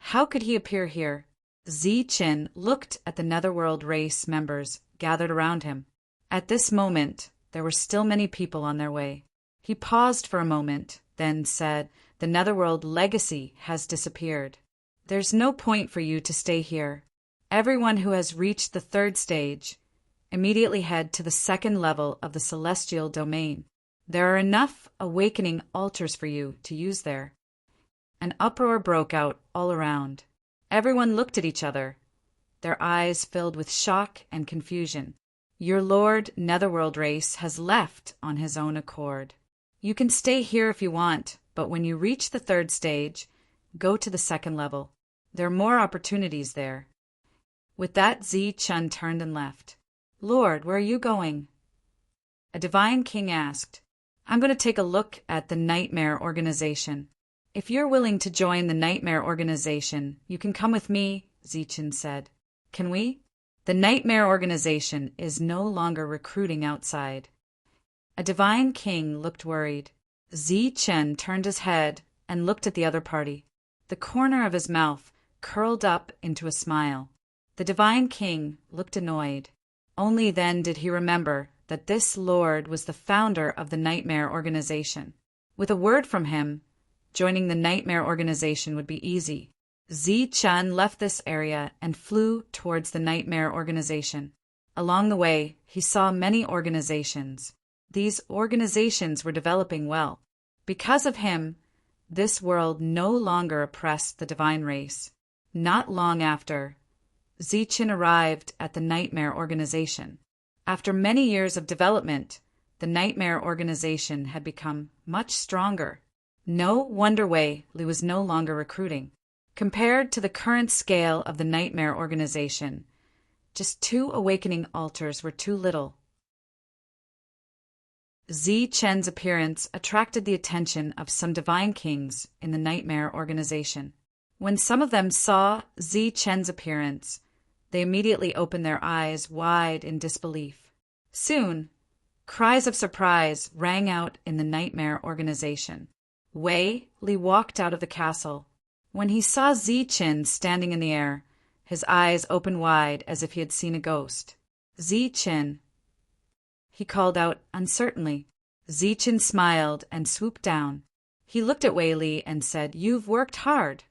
How could he appear here? Zichen looked at the Netherworld race members gathered around him. At this moment, there were still many people on their way. He paused for a moment, then said, "The Netherworld legacy has disappeared. There's no point for you to stay here. Everyone who has reached the third stage immediately head to the second level of the celestial domain. There are enough awakening altars for you to use there." An uproar broke out all around. Everyone looked at each other, their eyes filled with shock and confusion. "Your Lord Netherworld race has left on his own accord. You can stay here if you want, but when you reach the third stage, go to the second level. There are more opportunities there." With that, Zichen turned and left. "Lord, where are you going?" A divine king asked. "I'm going to take a look at the Nightmare Organization." "If you're willing to join the Nightmare Organization, you can come with me," Zichen said. "Can we?" "The Nightmare Organization is no longer recruiting outside." A divine king looked worried. Zichen turned his head and looked at the other party. The corner of his mouth curled up into a smile. The divine king looked annoyed. Only then did he remember that this lord was the founder of the Nightmare Organization. With a word from him, joining the Nightmare Organization would be easy. Zichen left this area and flew towards the Nightmare Organization. Along the way, he saw many organizations. These organizations were developing well. Because of him, this world no longer oppressed the divine race. Not long after, Zichen arrived at the Nightmare Organization. After many years of development, the Nightmare Organization had become much stronger. No wonder Wei-Li was no longer recruiting. Compared to the current scale of the Nightmare Organization, just 2 awakening altars were too little. Zichen's appearance attracted the attention of some divine kings in the Nightmare Organization. When some of them saw Zichen's appearance, they immediately opened their eyes wide in disbelief. Soon, cries of surprise rang out in the Nightmare Organization. Wei-Li walked out of the castle. When he saw Zichen standing in the air, his eyes opened wide as if he had seen a ghost. "Zichen," he called out uncertainly. Zichen smiled and swooped down. He looked at Wei-Li and said, "You've worked hard."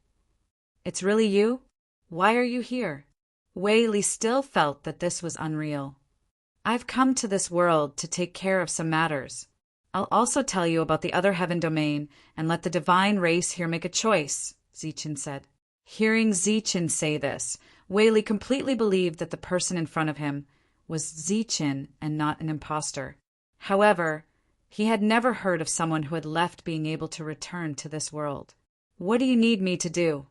"It's really you? Why are you here?" Wei-Li still felt that this was unreal. "I've come to this world to take care of some matters. I'll also tell you about the other heaven domain and let the divine race here make a choice," Zichen said. Hearing Zichen say this, Wei-Li completely believed that the person in front of him was Zichen and not an imposter. However, he had never heard of someone who had left being able to return to this world. "What do you need me to do?"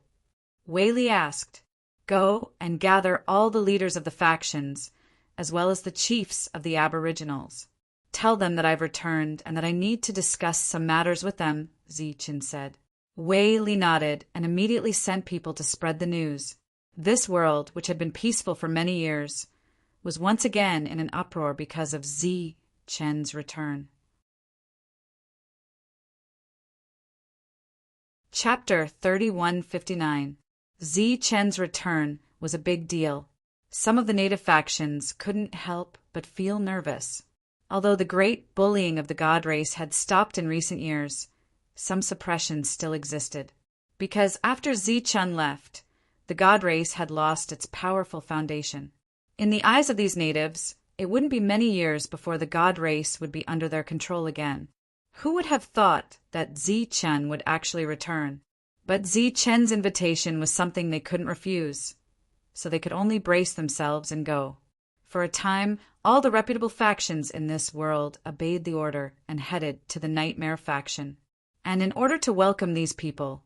Wei-Li asked. "Go and gather all the leaders of the factions, as well as the chiefs of the Aboriginals. Tell them that I've returned and that I need to discuss some matters with them," Zichen said. Wei-Li nodded and immediately sent people to spread the news. This world, which had been peaceful for many years, was once again in an uproar because of Zichen's return. Chapter 3159. Zichen's return was a big deal. Some of the native factions couldn't help but feel nervous. Although the great bullying of the god race had stopped in recent years, some suppression still existed. Because after Zichen left, the god race had lost its powerful foundation. In the eyes of these natives, it wouldn't be many years before the god race would be under their control again. Who would have thought that Zichen would actually return? But Zichen's invitation was something they couldn't refuse, so they could only brace themselves and go. For a time, all the reputable factions in this world obeyed the order and headed to the Nightmare faction. And in order to welcome these people,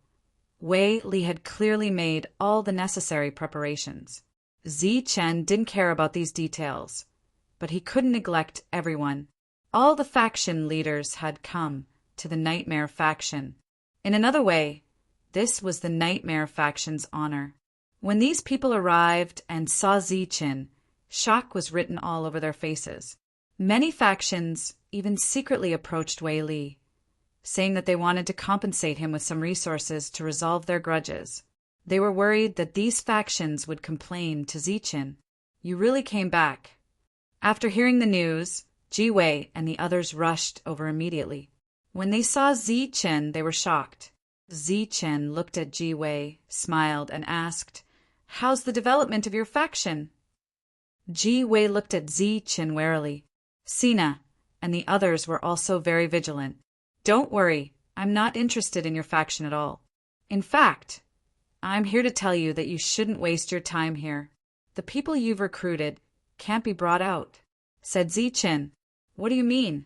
Wei-Li had clearly made all the necessary preparations. Zichen didn't care about these details, but he couldn't neglect everyone. All the faction leaders had come to the Nightmare faction. In another way, this was the Nightmare faction's honor. When these people arrived and saw Zichen, shock was written all over their faces. Many factions even secretly approached Wei-Li, saying that they wanted to compensate him with some resources to resolve their grudges. They were worried that these factions would complain to Zichen. You really came back. After hearing the news, Ji Wei and the others rushed over immediately. When they saw Zichen, they were shocked. Zichen looked at Ji Wei, smiled, and asked, "How's the development of your faction?" Ji Wei looked at Zichen warily. Sina and the others were also very vigilant. "Don't worry, I'm not interested in your faction at all. In fact, I'm here to tell you that you shouldn't waste your time here. The people you've recruited can't be brought out," said Zichen. "What do you mean?"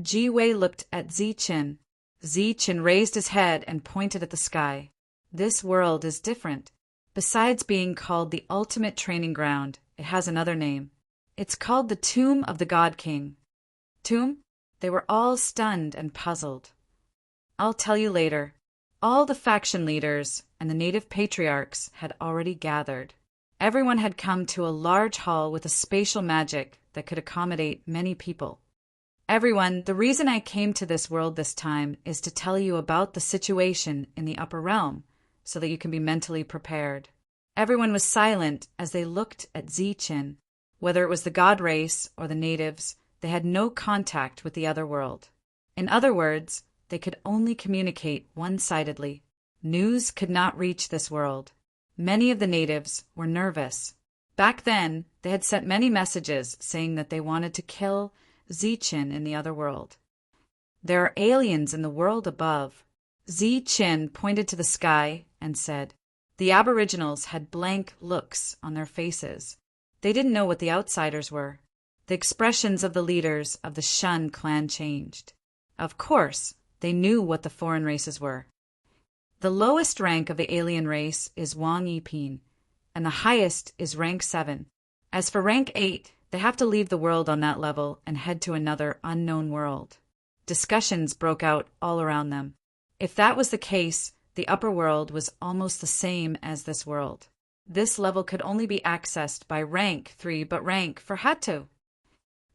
Ji Wei looked at Zichen. Zichen raised his head and pointed at the sky. "This world is different. Besides being called the ultimate training ground, it has another name. It's called the Tomb of the God King." "Tomb?" They were all stunned and puzzled. "I'll tell you later." All the faction leaders and the native patriarchs had already gathered. Everyone had come to a large hall with a spatial magic that could accommodate many people. "Everyone, the reason I came to this world this time is to tell you about the situation in the upper realm, so that you can be mentally prepared." Everyone was silent as they looked at Zichen. Whether it was the god race or the natives, they had no contact with the other world. In other words, they could only communicate one-sidedly. News could not reach this world. Many of the natives were nervous. Back then, they had sent many messages saying that they wanted to kill Zichen in the other world. "There are aliens in the world above." Zichen pointed to the sky and said. The Aboriginals had blank looks on their faces. They didn't know what the outsiders were. The expressions of the leaders of the Shun clan changed. Of course, they knew what the foreign races were. The lowest rank of the alien race is Wang Yiping, and the highest is rank 7. As for rank 8, they have to leave the world on that level and head to another unknown world. Discussions broke out all around them. If that was the case, the upper world was almost the same as this world. This level could only be accessed by rank 3, but rank for Hatu.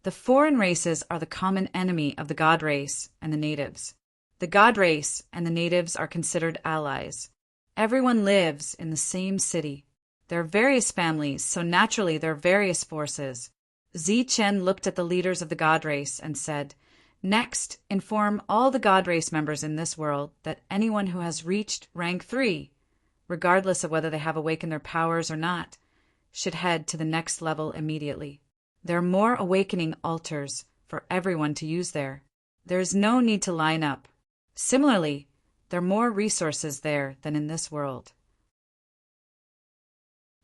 The foreign races are the common enemy of the god race and the natives. The god race and the natives are considered allies. Everyone lives in the same city. There are various families, so naturally there are various forces. Zichen looked at the leaders of the god race and said, "Next, inform all the god race members in this world that anyone who has reached rank 3, regardless of whether they have awakened their powers or not, should head to the next level immediately. There are more awakening altars for everyone to use there. There is no need to line up. Similarly, there are more resources there than in this world.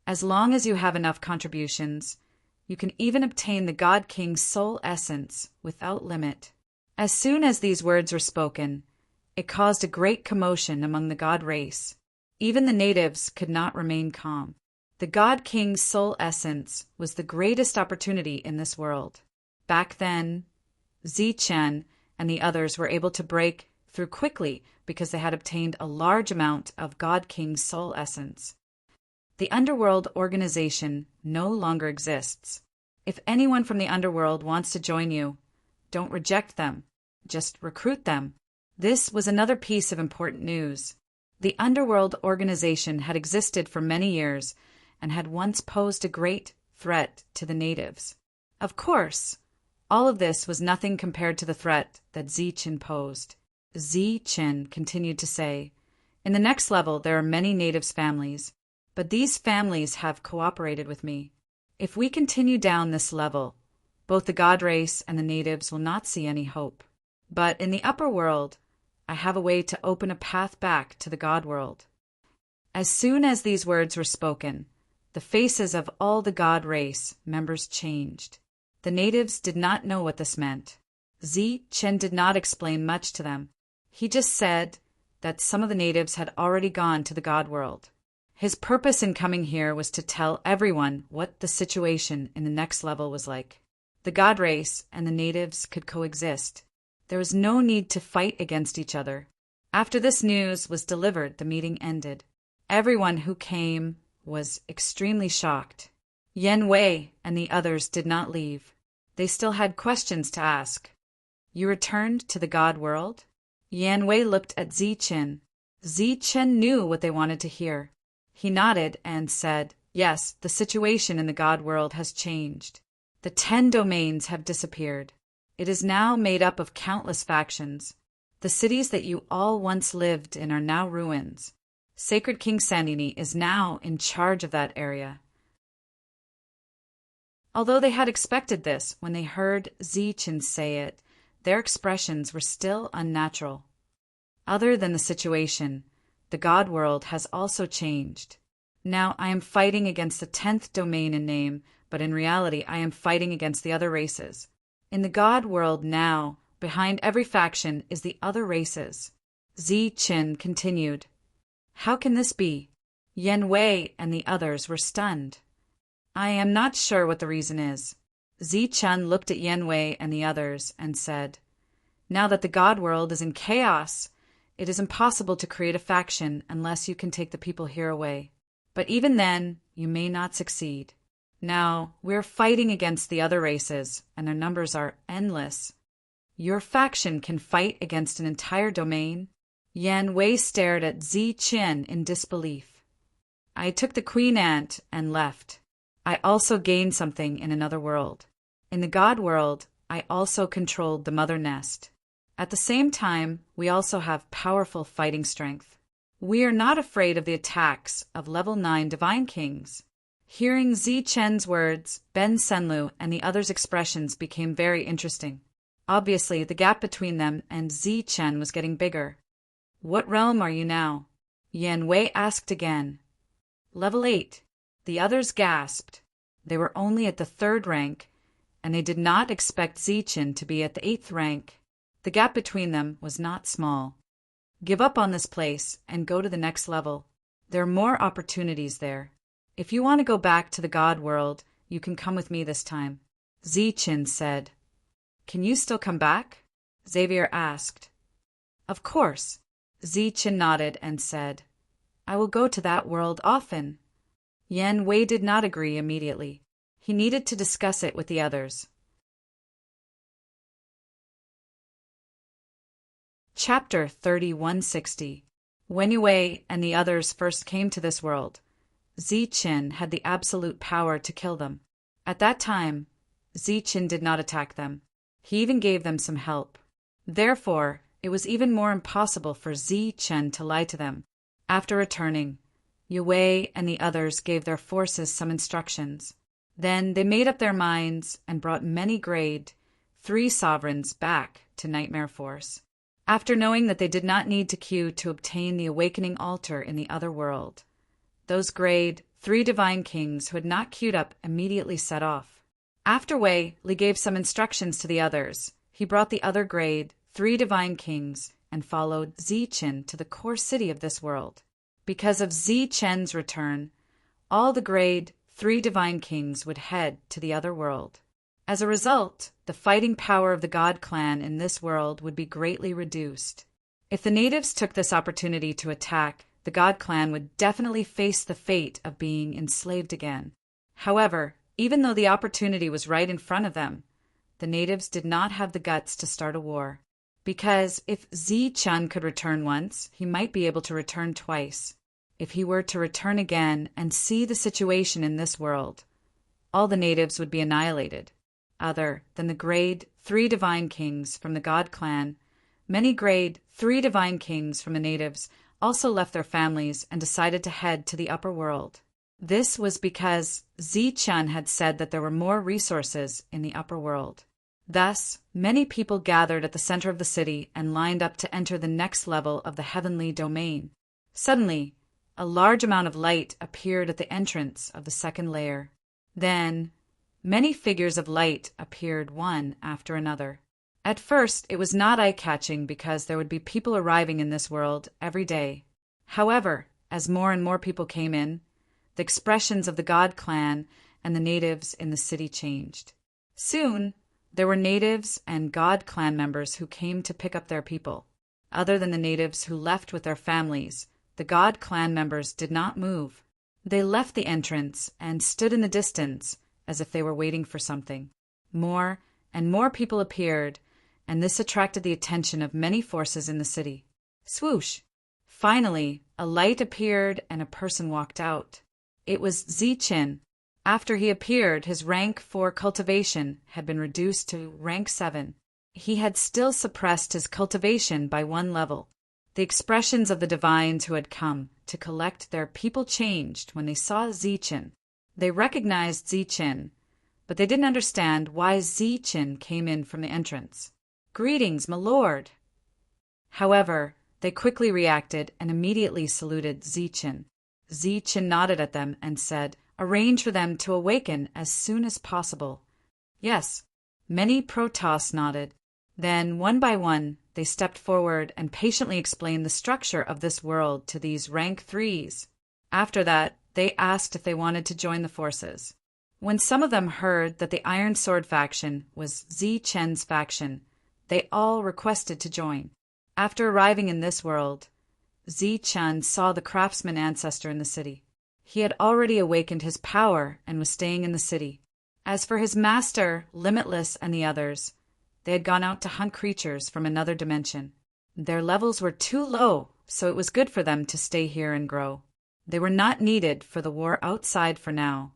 As long as you have enough contributions, you can even obtain the God King's soul essence without limit." As soon as these words were spoken, it caused a great commotion among the god race. Even the natives could not remain calm. The God King's soul essence was the greatest opportunity in this world. Back then, Zichen and the others were able to break through quickly because they had obtained a large amount of God King's soul essence. The underworld organization no longer exists. If anyone from the underworld wants to join you, don't reject them. Just recruit them. This was another piece of important news. The underworld organization had existed for many years and had once posed a great threat to the natives. Of course, all of this was nothing compared to the threat that Zichen posed. Zichen continued to say, "In the next level there are many natives' families, but these families have cooperated with me. If we continue down this level, both the god race and the natives will not see any hope. But in the upper world, I have a way to open a path back to the god world." As soon as these words were spoken, the faces of all the god race members changed. The natives did not know what this meant. Zichen did not explain much to them. He just said that some of the natives had already gone to the god world. His purpose in coming here was to tell everyone what the situation in the next level was like. The god race and the natives could coexist. There was no need to fight against each other. After this news was delivered, the meeting ended. Everyone who came was extremely shocked. Yan Wei and the others did not leave. They still had questions to ask. "You returned to the god world?" Yan Wei looked at Zichen. Zichen knew what they wanted to hear. He nodded and said, "Yes, the situation in the God world has changed. The 10 domains have disappeared. It is now made up of countless factions. The cities that you all once lived in are now ruins. Sacred King Sandini is now in charge of that area." Although they had expected this when they heard Zichen say it, their expressions were still unnatural. Other than the situation, the God world has also changed. Now I am fighting against the 10th domain in name, but in reality I am fighting against the other races. In the God world now, behind every faction is the other races. Zichen continued. How can this be? Yan Wei and the others were stunned. I am not sure what the reason is. Zichen looked at Yan Wei and the others and said, Now that the God world is in chaos, it is impossible to create a faction unless you can take the people here away. But even then, you may not succeed. Now, we're fighting against the other races, and their numbers are endless. Your faction can fight against an entire domain? Yan Wei stared at Zichen in disbelief. I took the queen ant and left. I also gained something in another world. In the God world, I also controlled the mother nest. At the same time, we also have powerful fighting strength. We are not afraid of the attacks of level 9 divine kings. Hearing Zichen's words, Ben Senlu and the others' expressions became very interesting. Obviously, the gap between them and Zichen was getting bigger. What realm are you now? Yan Wei asked again. Level 8. The others gasped. They were only at the 3rd rank, and they did not expect Zichen to be at the 8th rank. The gap between them was not small. Give up on this place and go to the next level. There are more opportunities there. If you want to go back to the God world, you can come with me this time. Zichen said. Can you still come back? Xavier asked. Of course. Zichen nodded and said, I will go to that world often. Yan Wei did not agree immediately. He needed to discuss it with the others. Chapter 3160. When Yue and the others first came to this world, Zichen had the absolute power to kill them. At that time, Zichen did not attack them. He even gave them some help. Therefore, it was even more impossible for Zichen to lie to them. After returning, Yue and the others gave their forces some instructions. Then they made up their minds and brought many grade 3 sovereigns back to Nightmare Force. After knowing that they did not need to queue to obtain the awakening altar in the other world, those grade 3 divine kings who had not queued up immediately set off. After Wei Li gave some instructions to the others, he brought the other grade 3 divine kings and followed Zichen to the core city of this world. Because of Zichen's return, all the grade 3 divine kings would head to the other world. As a result, the fighting power of the God clan in this world would be greatly reduced. If the natives took this opportunity to attack, the God clan would definitely face the fate of being enslaved again. However, even though the opportunity was right in front of them, the natives did not have the guts to start a war. Because if Zichen could return once, he might be able to return twice. If he were to return again and see the situation in this world, all the natives would be annihilated. Other than the grade 3 divine kings from the God clan, many grade 3 divine kings from the natives also left their families and decided to head to the upper world. This was because Zichen had said that there were more resources in the upper world. Thus, many people gathered at the center of the city and lined up to enter the next level of the heavenly domain. Suddenly, a large amount of light appeared at the entrance of the second layer. Then, many figures of light appeared one after another. At first, it was not eye-catching because there would be people arriving in this world every day. However, as more and more people came in, the expressions of the God clan and the natives in the city changed. Soon, there were natives and God clan members who came to pick up their people. Other than the natives who left with their families, the God clan members did not move. They left the entrance and stood in the distance as if they were waiting for something. More and more people appeared, and this attracted the attention of many forces in the city. Swoosh! Finally, a light appeared and a person walked out. It was Zichen. After he appeared, his rank for cultivation had been reduced to rank 7. He had still suppressed his cultivation by 1 level. The expressions of the divines who had come to collect their people changed when they saw Zichen. They recognized Zichen, but they didn't understand why Zichen came in from the entrance. "Greetings, my lord." However, they quickly reacted and immediately saluted Zichen. Zichen nodded at them and said, "Arrange for them to awaken as soon as possible." Yes, many Protoss nodded. Then, one by one, they stepped forward and patiently explained the structure of this world to these rank 3s. After that, they asked if they wanted to join the forces. When some of them heard that the Iron Sword faction was Zichen's faction, they all requested to join. After arriving in this world, Zichen saw the craftsman ancestor in the city. He had already awakened his power and was staying in the city. As for his master, Limitless, and the others, they had gone out to hunt creatures from another dimension. Their levels were too low, so it was good for them to stay here and grow. They were not needed for the war outside for now.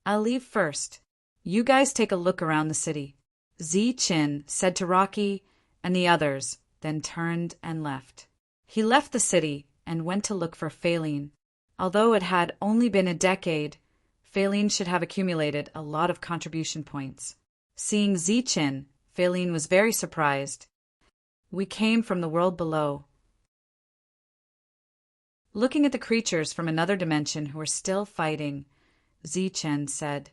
"I'll leave first. You guys take a look around the city," Zichen said to Rocky and the others, then turned and left. He left the city and went to look for Phaline. Although it had only been a decade, Phaline should have accumulated a lot of contribution points. Seeing Zichen, Phaline was very surprised. "We came from the world below." Looking at the creatures from another dimension who were still fighting, Zichen said,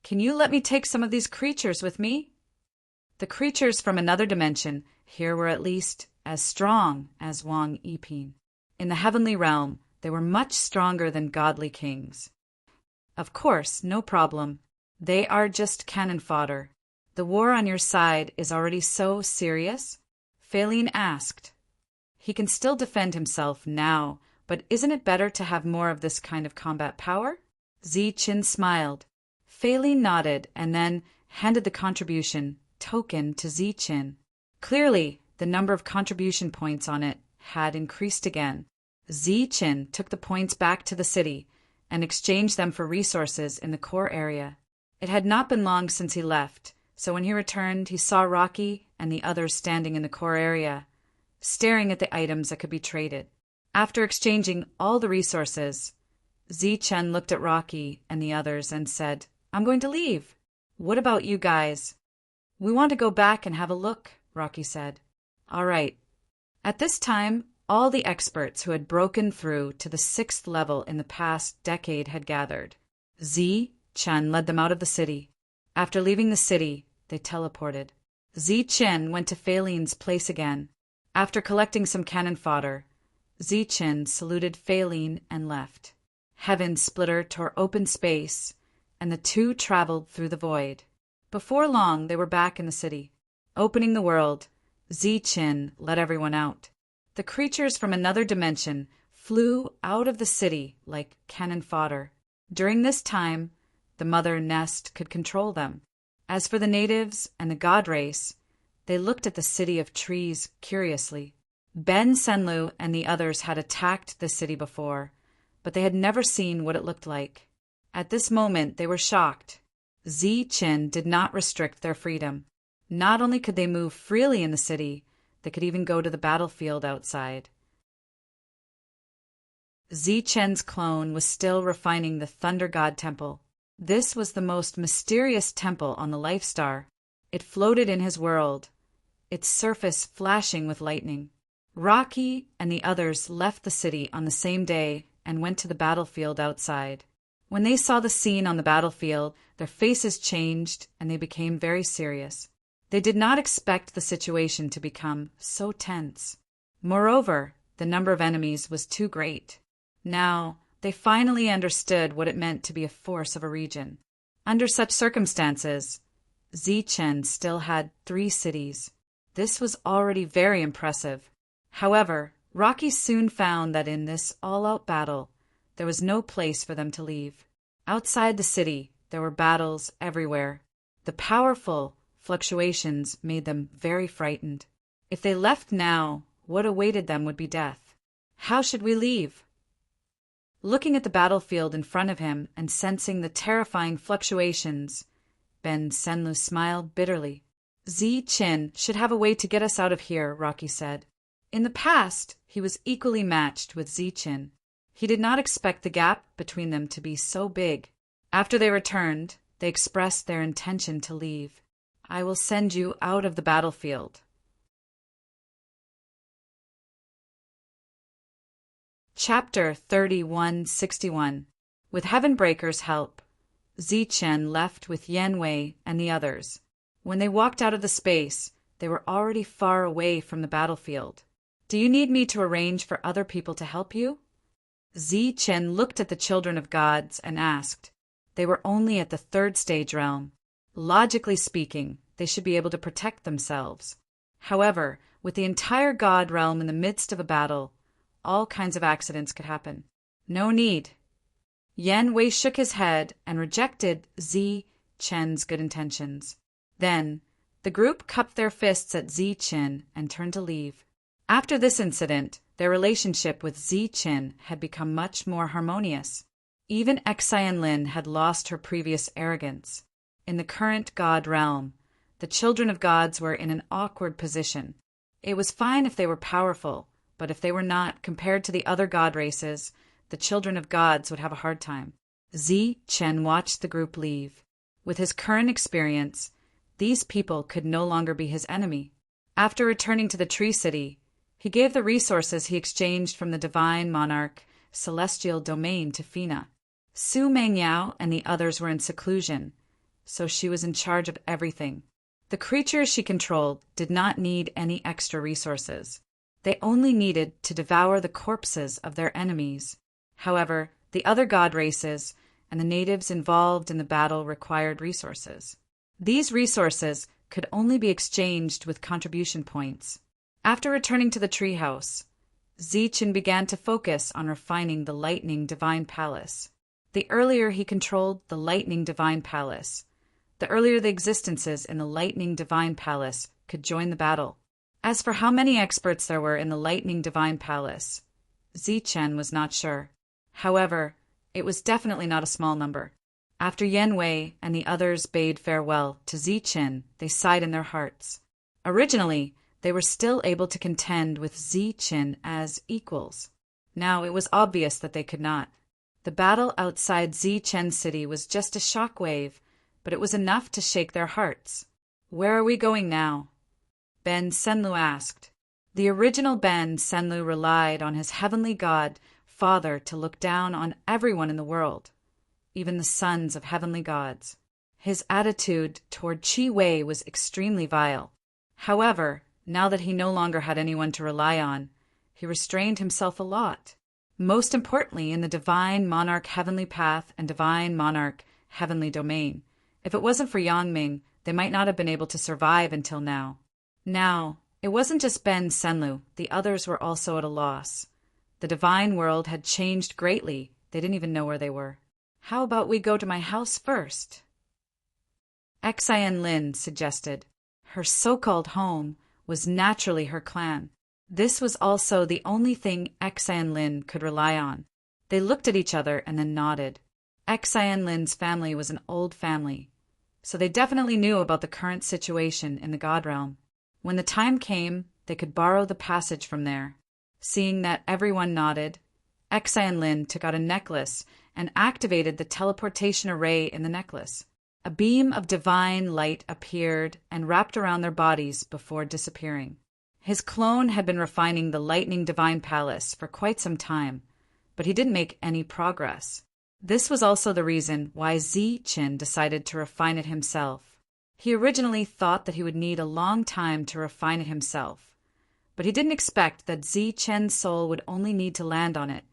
"Can you let me take some of these creatures with me?" The creatures from another dimension here were at least as strong as Wang Yiping. In the heavenly realm, they were much stronger than godly kings. "Of course, no problem. They are just cannon fodder. The war on your side is already so serious?" Phaline asked. "He can still defend himself now, but isn't it better to have more of this kind of combat power?" Zichen smiled. Phaline nodded and then handed the contribution token to Zichen. Clearly, the number of contribution points on it had increased again. Zichen took the points back to the city and exchanged them for resources in the core area. It had not been long since he left, so when he returned, he saw Rocky and the others standing in the core area, staring at the items that could be traded. After exchanging all the resources, Zichen looked at Rocky and the others and said, "I'm going to leave. What about you guys?" "We want to go back and have a look," Rocky said. "All right." At this time, all the experts who had broken through to the 6th level in the past decade had gathered. Zichen led them out of the city. After leaving the city, they teleported. Zichen went to Phaline's place again. After collecting some cannon fodder, Zichen saluted Phaline and left. Heaven Splitter tore open space, and the two traveled through the void. Before long, they were back in the city. Opening the world, Zichen let everyone out. The creatures from another dimension flew out of the city like cannon fodder. During this time, the mother nest could control them. As for the natives and the god race, they looked at the city of trees curiously. Ben Senlu and the others had attacked the city before, but they had never seen what it looked like. At this moment, they were shocked. Zichen did not restrict their freedom. Not only could they move freely in the city, they could even go to the battlefield outside. Zichen's clone was still refining the Thunder God Temple. This was the most mysterious temple on the Life Star. It floated in his world, its surface flashing with lightning. Rocky and the others left the city on the same day and went to the battlefield outside. When they saw the scene on the battlefield, their faces changed and they became very serious. They did not expect the situation to become so tense. Moreover, the number of enemies was too great. Now, they finally understood what it meant to be a force of a region. Under such circumstances, Zichen still had 3 cities. This was already very impressive. However, Rocky soon found that in this all-out battle, there was no place for them to leave. Outside the city, there were battles everywhere. The powerful fluctuations made them very frightened. If they left now, what awaited them would be death. How should we leave? Looking at the battlefield in front of him and sensing the terrifying fluctuations, Ben Senlu smiled bitterly. Zi-Chin should have a way to get us out of here, Rocky said. In the past, he was equally matched with Zi-Chin. He did not expect the gap between them to be so big. After they returned, they expressed their intention to leave. I will send you out of the battlefield. Chapter 3161. With Heavenbreaker's help, Zi-Chen left with Yan Wei and the others. When they walked out of the space, they were already far away from the battlefield. Do you need me to arrange for other people to help you? Zi-Chen looked at the children of gods and asked. They were only at the third stage realm. Logically speaking, they should be able to protect themselves. However, with the entire god realm in the midst of a battle, all kinds of accidents could happen. No need. Yan Wei shook his head and rejected Zi-Chen's good intentions. Then, the group cupped their fists at Zi-Chen and turned to leave. After this incident, their relationship with Zi-Chen had become much more harmonious. Even Xianlin had lost her previous arrogance. In the current god realm, the children of gods were in an awkward position. It was fine if they were powerful, but if they were not, compared to the other god races, the children of gods would have a hard time. Zi-Chen watched the group leave. With his current experience, these people could no longer be his enemy. After returning to the Tree City, he gave the resources he exchanged from the Divine Monarch Celestial Domain to Fina. Su Mengyao and the others were in seclusion, so she was in charge of everything. The creatures she controlled did not need any extra resources. They only needed to devour the corpses of their enemies. However, the other god races and the natives involved in the battle required resources. These resources could only be exchanged with contribution points. After returning to the treehouse, Zi-Chen began to focus on refining the Lightning Divine Palace. The earlier he controlled the Lightning Divine Palace, the earlier the existences in the Lightning Divine Palace could join the battle. As for how many experts there were in the Lightning Divine Palace, Zi-Chen was not sure. However, it was definitely not a small number. After Yan Wei and the others bade farewell to Zi-Chen, they sighed in their hearts. Originally, they were still able to contend with Zi-Chen as equals. Now it was obvious that they could not. The battle outside Zi-Chen City was just a shockwave, but it was enough to shake their hearts. Where are we going now? Ben Senlu asked. The original Ben Senlu relied on his heavenly god, Father, to look down on everyone in the world, even the sons of heavenly gods. His attitude toward Qi Wei was extremely vile. However, now that he no longer had anyone to rely on, he restrained himself a lot. Most importantly, in the Divine Monarch Heavenly Path and Divine Monarch Heavenly Domain. If it wasn't for Yangming, they might not have been able to survive until now. Now, it wasn't just Ben Senlu, the others were also at a loss. The divine world had changed greatly, they didn't even know where they were. How about we go to my house first? Xianlin suggested. Her so-called home was naturally her clan. This was also the only thing Xianlin could rely on. They looked at each other and then nodded. Xianlin's family was an old family, so they definitely knew about the current situation in the God Realm. When the time came, they could borrow the passage from there. Seeing that everyone nodded, Xianlin took out a necklace and activated the teleportation array in the necklace. A beam of divine light appeared and wrapped around their bodies before disappearing. His clone had been refining the Lightning Divine Palace for quite some time, but he didn't make any progress. This was also the reason why Zi-Chen decided to refine it himself. He originally thought that he would need a long time to refine it himself, but he didn't expect that Zi-Chen's soul would only need to land on it,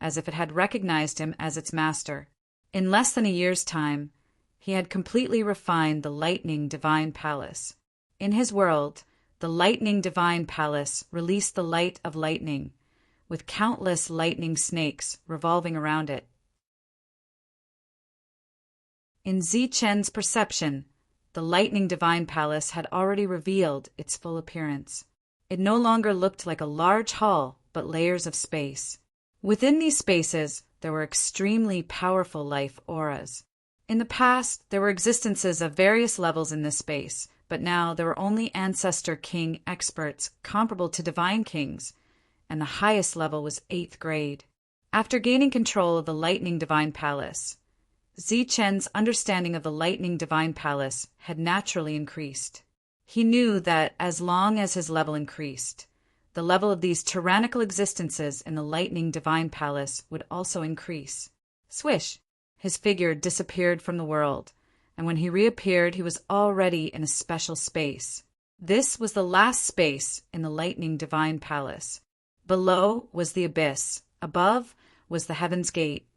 as if it had recognized him as its master. In less than a year's time, he had completely refined the Lightning Divine Palace. In his world, the Lightning Divine Palace released the light of lightning, with countless lightning snakes revolving around it. In Zi-Chen's perception, the Lightning Divine Palace had already revealed its full appearance. It no longer looked like a large hall, but layers of space. Within these spaces, there were extremely powerful life auras. In the past, there were existences of various levels in this space, but now there were only Ancestor King experts comparable to Divine Kings, and the highest level was 8th grade. After gaining control of the Lightning Divine Palace, Zichen's understanding of the Lightning Divine Palace had naturally increased. He knew that as long as his level increased, the level of these tyrannical existences in the Lightning Divine Palace would also increase. Swish! His figure disappeared from the world, and when he reappeared, he was already in a special space. This was the last space in the Lightning Divine Palace. Below was the abyss, above was the Heaven's Gate,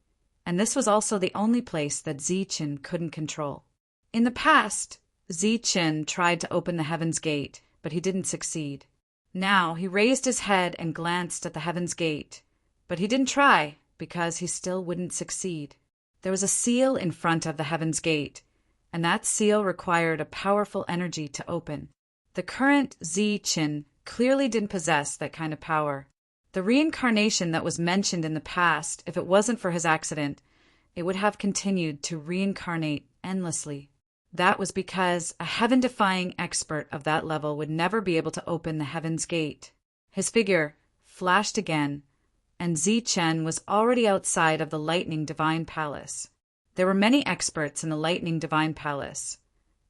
and this was also the only place that Zichen couldn't control. In the past, Zichen tried to open the Heaven's Gate, but he didn't succeed. Now he raised his head and glanced at the Heaven's Gate, but he didn't try because he still wouldn't succeed. There was a seal in front of the Heaven's Gate, and that seal required a powerful energy to open. The current Zichen clearly didn't possess that kind of power. The reincarnation that was mentioned in the past, if it wasn't for his accident, it would have continued to reincarnate endlessly. That was because a heaven-defying expert of that level would never be able to open the Heaven's Gate. His figure flashed again, and Zichen was already outside of the Lightning Divine Palace. There were many experts in the Lightning Divine Palace,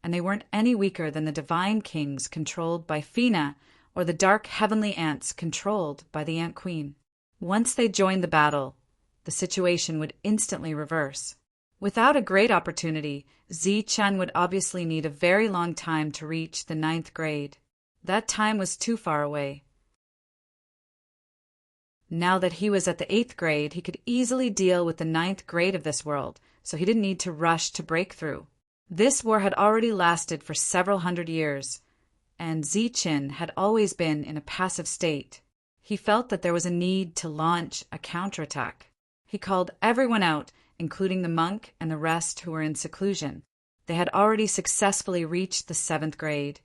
and they weren't any weaker than the Divine Kings controlled by Fina or the dark heavenly ants controlled by the Ant Queen. Once they joined the battle, the situation would instantly reverse. Without a great opportunity, Zichen would obviously need a very long time to reach the 9th grade. That time was too far away. Now that he was at the 8th grade, he could easily deal with the 9th grade of this world, so he didn't need to rush to break through. This war had already lasted for several hundred years, and Zichen had always been in a passive state. He felt that there was a need to launch a counterattack. He called everyone out, including the monk and the rest who were in seclusion. They had already successfully reached the 7th grade,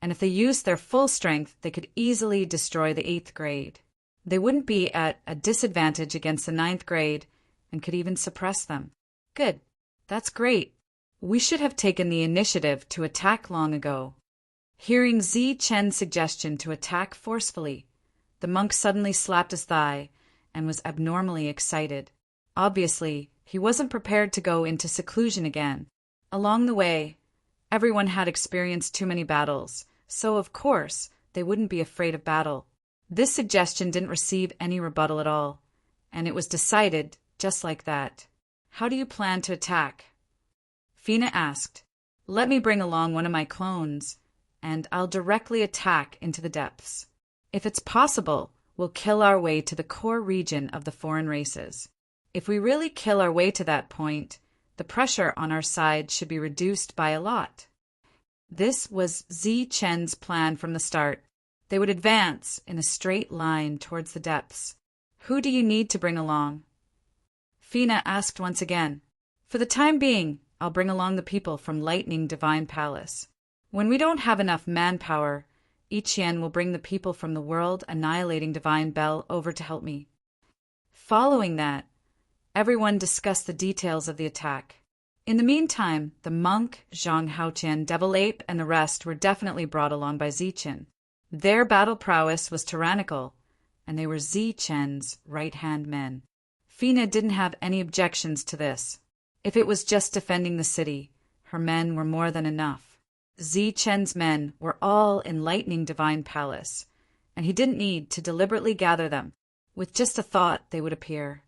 and if they used their full strength, they could easily destroy the 8th grade. They wouldn't be at a disadvantage against the 9th grade and could even suppress them. Good. That's great. We should have taken the initiative to attack long ago. Hearing Zichen's suggestion to attack forcefully, the monk suddenly slapped his thigh and was abnormally excited. Obviously, he wasn't prepared to go into seclusion again. Along the way, everyone had experienced too many battles, so of course they wouldn't be afraid of battle. This suggestion didn't receive any rebuttal at all, and it was decided just like that. How do you plan to attack? Fina asked. Let me bring along one of my clones, and I'll directly attack into the depths. If it's possible, we'll kill our way to the core region of the foreign races. If we really kill our way to that point, the pressure on our side should be reduced by a lot. This was Zichen's plan from the start. They would advance in a straight line towards the depths. Who do you need to bring along? Fina asked once again. For the time being, I'll bring along the people from Lightning Divine Palace. When we don't have enough manpower, Ichien will bring the people from the World Annihilating Divine Bell over to help me. Following that, everyone discussed the details of the attack. In the meantime, the monk, Zhang Haotian, Devil Ape, and the rest were definitely brought along by Zichen. Their battle prowess was tyrannical, and they were Zichen's right-hand men. Fina didn't have any objections to this. If it was just defending the city, her men were more than enough. Zichen's men were all in Lightning Divine Palace, and he didn't need to deliberately gather them. With just a thought, they would appear.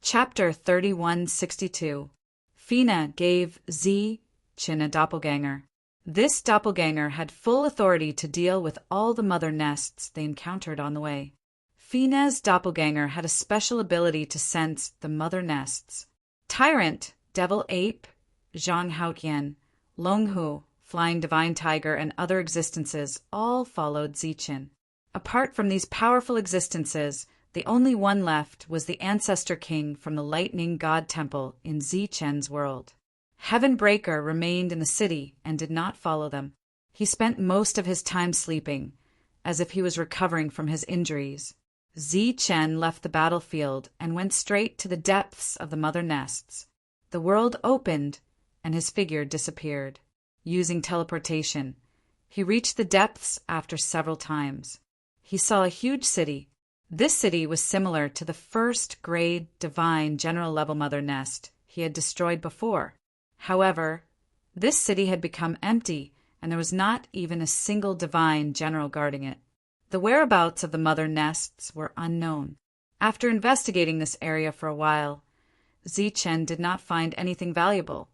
Chapter 3162. Fina gave Zichen a doppelganger. This doppelganger had full authority to deal with all the mother nests they encountered on the way. Fina's doppelganger had a special ability to sense the mother nests. Tyrant, Devil Ape, Zhang Haotian, Longhu, Flying Divine Tiger, and other existences all followed Zichen. Apart from these powerful existences, the only one left was the Ancestor King from the Lightning God Temple in Zichen's world. Heaven Breaker remained in the city and did not follow them. He spent most of his time sleeping, as if he was recovering from his injuries. Zichen left the battlefield and went straight to the depths of the mother nests. The world opened, and his figure disappeared. Using teleportation, he reached the depths after several times. He saw a huge city. This city was similar to the first-grade divine general-level mother nest he had destroyed before. However, this city had become empty, and there was not even a single divine general guarding it. The whereabouts of the mother nests were unknown. After investigating this area for a while, Zichen did not find anything valuable,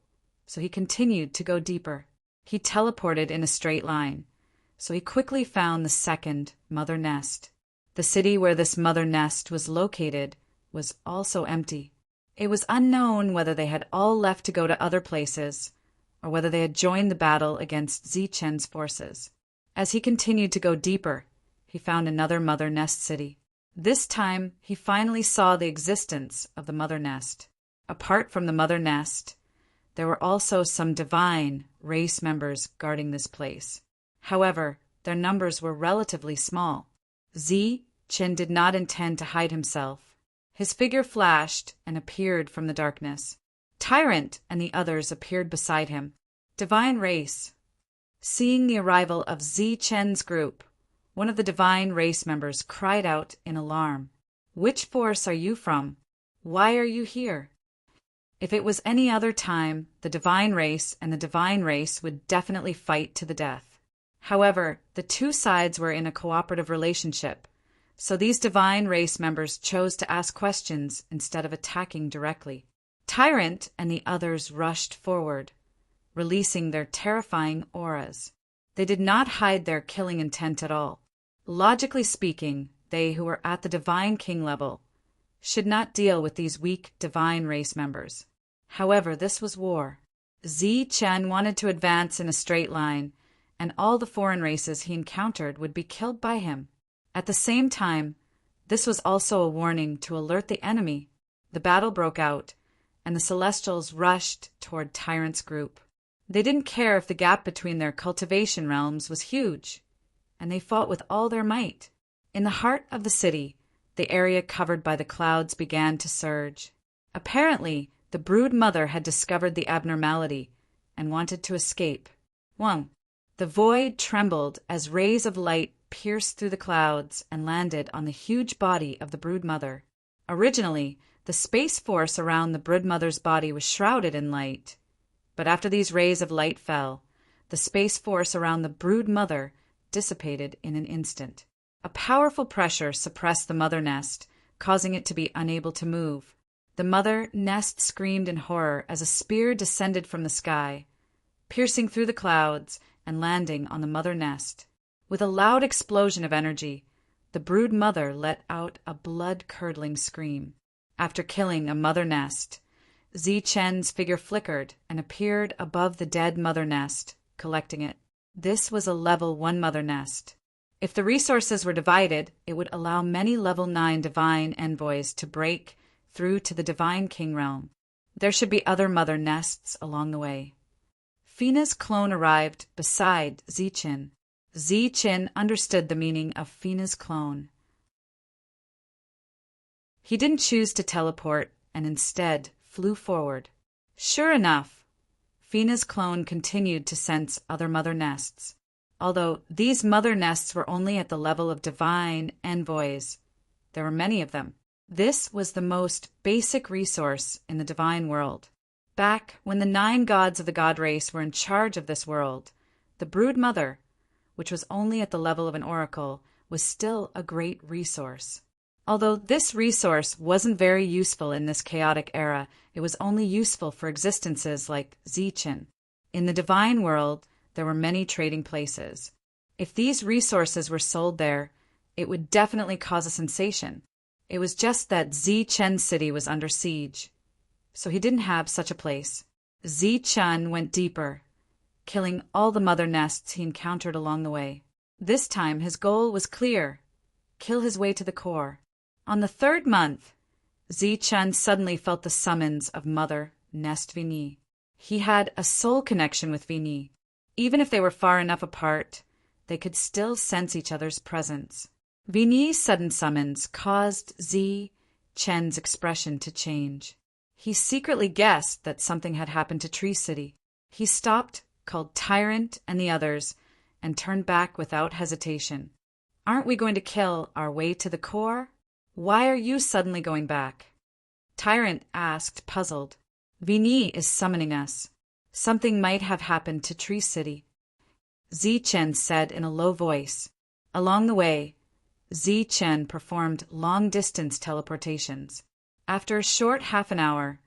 so he continued to go deeper. He teleported in a straight line, so he quickly found the second mother nest. The city where this mother nest was located was also empty. It was unknown whether they had all left to go to other places, or whether they had joined the battle against Zichen's forces. As he continued to go deeper, he found another mother nest city. This time, he finally saw the existence of the mother nest. Apart from the mother nest, there were also some divine race members guarding this place. However, their numbers were relatively small. Zichen did not intend to hide himself. His figure flashed and appeared from the darkness. Tyrant and the others appeared beside him. Divine race. Seeing the arrival of Zichen's group, one of the divine race members cried out in alarm. "Which force are you from? Why are you here?" If it was any other time, the divine race and the divine race would definitely fight to the death. However, the two sides were in a cooperative relationship, so these divine race members chose to ask questions instead of attacking directly. Tyrant and the others rushed forward, releasing their terrifying auras. They did not hide their killing intent at all. Logically speaking, they who were at the divine king level should not deal with these weak divine race members. However, this was war. Zichen wanted to advance in a straight line, and all the foreign races he encountered would be killed by him. At the same time, this was also a warning to alert the enemy. The battle broke out, and the Celestials rushed toward Tyrant's group. They didn't care if the gap between their cultivation realms was huge, and they fought with all their might. In the heart of the city, the area covered by the clouds began to surge. Apparently, the brood mother had discovered the abnormality and wanted to escape. 1. The void trembled as rays of light pierced through the clouds and landed on the huge body of the brood mother. Originally, the space force around the brood mother's body was shrouded in light, but after these rays of light fell, the space force around the brood mother dissipated in an instant. A powerful pressure suppressed the mother nest, causing it to be unable to move. The mother nest screamed in horror as a spear descended from the sky, piercing through the clouds and landing on the mother nest. With a loud explosion of energy, the brood mother let out a blood-curdling scream. After killing a mother nest, Zichen's figure flickered and appeared above the dead mother nest, collecting it. This was a level 1 mother nest. If the resources were divided, it would allow many level 9 divine envoys to break through to the divine king realm. There should be other mother nests along the way. Fina's clone arrived beside Zichen. Zichen understood the meaning of Fina's clone. He didn't choose to teleport and instead flew forward. Sure enough, Fina's clone continued to sense other mother nests. Although these mother nests were only at the level of divine envoys, there were many of them. This was the most basic resource in the divine world. Back when the 9 gods of the god race were in charge of this world, the brood mother, which was only at the level of an oracle, was still a great resource. Although this resource wasn't very useful in this chaotic era, it was only useful for existences like Zichen. In the divine world, there were many trading places. If these resources were sold there, it would definitely cause a sensation. It was just that Zichen City was under siege, so he didn't have such a place. Zichen went deeper, killing all the mother nests he encountered along the way. This time his goal was clear: kill his way to the core. On the 3rd month, Zichen suddenly felt the summons of Mother Nest Vini. He had a soul connection with Vini. Even if they were far enough apart, they could still sense each other's presence. Vigny's sudden summons caused Zi Chen's expression to change. He secretly guessed that something had happened to Tree City. He stopped, called Tyrant and the others, and turned back without hesitation. Aren't we going to kill our way to the core? Why are you suddenly going back? Tyrant asked, puzzled. Vigny is summoning us. Something might have happened to Tree City. Zi Chen said in a low voice. Along the way, Zi Chen performed long-distance teleportations. After a short half an hour,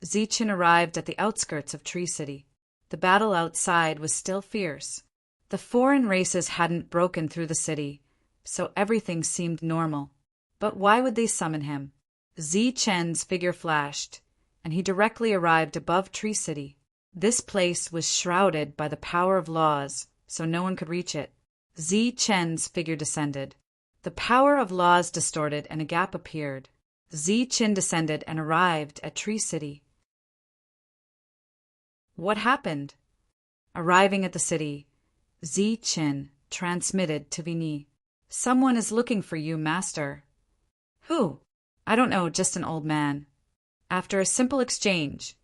Zi Chen arrived at the outskirts of Tree City. The battle outside was still fierce. The foreign races hadn't broken through the city, so everything seemed normal. But why would they summon him? Zi Chen's figure flashed, and he directly arrived above Tree City. This place was shrouded by the power of laws, so no one could reach it. Zi Chen's figure descended. The power of laws distorted and a gap appeared. Zi Chen descended and arrived at Tree City. What happened? Arriving at the city, Zi Chen transmitted to Vigny. Someone is looking for you, master. Who? I don't know, just an old man. After a simple exchange,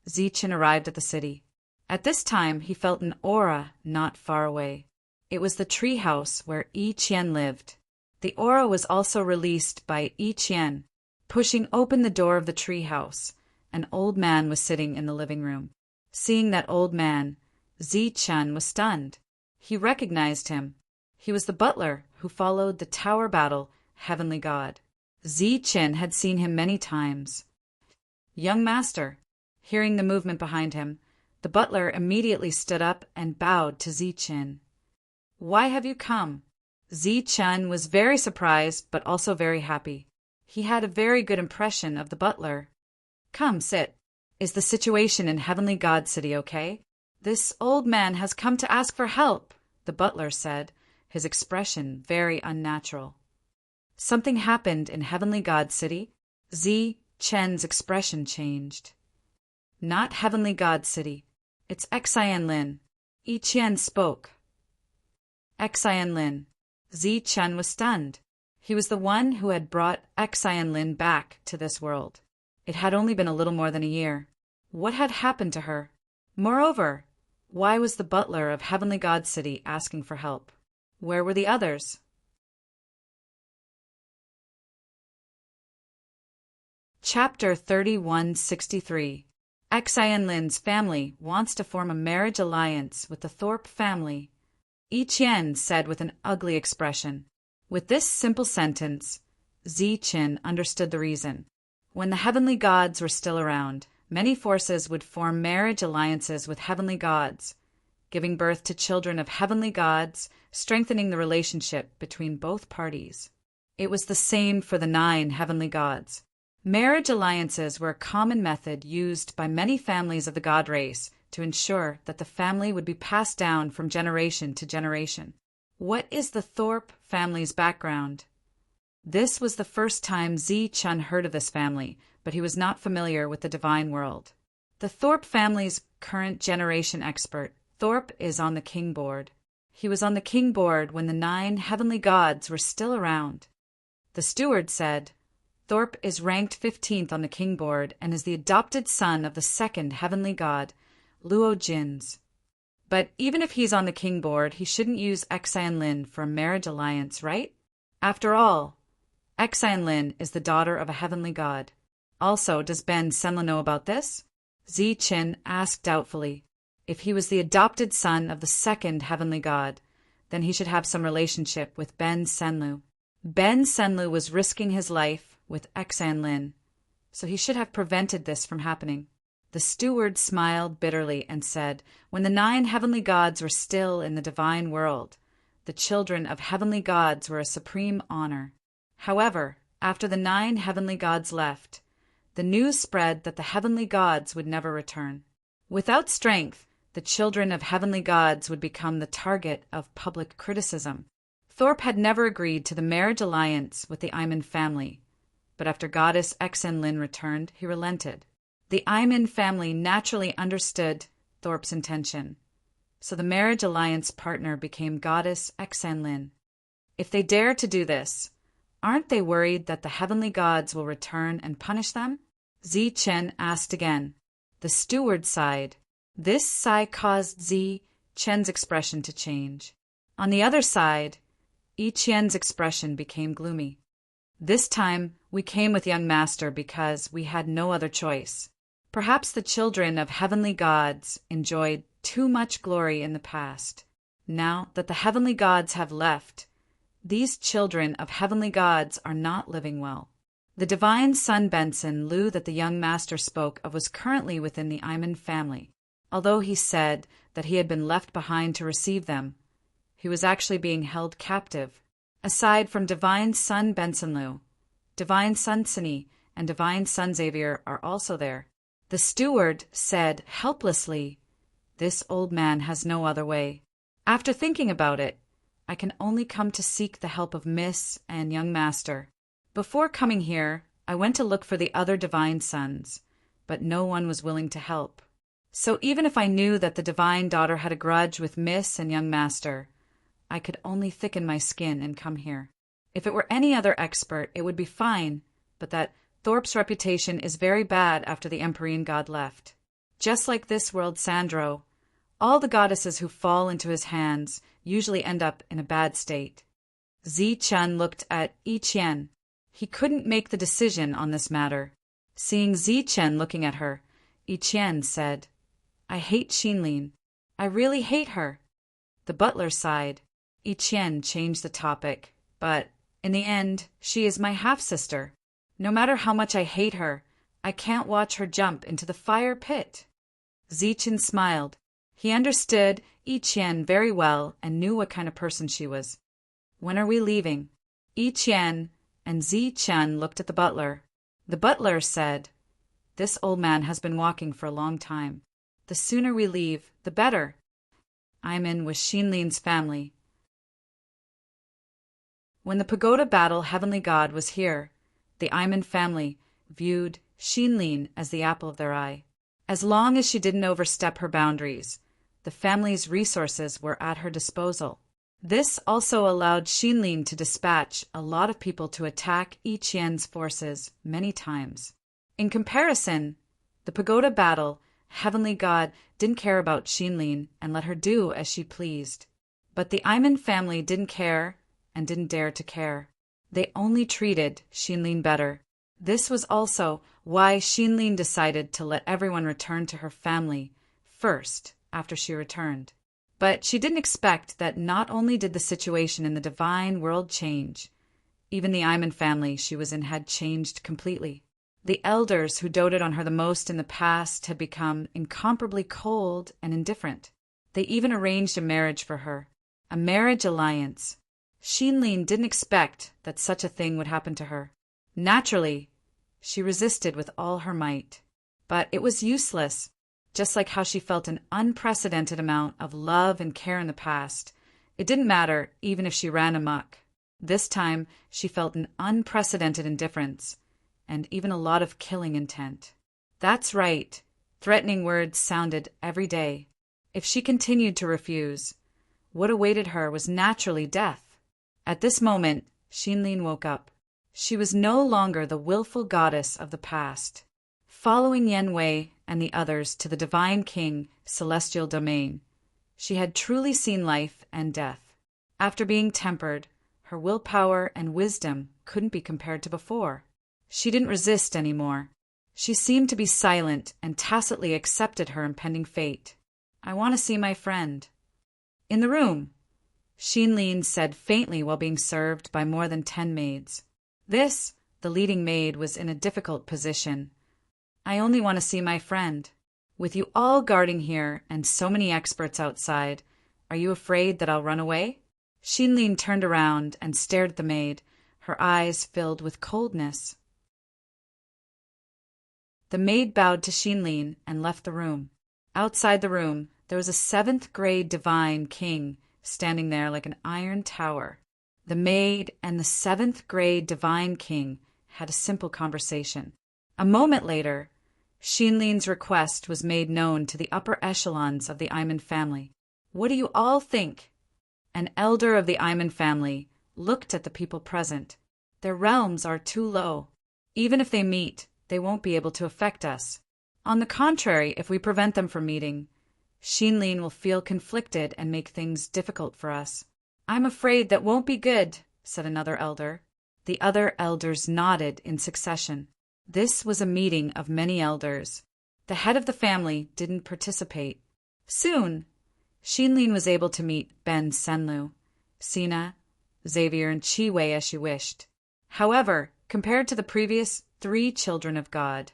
Zi Chen arrived at the city. At this time, he felt an aura not far away. It was the tree house where Yi Qian lived. The aura was also released by Yi Qian. Pushing open the door of the tree house, an old man was sitting in the living room. Seeing that old man, Zi Chen was stunned. He recognized him. He was the butler who followed the tower battle, Heavenly God. Zi Chen had seen him many times. Young master. Hearing the movement behind him, the butler immediately stood up and bowed to Zi Chen. Why have you come? Zi Chen was very surprised, but also very happy. He had a very good impression of the butler. Come, sit. Is the situation in Heavenly God City okay? This old man has come to ask for help, the butler said, his expression very unnatural. Something happened in Heavenly God City? Zi Chen's expression changed. Not Heavenly God City. It's Xian Lin. Yi Qian spoke. Xian Lin. Zi Chen was stunned. He was the one who had brought Xian Lin back to this world. It had only been a little more than a year. What had happened to her? Moreover, why was the butler of Heavenly God City asking for help? Where were the others? Chapter 3163. Xian Lin's family wants to form a marriage alliance with the Thorpe family. Yi Qian said with an ugly expression. With this simple sentence, Zi Chen understood the reason. When the heavenly gods were still around, many forces would form marriage alliances with heavenly gods, giving birth to children of heavenly gods, strengthening the relationship between both parties. It was the same for the 9 heavenly gods. Marriage alliances were a common method used by many families of the god race to ensure that the family would be passed down from generation to generation. What is the Thorpe family's background? This was the first time Zi Chen heard of this family, but he was not familiar with the divine world. The Thorpe family's current generation expert, Thorpe, is on the king board. He was on the king board when the 9 heavenly gods were still around. The steward said, Thorpe is ranked 15th on the king board and is the adopted son of the 2nd heavenly god, Luo Jin's. But even if he's on the king board, he shouldn't use Xian Lin for a marriage alliance, right? After all, Xian Lin is the daughter of a heavenly god. Also, does Ben Senlu know about this? Zi Chen asked doubtfully. If he was the adopted son of the 2nd heavenly god, then he should have some relationship with Ben Senlu. Ben Senlu was risking his life with Xian Lin, so he should have prevented this from happening. The steward smiled bitterly and said, when the 9 heavenly gods were still in the divine world, the children of heavenly gods were a supreme honor. However, after the 9 heavenly gods left, the news spread that the heavenly gods would never return. Without strength, the children of heavenly gods would become the target of public criticism. Thorpe had never agreed to the marriage alliance with the Iman family, but after goddess Xian Lin returned, he relented. The Iman family naturally understood Thorpe's intention, so the marriage alliance partner became Goddess Xanlin. If they dare to do this, aren't they worried that the heavenly gods will return and punish them? Zi Chen asked again. The steward sighed. This sigh caused Zi Chen's expression to change. On the other side, Yi Qian's expression became gloomy. This time, we came with young master because we had no other choice. Perhaps the children of heavenly gods enjoyed too much glory in the past. Now that the heavenly gods have left, these children of heavenly gods are not living well. The divine son Benson Liu that the young master spoke of was currently within the Iman family. Although he said that he had been left behind to receive them, he was actually being held captive. Aside from divine son Benson Liu, divine son Sini, and divine son Xavier are also there. The steward said helplessly, "This old man has no other way. After thinking about it, I can only come to seek the help of Miss and young master. Before coming here, I went to look for the other divine sons, but no one was willing to help. So even if I knew that the divine daughter had a grudge with Miss and young master, I could only thicken my skin and come here. If it were any other expert, it would be fine, but that Thorpe's reputation is very bad after the Empyrean god left. Just like this world Sandro, all the goddesses who fall into his hands usually end up in a bad state." Zi Chen looked at Yi Qian. He couldn't make the decision on this matter. Seeing Zi Chen looking at her, Yi Qian said, "I hate Xinlin. I really hate her." The butler sighed. Yi Qian changed the topic, "But in the end, she is my half-sister. No matter how much I hate her, I can't watch her jump into the fire pit." Zi Chen smiled. He understood Yi Qian very well and knew what kind of person she was. "When are we leaving?" Yi Qian and Zi Chen looked at the butler. The butler said, "This old man has been walking for a long time. The sooner we leave, the better. I'm in with Xinlin's family." When the pagoda battle heavenly god was here, the Iman family viewed Xinlin as the apple of their eye. As long as she didn't overstep her boundaries, the family's resources were at her disposal. This also allowed Xinlin to dispatch a lot of people to attack Yi Qian's forces many times. In comparison, the pagoda battle, heavenly god didn't care about Xinlin and let her do as she pleased. But the Iman family didn't care and didn't dare to care. They only treated Xinlin better. This was also why Xinlin decided to let everyone return to her family first after she returned. But she didn't expect that not only did the situation in the divine world change, even the Iman family she was in had changed completely. The elders who doted on her the most in the past had become incomparably cold and indifferent. They even arranged a marriage for her, a marriage alliance. Xinlin didn't expect that such a thing would happen to her. Naturally, she resisted with all her might. But it was useless. Just like how she felt an unprecedented amount of love and care in the past, it didn't matter even if she ran amok. This time, she felt an unprecedented indifference, and even a lot of killing intent. That's right, threatening words sounded every day. If she continued to refuse, what awaited her was naturally death. At this moment, Xinlin woke up. She was no longer the willful goddess of the past. Following Yen Wei and the others to the divine king celestial domain, she had truly seen life and death. After being tempered, her willpower and wisdom couldn't be compared to before. She didn't resist anymore. She seemed to be silent and tacitly accepted her impending fate. "I want to see my friend." "In the room," Xinlin said faintly while being served by more than 10 maids. The leading maid, was in a difficult position. "I only want to see my friend. With you all guarding here and so many experts outside, are you afraid that I'll run away?" Xinlin turned around and stared at the maid, her eyes filled with coldness. The maid bowed to Xinlin and left the room. Outside the room, there was a 7th-grade divine king standing there like an iron tower. The maid and the 7th-grade divine king had a simple conversation. A moment later, Xinlin's request was made known to the upper echelons of the Iman family. What do you all think? An elder of the Iman family looked at the people present. Their realms are too low. Even if they meet, they won't be able to affect us. On the contrary, if we prevent them from meeting, Xinlin will feel conflicted and make things difficult for us. I'm afraid that won't be good, said another elder. The other elders nodded in succession. This was a meeting of many elders. The head of the family didn't participate. Soon, Xinlin was able to meet Ben Senlu, Sina, Xavier, and Qi Wei as she wished. However, compared to the previous 3 children of God,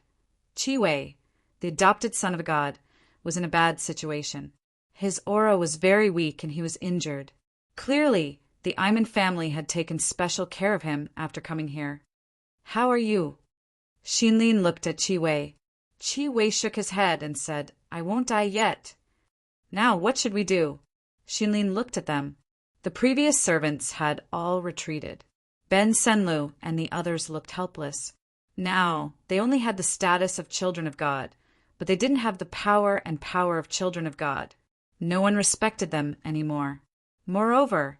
Qi Wei, the adopted son of a god, was in a bad situation. His aura was very weak and he was injured. Clearly, the Iman family had taken special care of him after coming here. How are you? Xinlin looked at Qi Wei. Qi Wei shook his head and said, I won't die yet. Now, what should we do? Xinlin looked at them. The previous servants had all retreated. Ben Senlu and the others looked helpless. Now, they only had the status of children of God, but they didn't have the power of children of God. No one respected them anymore. Moreover,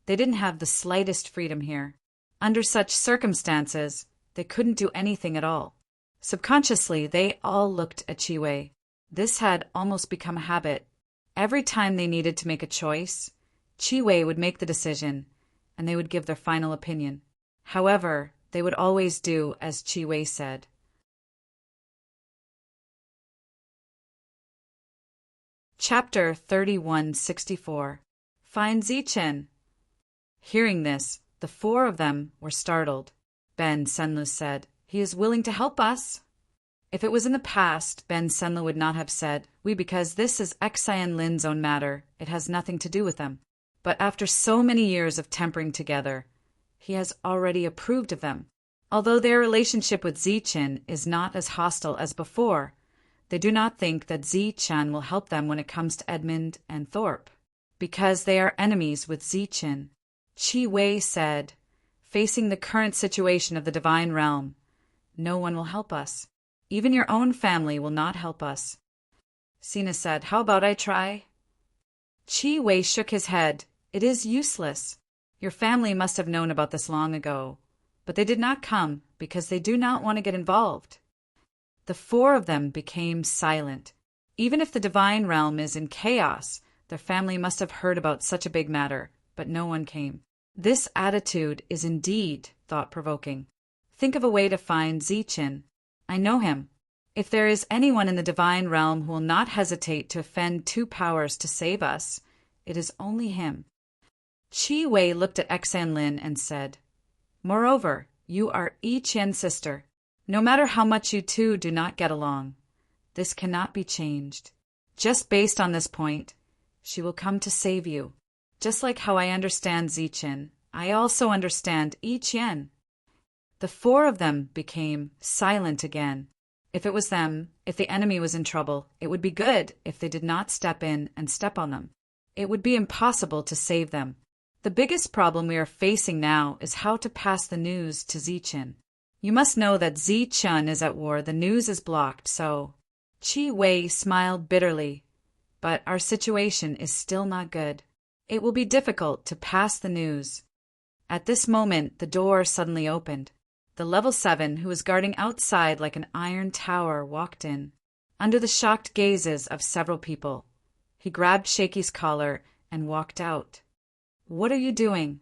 they didn't have the slightest freedom here. Under such circumstances, they couldn't do anything at all. Subconsciously, they all looked at Qi Wei. This had almost become a habit. Every time they needed to make a choice, Qi Wei would make the decision, and they would give their final opinion. However, they would always do as Qi Wei said. Chapter 3164. Find Zichen. Hearing this, the 4 of them were startled. Ben Senlu said, He is willing to help us. If it was in the past, Ben Senlu would not have said, We, because this is Xian Lin's own matter, it has nothing to do with them. But after so many years of tempering together, he has already approved of them. Although their relationship with Zichen is not as hostile as before, they do not think that Zichen will help them when it comes to Edmund and Thorpe, because they are enemies with Zichen. Qi Wei said, facing the current situation of the divine realm, no one will help us. Even your own family will not help us. Sina said, How about I try? Qi Wei shook his head. It is useless. Your family must have known about this long ago, but they did not come because they do not want to get involved. The 4 of them became silent. Even if the divine realm is in chaos, their family must have heard about such a big matter, but no one came. This attitude is indeed thought-provoking. Think of a way to find Zichen. I know him. If there is anyone in the divine realm who will not hesitate to offend 2 powers to save us, it is only him. Qi Wei looked at Xian Lin and said, Moreover, you are Yi Qian's sister. No matter how much you 2 do not get along, this cannot be changed. Just based on this point, she will come to save you. Just like how I understand Zichen, I also understand Yi Qian. The 4 of them became silent again. If it was them, if the enemy was in trouble, it would be good if they did not step in and step on them. It would be impossible to save them. The biggest problem we are facing now is how to pass the news to Zichen. You must know that Zichen is at war. The news is blocked, so... Qi Wei smiled bitterly. But our situation is still not good. It will be difficult to pass the news. At this moment, the door suddenly opened. The level 7, who was guarding outside like an iron tower, walked in. Under the shocked gazes of several people, he grabbed Shaky's collar and walked out. What are you doing?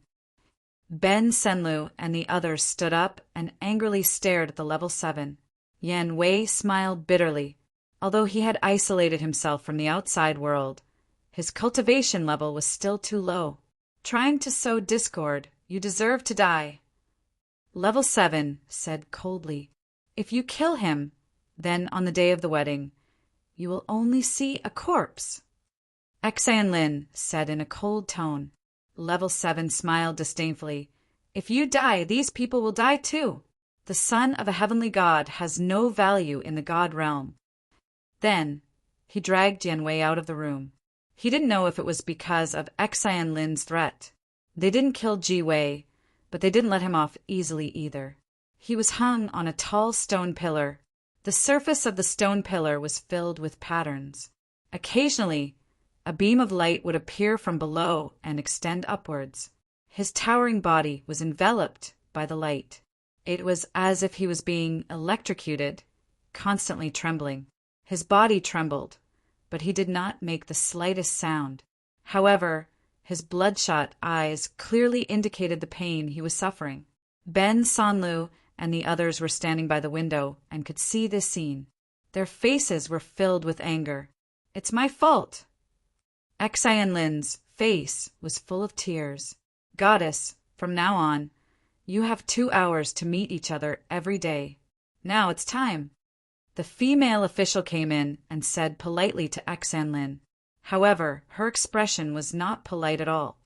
Ben Senlu and the others stood up and angrily stared at the level 7. Yan Wei smiled bitterly. Although he had isolated himself from the outside world, his cultivation level was still too low. Trying to sow discord, you deserve to die. Level 7 said coldly, If you kill him, then on the day of the wedding, you will only see a corpse. Xian Lin said in a cold tone. Level 7 smiled disdainfully. If you die, these people will die too. The son of a heavenly god has no value in the god realm. Then, he dragged Yan Wei out of the room. He didn't know if it was because of Xian Lin's threat. They didn't kill Ji Wei, but they didn't let him off easily either. He was hung on a tall stone pillar. The surface of the stone pillar was filled with patterns. Occasionally, A beam of light would appear from below and extend upwards. His towering body was enveloped by the light. It was as if he was being electrocuted, constantly trembling. His body trembled, but he did not make the slightest sound. However, his bloodshot eyes clearly indicated the pain he was suffering. Ben Sanlu and the others were standing by the window and could see this scene. Their faces were filled with anger. "It's my fault." Xianlin's face was full of tears. "Goddess, from now on, you have 2 hours to meet each other every day. Now it's time." The female official came in and said politely to Xianlin. However, her expression was not polite at all.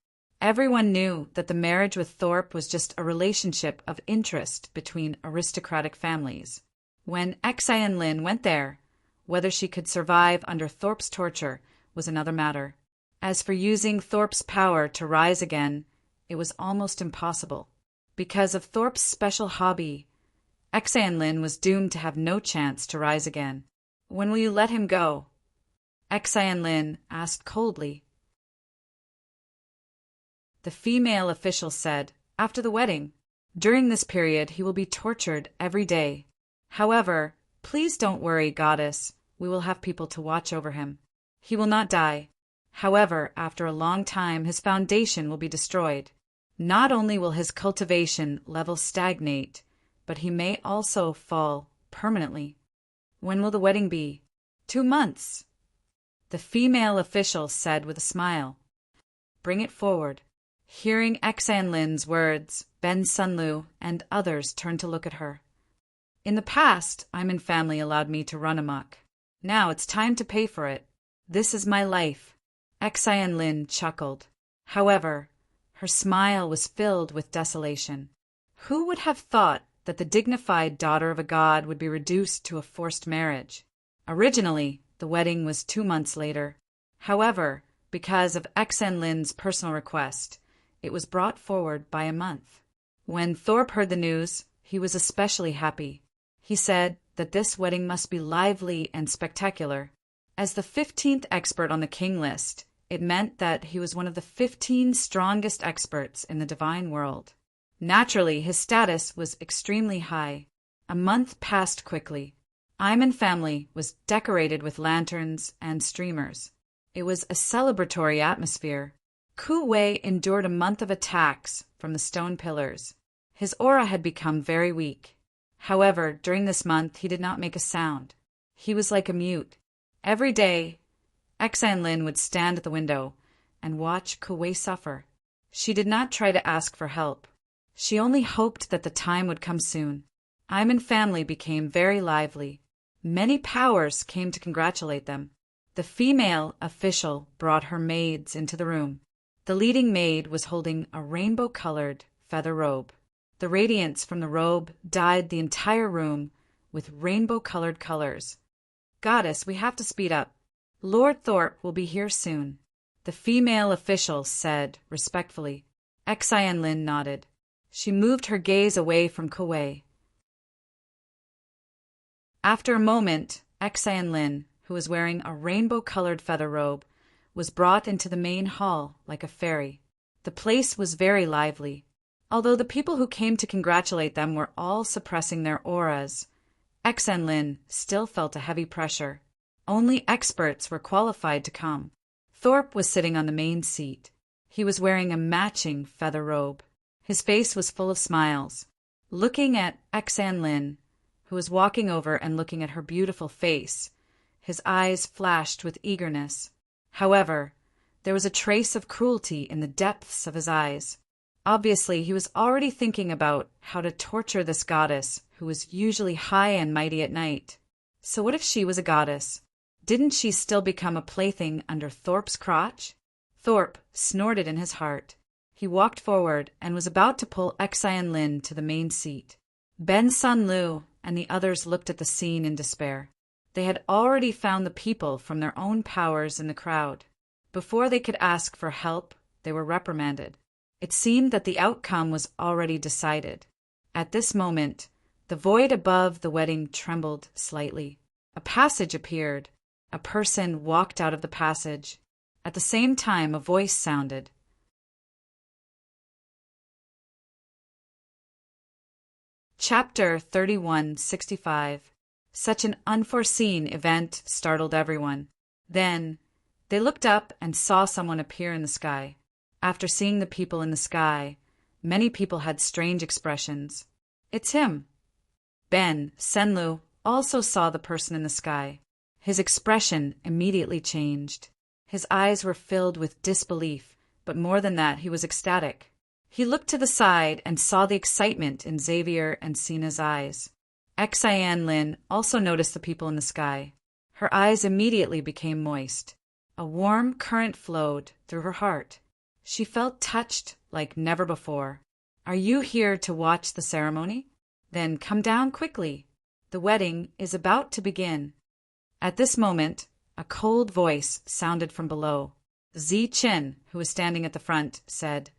Everyone knew that the marriage with Thorpe was just a relationship of interest between aristocratic families. When Xianlin went there, whether she could survive under Thorpe's torture was another matter. As for using Thorpe's power to rise again, it was almost impossible. Because of Thorpe's special hobby, Xianlin was doomed to have no chance to rise again. "When will you let him go?" Xianlin asked coldly. The female official said, "After the wedding. During this period, he will be tortured every day. However, please don't worry, goddess. We will have people to watch over him. He will not die. However, after a long time, his foundation will be destroyed. Not only will his cultivation level stagnate, but he may also fall permanently." "When will the wedding be?" 2 months. The female official said with a smile. "Bring it forward." Hearing Xianlin's words, Ben Sunlu and others turned to look at her. "In the past, Iman family allowed me to run amok. Now it's time to pay for it. This is my life." Xianlin chuckled. However, her smile was filled with desolation. Who would have thought that the dignified daughter of a god would be reduced to a forced marriage? Originally, the wedding was 2 months later. However, because of Xianlin's personal request, it was brought forward by a month. When Thorpe heard the news, he was especially happy. He said that this wedding must be lively and spectacular. As the 15th expert on the king list, it meant that he was one of the 15 strongest experts in the divine world. Naturally, his status was extremely high. A month passed quickly. Iman family was decorated with lanterns and streamers. It was a celebratory atmosphere. Ku Wei endured a month of attacks from the stone pillars. His aura had become very weak. However, during this month, he did not make a sound. He was like a mute. Every day, Xianlin would stand at the window and watch Ku Wei suffer. She did not try to ask for help. She only hoped that the time would come soon. Iman family became very lively. Many powers came to congratulate them. The female official brought her maids into the room. The leading maid was holding a rainbow-colored feather robe. The radiance from the robe dyed the entire room with rainbow-colored colors. "Goddess, we have to speed up. Lord Thorpe will be here soon," the female official said respectfully. Xianlin nodded. She moved her gaze away from Ku Wei. After a moment, Xianlin, who was wearing a rainbow-colored feather robe, was brought into the main hall like a fairy. The place was very lively. Although the people who came to congratulate them were all suppressing their auras, Xianlin still felt a heavy pressure. Only experts were qualified to come. Thorpe was sitting on the main seat. He was wearing a matching feather robe. His face was full of smiles. Looking at Xianlin, who was walking over and looking at her beautiful face, his eyes flashed with eagerness. However, there was a trace of cruelty in the depths of his eyes. Obviously, he was already thinking about how to torture this goddess who was usually high and mighty at night. So what if she was a goddess? Didn't she still become a plaything under Thorpe's crotch? Thorpe snorted in his heart. He walked forward and was about to pull Xianlin to the main seat. Ben Sunlu and the others looked at the scene in despair. They had already found the people from their own powers in the crowd. Before they could ask for help, they were reprimanded. It seemed that the outcome was already decided. At this moment, the void above the wedding trembled slightly. A passage appeared. A person walked out of the passage. At the same time, a voice sounded. Chapter 3165. Such an unforeseen event startled everyone. Then, they looked up and saw someone appear in the sky. After seeing the people in the sky, many people had strange expressions. It's him. Ben, Senlu, also saw the person in the sky. His expression immediately changed. His eyes were filled with disbelief, but more than that, he was ecstatic. He looked to the side and saw the excitement in Xavier and Sina's eyes. Xian Lin also noticed the people in the sky. Her eyes immediately became moist. A warm current flowed through her heart. She felt touched like never before. Are you here to watch the ceremony? Then come down quickly. The wedding is about to begin. At this moment, a cold voice sounded from below. Zichen, who was standing at the front, said,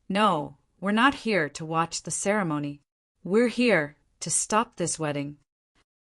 "No, we're not here to watch the ceremony. We're here to stop this wedding."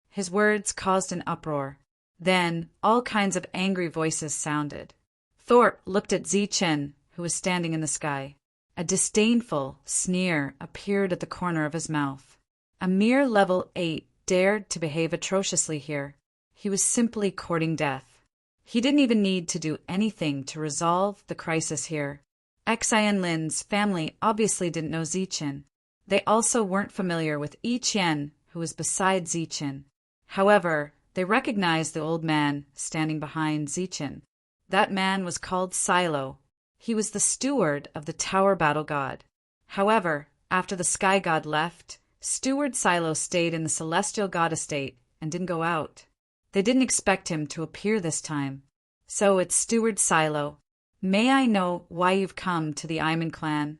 His words caused an uproar. Then all kinds of angry voices sounded. Thorpe looked at Zichen, who was standing in the sky. A disdainful sneer appeared at the corner of his mouth. A mere level 8 dared to behave atrociously here. He was simply courting death. He didn't even need to do anything to resolve the crisis here. Xian Lin's family obviously didn't know Zichen. They also weren't familiar with Yi Qian, who was beside Zichen. However, they recognized the old man standing behind Zichen. That man was called Silo. He was the steward of the Tower Battle God. However, after the Sky God left, Steward Silo stayed in the Celestial God estate and didn't go out. They didn't expect him to appear this time. So it's Steward Silo. May I know why you've come to the Iman clan?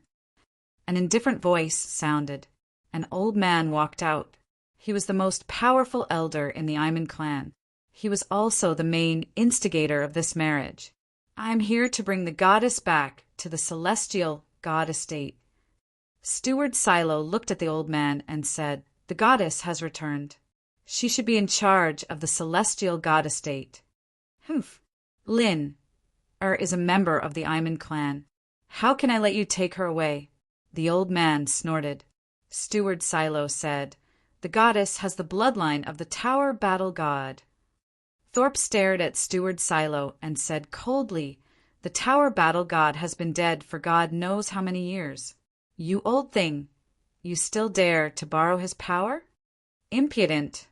An indifferent voice sounded. An old man walked out. He was the most powerful elder in the Iman clan. He was also the main instigator of this marriage. I'm here to bring the goddess back to the Celestial God estate. Steward Silo looked at the old man and said, "The goddess has returned. She should be in charge of the Celestial God estate." Humph. Lin is a member of the Iman clan. How can I let you take her away? The old man snorted. Steward Silo said, "The goddess has the bloodline of the Tower Battle God." Thorpe stared at Steward Silo and said coldly, "The Tower Battle God has been dead for God knows how many years. You old thing, you still dare to borrow his power? Impudent."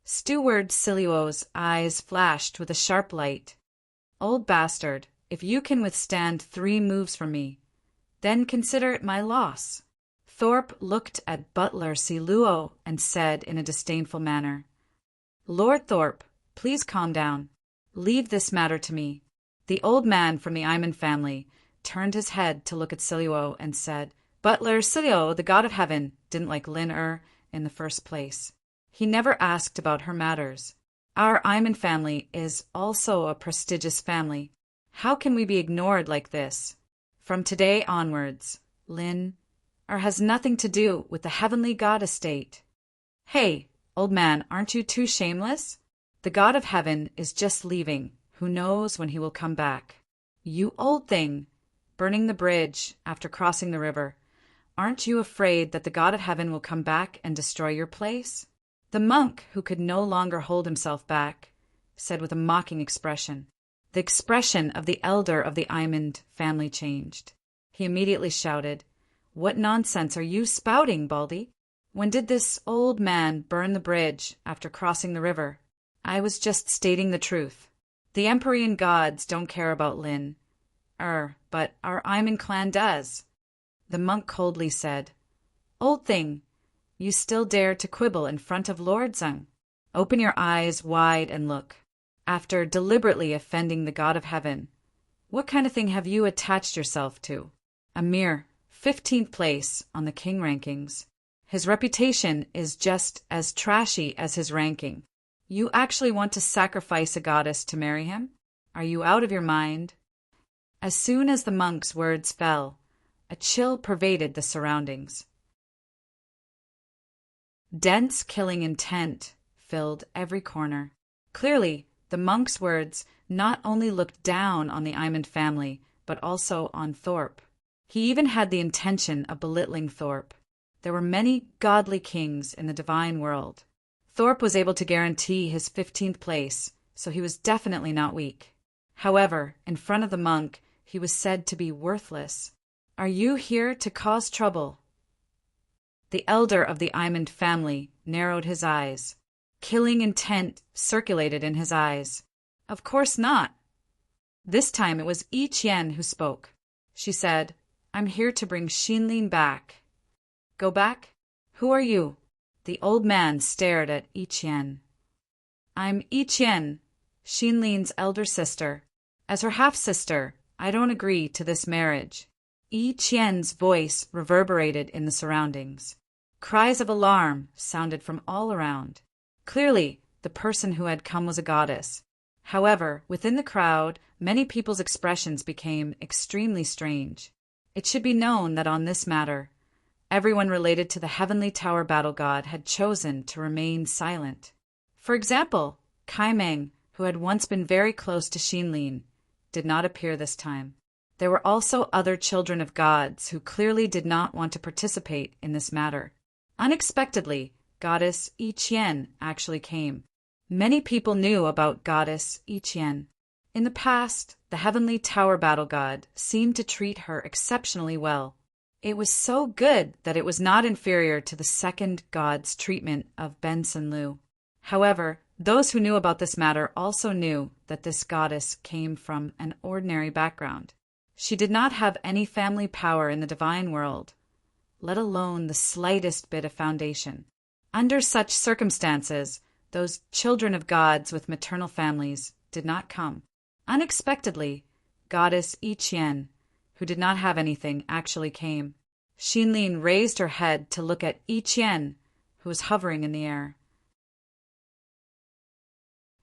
Steward Silio's eyes flashed with a sharp light. "Old bastard, if you can withstand 3 moves from me, then consider it my loss." Thorpe looked at Butler Siluo and said in a disdainful manner, "Lord Thorpe, please calm down. Leave this matter to me." The old man from the Iman family turned his head to look at Siluo and said, "Butler Silio, the god of heaven, didn't like Lin in the first place. He never asked about her matters. Our Iman family is also a prestigious family. How can we be ignored like this? From today onwards, Lin has nothing to do with the heavenly god estate." "Hey, old man, aren't you too shameless? The god of heaven is just leaving. Who knows when he will come back? You old thing, burning the bridge after crossing the river. Aren't you afraid that the god of heaven will come back and destroy your place?" The monk, who could no longer hold himself back, said with a mocking expression. The expression of the elder of the Iman family changed. He immediately shouted, "What nonsense are you spouting, Baldy? When did this old man burn the bridge after crossing the river? I was just stating the truth. The Empyrean gods don't care about Lin. But our Iman clan does." The monk coldly said, "Old thing, you still dare to quibble in front of Lord Zeng? Open your eyes wide and look. After deliberately offending the god of heaven, what kind of thing have you attached yourself to? A mere 15th place on the king rankings. His reputation is just as trashy as his ranking. You actually want to sacrifice a goddess to marry him? Are you out of your mind?" As soon as the monk's words fell, a chill pervaded the surroundings. Dense killing intent filled every corner. Clearly, The monk's words not only looked down on the Imond family, but also on Thorpe. He even had the intention of belittling Thorpe. There were many godly kings in the divine world. Thorpe was able to guarantee his 15th place, so he was definitely not weak. However, in front of the monk, he was said to be worthless. "Are you here to cause trouble?" The elder of the Imond family narrowed his eyes. Killing intent circulated in his eyes. "Of course not." This time it was Yi Qian who spoke. She said, "I'm here to bring Xinlin back." "Go back? Who are you?" The old man stared at Yi Qian. "I'm Yi Qian, Xinlin's elder sister. As her half-sister, I don't agree to this marriage." Yi Qian's voice reverberated in the surroundings. Cries of alarm sounded from all around. Clearly, the person who had come was a goddess. However, within the crowd, many people's expressions became extremely strange. It should be known that on this matter, everyone related to the Heavenly Tower battle god had chosen to remain silent. For example, Kai Meng, who had once been very close to Xinlin, did not appear this time. There were also other children of gods who clearly did not want to participate in this matter. Unexpectedly, Goddess Yi Qian actually came. Many people knew about Goddess Yi Qian. In the past, the Heavenly Tower battle god seemed to treat her exceptionally well. It was so good that it was not inferior to the second god's treatment of Benson Liu. However, those who knew about this matter also knew that this goddess came from an ordinary background. She did not have any family power in the divine world, let alone the slightest bit of foundation. Under such circumstances, those children of gods with maternal families did not come. Unexpectedly, Goddess Yi Qian, who did not have anything, actually came. Xinlin raised her head to look at Yi Qian, who was hovering in the air.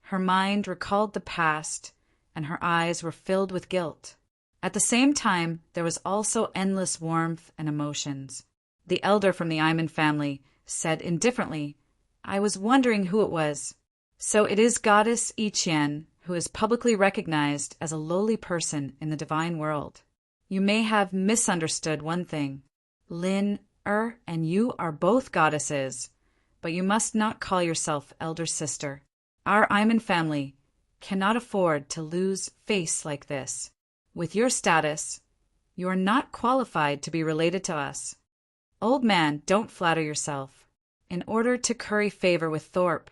Her mind recalled the past, and her eyes were filled with guilt. At the same time, there was also endless warmth and emotions. The elder from the Imond family said indifferently, "I was wondering who it was." So it is Goddess Yi Qian, who is publicly recognized as a lowly person in the divine world. You may have misunderstood one thing. Lin, and you are both goddesses, but you must not call yourself elder sister. Our Imond family cannot afford to lose face like this. With your status, you are not qualified to be related to us. Old man, don't flatter yourself. In order to curry favor with Thorpe,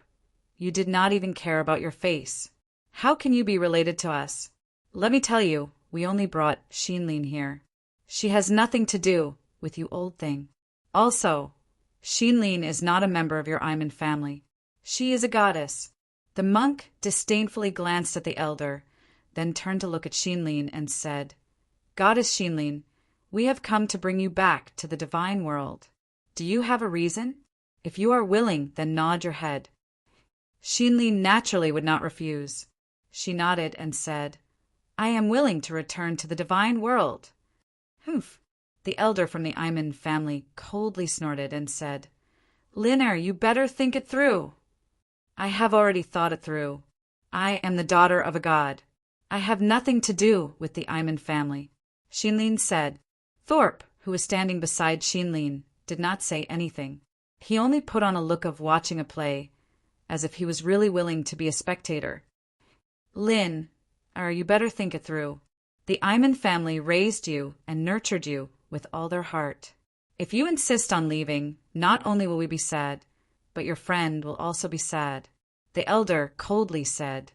you did not even care about your face. How can you be related to us? Let me tell you, we only brought Xinlin here. She has nothing to do with you, old thing. Also, Xinlin is not a member of your Imond family. She is a goddess. The monk disdainfully glanced at the elder, then turned to look at Xinlin and said, "Goddess Xinlin, we have come to bring you back to the divine world. Do you have a reason? If you are willing, then nod your head." Xinlin naturally would not refuse. She nodded and said, "I am willing to return to the divine world." "Humph." The elder from the Imond family coldly snorted and said, "Linner, you better think it through." "I have already thought it through. I am the daughter of a god. I have nothing to do with the Imond family," Xinlin said. Thorpe, who was standing beside Xinlin, did not say anything. He only put on a look of watching a play, as if he was really willing to be a spectator. "Lin, you better think it through. The Imond family raised you and nurtured you with all their heart. If you insist on leaving, not only will we be sad, but your friend will also be sad." The elder coldly said,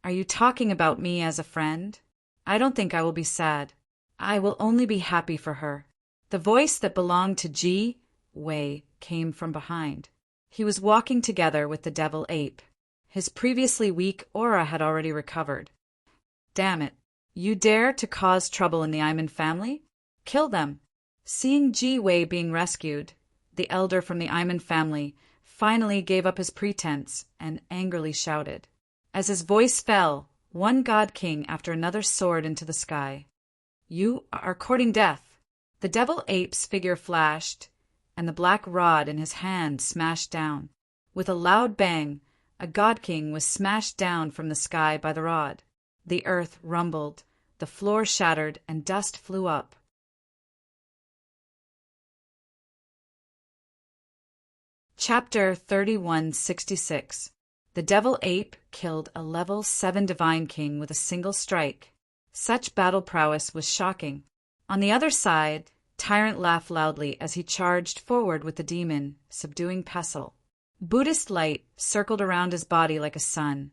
"Are you talking about me as a friend? I don't think I will be sad. I will only be happy for her." The voice that belonged to Ji Wei came from behind. He was walking together with the devil ape. His previously weak aura had already recovered. "Damn it. You dare to cause trouble in the Imond family? Kill them." Seeing Ji Wei being rescued, the elder from the Imond family finally gave up his pretense and angrily shouted. As his voice fell, one god king after another soared into the sky. "You are courting death." The devil ape's figure flashed, and the black rod in his hand smashed down. With a loud bang, a god king was smashed down from the sky by the rod. The earth rumbled, the floor shattered, and dust flew up. Chapter 3166. The Devil Ape killed a level 7 Divine King with a single strike. Such battle prowess was shocking. On the other side, Tyrant laughed loudly as he charged forward with the demon, subduing Pestle. Buddhist light circled around his body like a sun,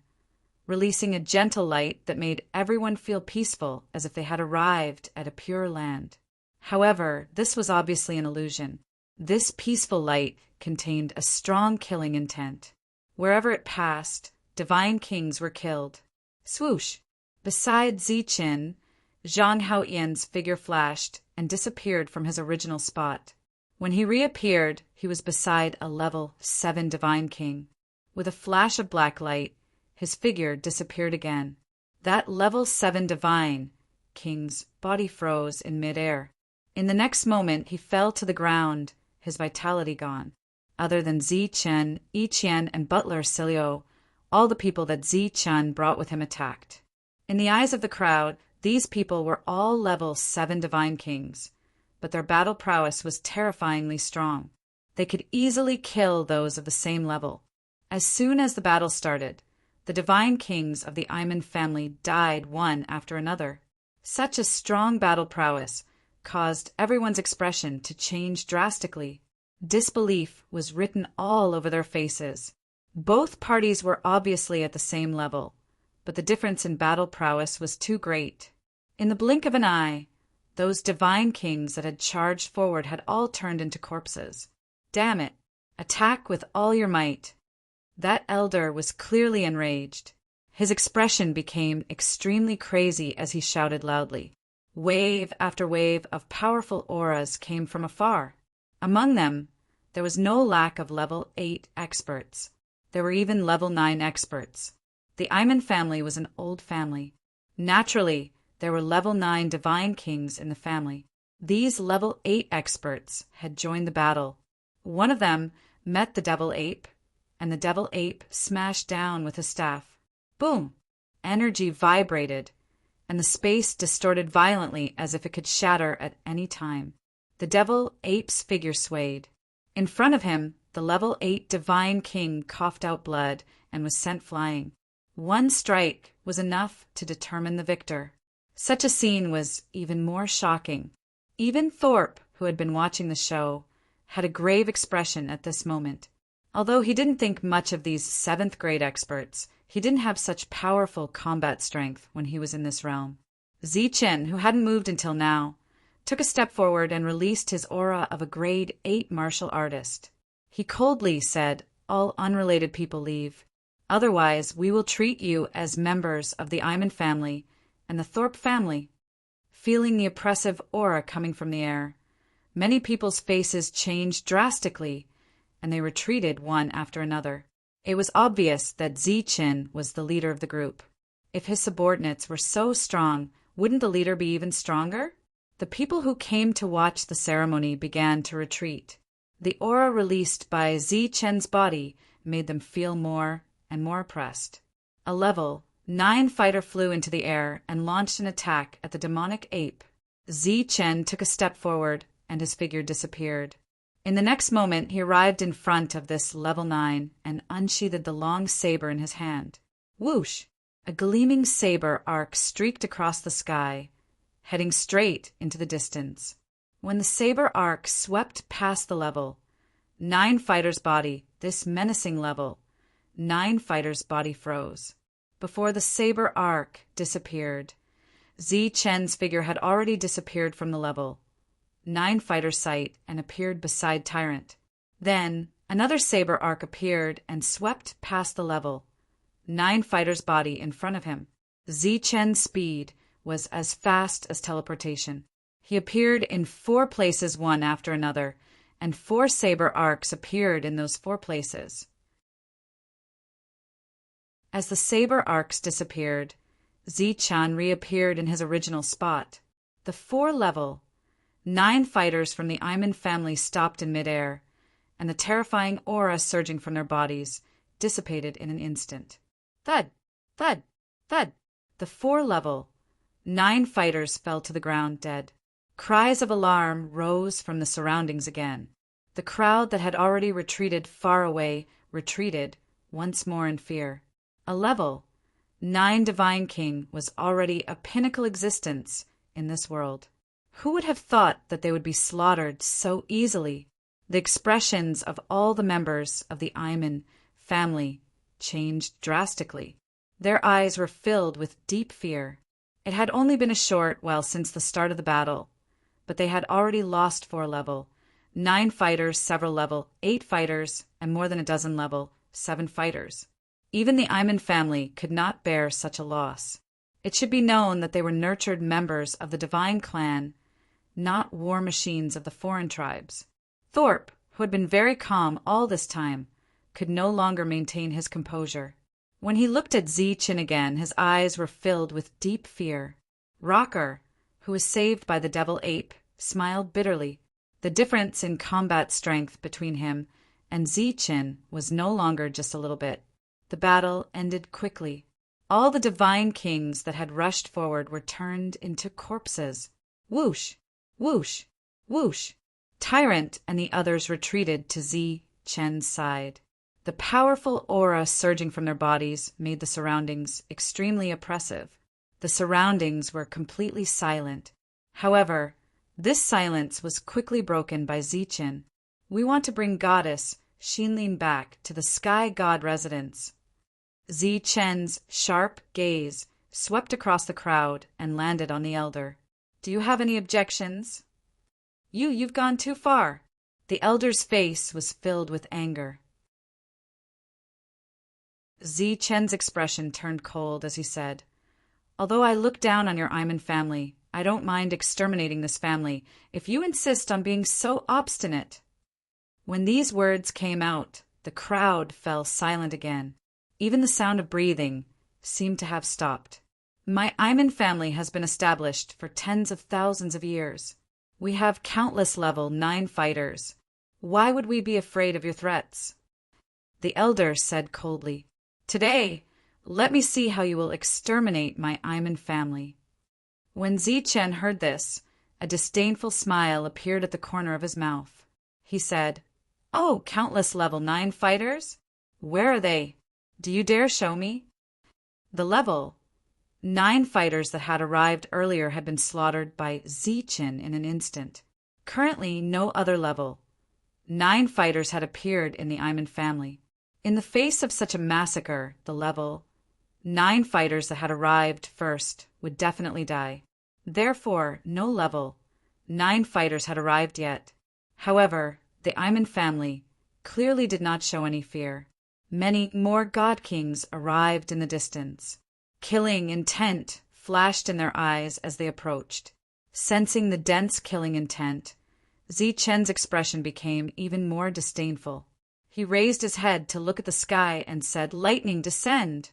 releasing a gentle light that made everyone feel peaceful, as if they had arrived at a pure land. However, this was obviously an illusion. This peaceful light contained a strong killing intent. Wherever it passed, divine kings were killed. Swoosh! Beside Ziqin, Zhang Haoyan's figure flashed and disappeared from his original spot. When he reappeared, he was beside a level 7 Divine King. With a flash of black light, his figure disappeared again. That level 7 Divine King's body froze in midair. In the next moment, he fell to the ground, his vitality gone. Other than Ziqin, Yiqian, and Butler Silio, all the people that Ziqin brought with him attacked. In the eyes of the crowd, these people were all level 7 Divine Kings, but their battle prowess was terrifyingly strong. They could easily kill those of the same level. As soon as the battle started, the Divine Kings of the Iman family died one after another. Such a strong battle prowess caused everyone's expression to change drastically. Disbelief was written all over their faces. Both parties were obviously at the same level, but the difference in battle prowess was too great. In the blink of an eye, those divine kings that had charged forward had all turned into corpses. Damn it! Attack with all your might. That elder was clearly enraged. His expression became extremely crazy as he shouted loudly. Wave after wave of powerful auras came from afar. Among them, there was no lack of level 8 experts. There were even level 9 experts. The Iman family was an old family. Naturally, there were level 9 divine kings in the family. These level 8 experts had joined the battle. One of them met the devil ape, and the devil ape smashed down with his staff. Boom! Energy vibrated, and the space distorted violently as if it could shatter at any time. The devil ape's figure swayed. In front of him, the level 8 divine king coughed out blood and was sent flying. One strike was enough to determine the victor. Such a scene was even more shocking. Even Thorpe, who had been watching the show, had a grave expression at this moment. Although he didn't think much of these 7th grade experts, he didn't have such powerful combat strength when he was in this realm. Ziqin, who hadn't moved until now, took a step forward and released his aura of a grade 8 martial artist. He coldly said, "All unrelated people leave. Otherwise, we will treat you as members of the Iman family and the Thorpe family." Feeling the oppressive aura coming from the air, many people's faces changed drastically, and they retreated one after another. It was obvious that Ziqin was the leader of the group. If his subordinates were so strong, wouldn't the leader be even stronger? The people who came to watch the ceremony began to retreat. The aura released by Ziqin's body made them feel more and more oppressed. A level 9 fighter flew into the air and launched an attack at the demonic ape. Ziqin took a step forward, and his figure disappeared. In the next moment, he arrived in front of this level 9 and unsheathed the long saber in his hand. Whoosh! A gleaming saber arc streaked across the sky, heading straight into the distance. When the saber arc swept past the level 9 fighter's body, this menacing level 9 fighter's body froze. Before the saber arc disappeared, Ziqin's figure had already disappeared from the level 9 fighter's sight and appeared beside Tyrant. Then another saber arc appeared and swept past the level 9 fighter's body in front of him. Ziqin's speed was as fast as teleportation. He appeared in 4 places one after another, and 4 saber arcs appeared in those 4 places. As the saber arcs disappeared, Ziqin reappeared in his original spot. The 4 level 9 fighters from the Iman family stopped in midair, and the terrifying aura surging from their bodies dissipated in an instant. Thud, thud, thud. The 4-level, 9 fighters fell to the ground dead. Cries of alarm rose from the surroundings again. The crowd that had already retreated far away retreated once more in fear. A level 9 divine king was already a pinnacle existence in this world. Who would have thought that they would be slaughtered so easily? The expressions of all the members of the Ayman family changed drastically. Their eyes were filled with deep fear. It had only been a short while since the start of the battle, but they had already lost 4 level, 9 fighters, several level, 8 fighters, and more than a dozen level, 7 fighters. Even the Ayman family could not bear such a loss. It should be known that they were nurtured members of the divine clan, not war machines of the foreign tribes. Thorpe, who had been very calm all this time, could no longer maintain his composure. When he looked at Zichen again, his eyes were filled with deep fear. Rocker, who was saved by the devil ape, smiled bitterly. The difference in combat strength between him and Zichen was no longer just a little bit. The battle ended quickly. All the divine kings that had rushed forward were turned into corpses. Whoosh, whoosh, whoosh. Tyrant and the others retreated to Zichen's side. The powerful aura surging from their bodies made the surroundings extremely oppressive. The surroundings were completely silent. However, this silence was quickly broken by Zichen. We want to bring Goddess Xinlin back to the Sky God residence. Zichen's sharp gaze swept across the crowd and landed on the elder. Do you have any objections? You've gone too far. The elder's face was filled with anger. Zichen's expression turned cold as he said, Although I look down on your Ayman family, I don't mind exterminating this family if you insist on being so obstinate. When these words came out, the crowd fell silent again. Even the sound of breathing seemed to have stopped. My Ayman family has been established for tens of thousands of years. We have countless level 9 fighters. Why would we be afraid of your threats? The elder said coldly, Today, let me see how you will exterminate my Ayman family. When Zichen heard this, a disdainful smile appeared at the corner of his mouth. He said, Oh, countless level 9 fighters? Where are they? Do you dare show me? The level 9 fighters that had arrived earlier had been slaughtered by Zichen in an instant. Currently, no other level 9 fighters had appeared in the Ayman family. In the face of such a massacre, the level 9 fighters that had arrived first would definitely die. Therefore, no level 9 fighters had arrived yet. However, the Ayman family clearly did not show any fear. Many more god kings arrived in the distance. Killing intent flashed in their eyes as they approached. Sensing the dense killing intent, Zichen's expression became even more disdainful. He raised his head to look at the sky and said, Lightning, descend!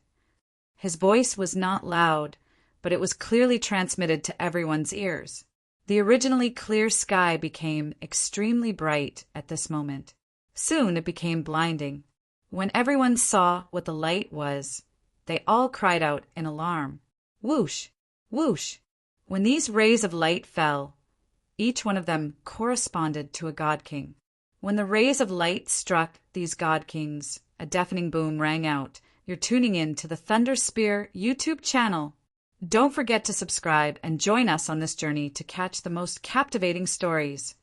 His voice was not loud, but it was clearly transmitted to everyone's ears. The originally clear sky became extremely bright at this moment. Soon it became blinding. When everyone saw what the light was, they all cried out in alarm. Whoosh! Whoosh! When these rays of light fell, each one of them corresponded to a god king. When the rays of light struck these god kings, a deafening boom rang out. You're tuning in to the Thunder Spear YouTube channel. Don't forget to subscribe and join us on this journey to catch the most captivating stories.